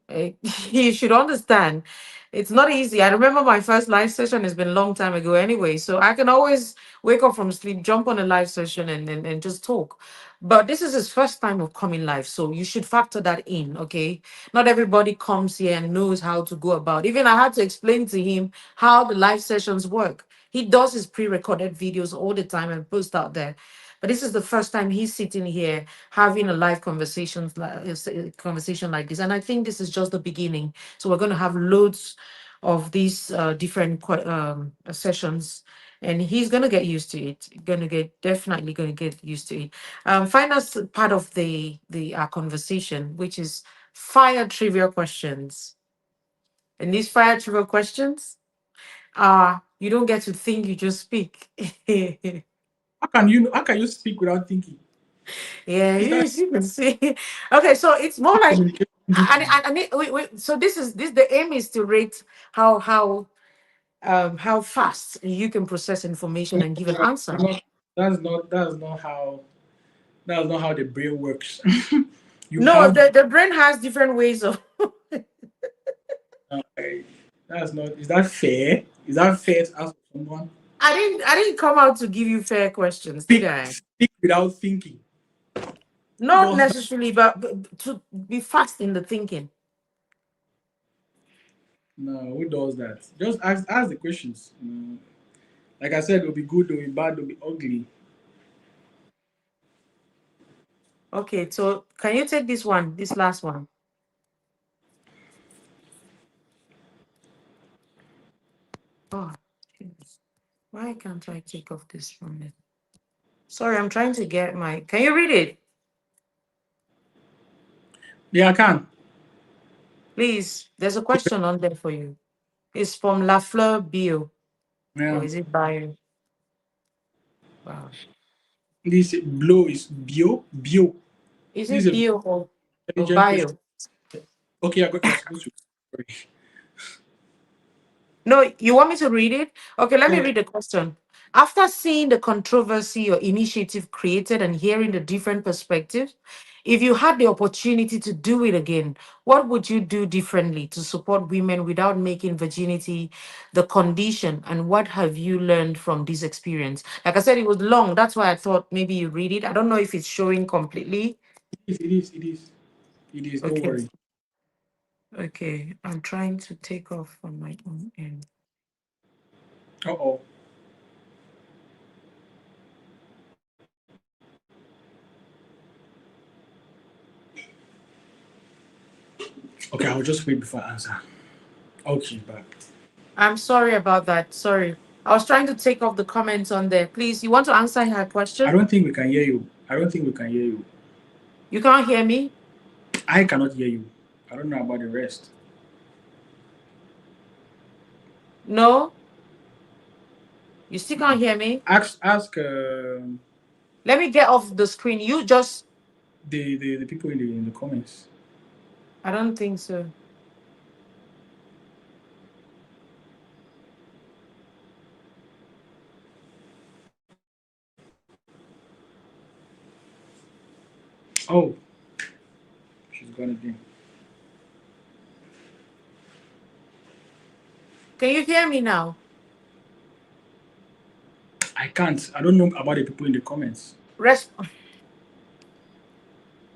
you should understand. It's not easy. I remember my first live session has been a long time ago anyway. So I can always wake up from sleep, jump on a live session and just talk. But this is his first time of coming live. So you should factor that in, okay? Not everybody comes here and knows how to go about. Even I had to explain to him how the live sessions work. He does his pre-recorded videos all the time and post out there. But this is the first time he's sitting here having a live conversation like this, and I think this is just the beginning. So we're going to have loads of these different sessions, and he's going to get used to it. Going to get definitely going to get used to it. Final part of the our conversation, which is fire trivia questions, and these fire trivia questions are you don't get to think, you just speak. How can you speak without thinking? Yeah, Is that you can see. Okay, so it's more like, communication duty? wait. So this the aim is to rate how fast you can process information and give an answer. Not, that's not how the brain works. You No, have the brain has different ways of. uh, that's not. Is that fair? Is that fair to ask someone? I didn't come out to give you fair questions, did I? Speak without thinking. Who Not does that? necessarily, but to be fast in the thinking. No, who does that? Just ask the questions. Like I said, it'll be good, it'll be bad, it'll be ugly. Okay, so can you take this one, this last one? Oh, goodness. Why can't I take off this from it? Sorry, I'm trying to get my. Can you read it, Yeah, I can. please? There's a question on there for you. It's from Lafleur Bio, or Yeah. is it Bio? Wow. This blow is bio. Is This it is a Bio or intelligent question. Bio? Okay, I got. You're supposed to. Sorry. No, you want me to read it? Okay, let me Yeah. read the question. After seeing the controversy your initiative created and hearing the different perspectives, if you had the opportunity to do it again, what would you do differently to support women without making virginity the condition? And what have you learned from this experience? Like I said, it was long. That's why I thought maybe you read it. I don't know if it's showing completely. It is. It is. It is. It is. Don't Okay. worry. Okay. I'm trying to take off on my own end. Uh-oh. Okay, I'll just wait before I answer. Okay, back. I'm sorry about that. Sorry. I was trying to take off the comments on there. Please, you want to answer her I question? don't think we can hear you. I don't think we can hear you. You can't hear me? I cannot hear you. I don't know about the rest. No? You still can't hear me? Ask Let me get off the screen. You just, the people in the comments. I don't think so. Oh, she's gone again. Can you hear me now? I can't. I don't know about the people in the comments. Rest.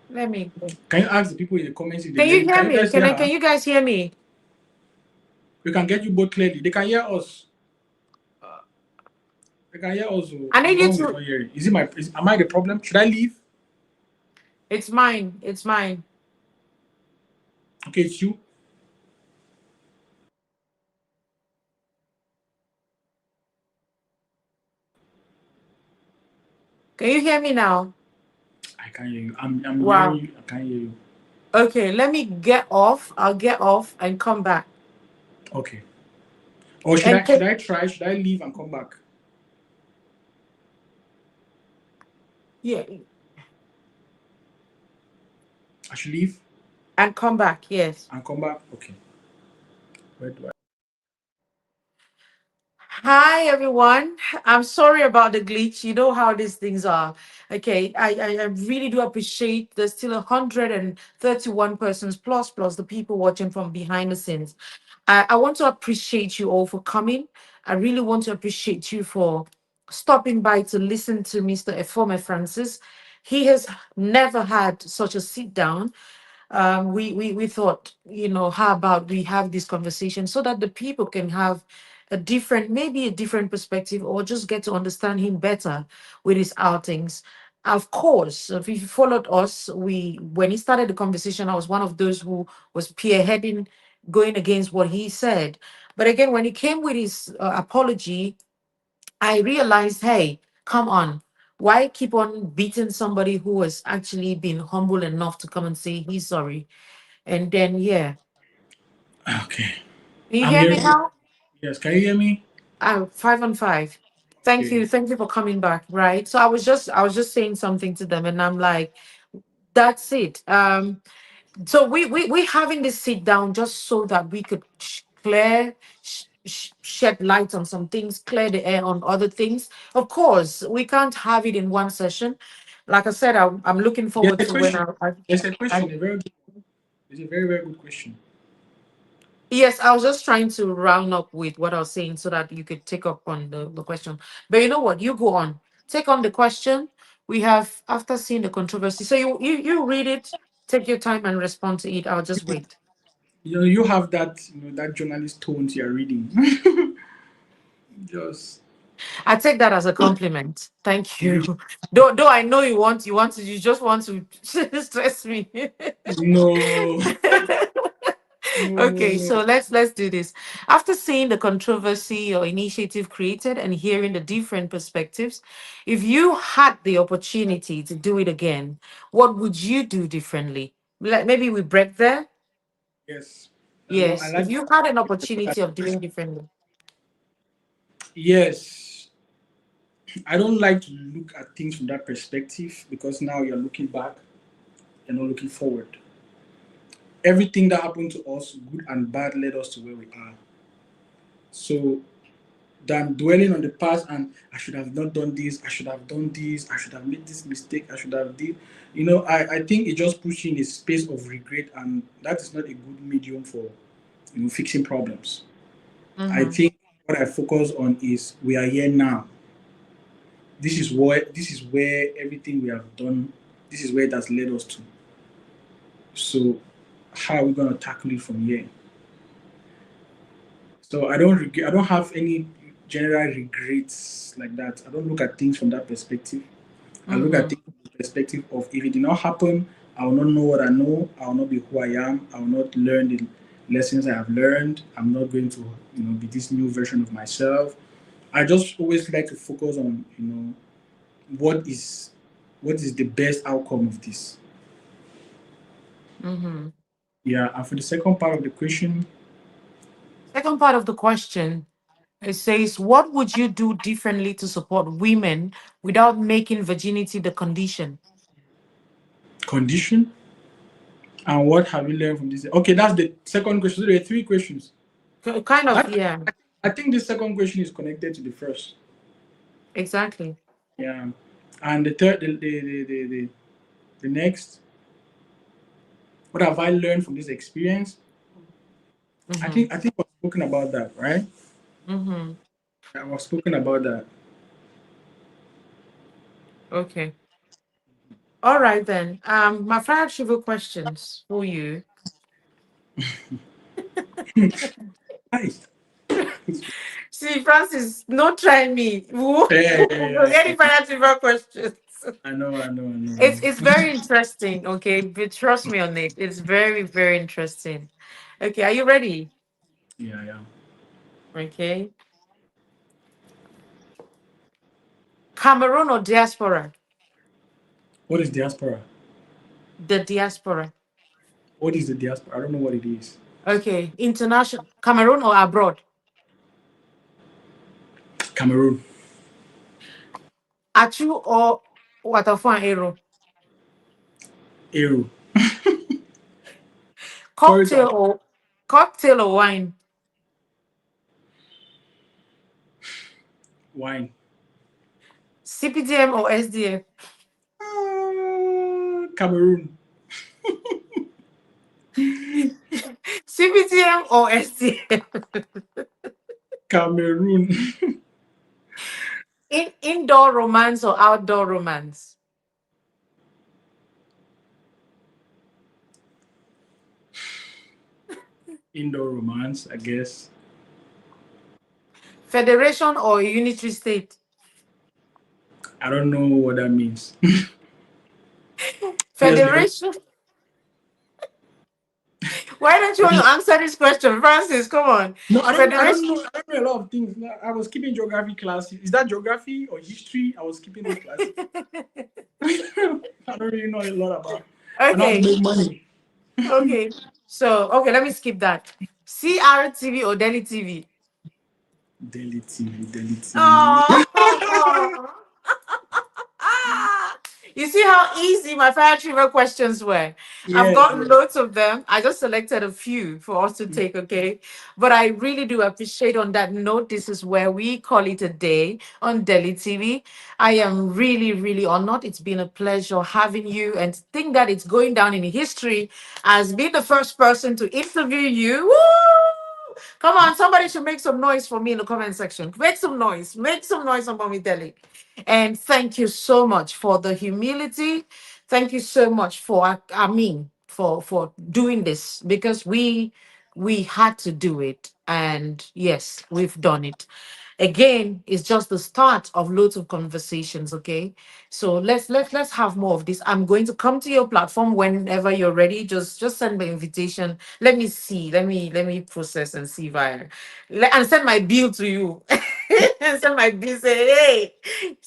Let me go. Can you ask the people in the comments if they Can hear you you? hear Can you me? guys hear Can her? you guys hear me? We can get you both clearly. They can hear us. They can hear us. Oh. I It's need the you one who's to, not hearing. Am I the problem? Should I leave? it's mine. It's mine. Okay, it's you. Can you hear me now? I can't hear you. I'm hearing Wow. you. I can't hear you. Okay, let me get off. I'll get off and come back. Okay. Or should And I should I try? Should I leave and come back? yeah, I should leave and come back. Yes. and come back. Okay. Where do I? Hi everyone. I'm sorry about the glitch. You know how these things are. Okay, I really do appreciate there's still 131 persons plus the people watching from behind the scenes. I want to appreciate you all for coming. I really want to appreciate you for stopping by to listen to Mr. Efome Francis. He has never had such a sit down. We thought, how about we have this conversation so that the people can have a different, maybe a different perspective, or just get to understand him better with his outings. Of course, if you followed us, we when he started the conversation, I was one of those who was spearheading, going against what he said. But again, when he came with his apology, I realized, hey, come on. Why keep on beating somebody who has actually been humble enough to come and say he's sorry? And then, yeah. Okay. Can you I'm hear me hearing you. now? Yes. Can you hear me? 5 on 5. Thank Okay. you. Thank you for coming back. Right. So I was just saying something to them and I'm like, that's it. So we having this sit down just so that we could shed light on some things, clear the air on other things. Of course, we can't have it in one session. Like I said, I'm looking There's forward a to when question. There's a question. A very good. It's a very good question. yes, I was just trying to round up with what I was saying so that you could take up on the question. But you know what? You go on. Take on the question. We have after seeing the controversy. So you read it, take your time and respond to it. I'll just wait. You have that that journalist tones you're reading. Just I take that as a compliment. Thank you. Though I know you just want to stress me. No, no, no, Okay, no. so let's do this. After seeing the controversy your initiative created and hearing the different perspectives, if you had the opportunity to do it again, what would you do differently? Maybe we break there. Yes, I Yes, if like. you had an opportunity of doing differently. Yes, I don't like to look at things from that perspective because now you're looking back, you're not looking forward. Everything that happened to us, good and bad, led us to where we are. So than dwelling on the past and I should have not done this, I should have done this, I should have made this mistake, I should have did. I think it just puts you in a space of regret, and that is not a good medium for fixing problems. I Mm-hmm. think what I focus on is we are here now. This is where everything we have done, this is where it has led us to. So how are we gonna tackle it from here? So I don't have any general regrets like that. I don't look at things from that perspective. I look at Mm-hmm. things from the perspective of if it did not happen, I will not know what I know. I will not be who I am. I will not learn the lessons I have learned. I'm not going to, be this new version of myself. I just always like to focus on, what is what is the best outcome of this. Mm-hmm. Yeah, and for the second part of the question, Second part of the question, it says, what would you do differently to support women without making virginity the condition? condition, and what have you learned from this? Okay, that's the second question. So there are three questions. Kind I, of, yeah, I think this second question is connected to the first. exactly. Yeah. And the third, the next, what have I learned from this experience? I Mm-hmm. think I think I was spoken about that, right? Mm-hmm. I was spoken about that. Okay. All right then. My five trivial questions for you. Hi. See, Francis, don't try me. Woo. Yeah, yeah, We'll yeah, get yeah. the five trivial questions. I know, I know, I know, I It's know. very interesting, okay? But trust me on it. It's very, very interesting. Okay, are you ready? Yeah, yeah. Okay. Cameroon or diaspora? What is diaspora? The diaspora. What is the diaspora? I don't know what it is. Okay. International Cameroon or abroad? Cameroon. Achu or Waterfall Arrow? Aero. Sorry to Cocktail or cocktail or wine? wine. CPDM or SDF? Cameroon. CPDM or SDF? Cameroon. Indoor romance or outdoor romance? Indoor romance, I guess. Federation or unitary state? I don't know what that means. Honestly, I don't. Federation. Why don't you want to answer this question, Francis? Come on. No, I don't Federation. know. I don't know a lot of things. No, I was keeping geography classes. Is that geography or history? I was keeping those classes. I don't really know a lot about. I know how to Okay. make money. Okay. So, okay, let me skip that. CRTV or Delhi TV? Daily TV, daily TV. Oh. Ah, you see how easy my fire trivia questions were? I've Yes, got yes. loads of them. I just selected a few for us to take, okay? But I really do appreciate on that note. This is where we call it a day on Delhi TV. I am really, really honored. It's been a pleasure having you and think that it's going down in history as being the first person to interview you. Woo! Come on, somebody should make some noise for me in the comment section. Make some noise. Make some noise on Mommy Delhi. And thank you so much for the humility. Thank you so much for for doing this because we had to do it. And yes, we've done it. Again, it's just the start of loads of conversations, okay? So let's have more of this. I'm going to come to your platform whenever you're ready. Just send me invitation. Let me see. Let me process and see if and send my bill to you. And send my bill, say, hey,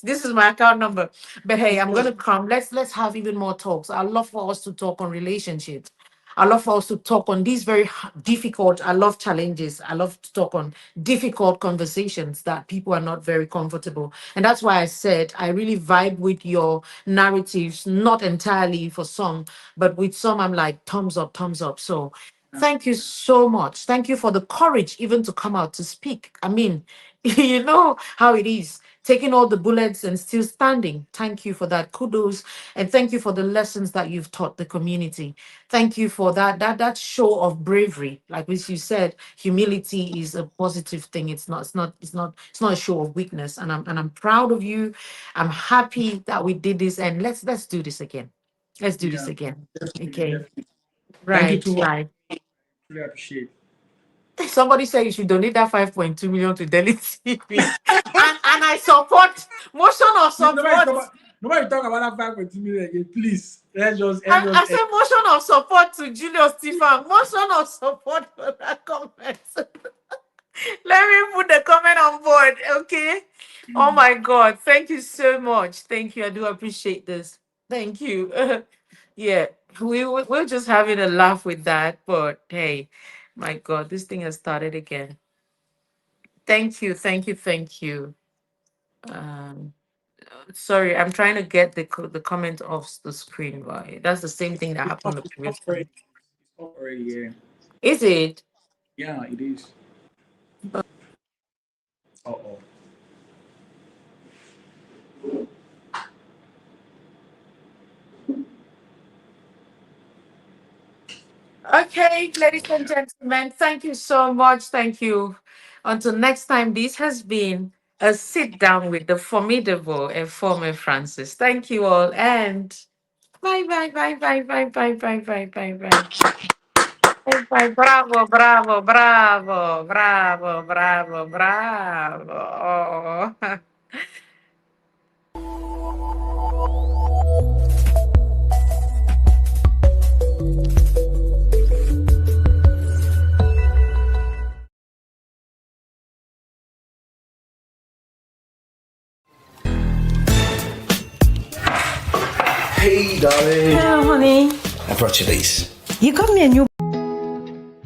this is my account number. But hey, Of I'm course. gonna come. Let's have even more talks. I love for us to talk on relationships. I love for us to talk on these very difficult. I love challenges. I love to talk on difficult conversations that people are not very comfortable. And that's why I said I really vibe with your narratives, not entirely for some, but with some, I'm like, thumbs up, thumbs up. So thank you so much. Thank you for the courage even to come out to speak. I mean, you know how it is. Taking all the bullets and still standing. Thank you for that. Kudos. And thank you for the lessons that you've taught the community. Thank you for that show of bravery. Like which you said, humility is a positive thing. It's not a show of weakness. And I'm proud of you. I'm happy that we did this, and let's do this again. Let's do this Yeah, again. definitely, Okay. definitely. Thank you Right, too for right. really appreciate. Somebody said you should donate that 5.2 million to Delhi TV. And I support motion of Please, support. nobody talk about that 5.2 million again. Please, I let's just said motion of support to Julius Stephen. Motion of support for that comment. Let me put the comment on board, okay? Oh my God. Thank you so much. Thank you. I do appreciate this. Thank you. Yeah, we're just having a laugh with that. But hey, my God, this thing has started again. Thank you. Thank you. Thank you. Um, Sorry, I'm trying to get the comment off the screen. Right? That's the same thing that happened the it's previous off already. time. It's off already. Yeah, Is it? yeah, it is. Oh. Okay, ladies and gentlemen, thank you so much. Thank you. Until next time, this has been a sit down with the formidable Efome Francis. Thank you all, and bye, bye, bye, bye, bye, bye, bye, bye, bye, bye. Bye, bye. Bravo, bravo, bravo, bravo, bravo, bravo. Oh. Hey, darling. Hello, honey. I brought you these. You got me a new.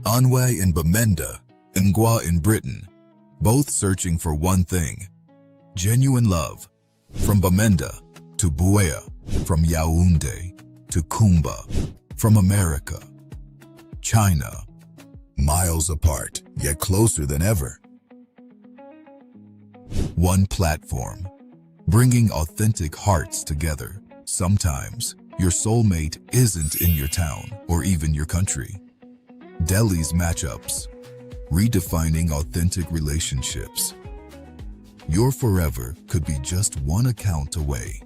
Anwe in Bamenda, Ngwa in Britain, both searching for one thing: genuine love. From Bamenda to Buea, from Yaoundé to Kumba, from America, China, miles apart, yet closer than ever. One platform, bringing authentic hearts together. Sometimes, your soulmate isn't in your town or even your country. Delhi's matchups, redefining authentic relationships. Your forever could be just one account away.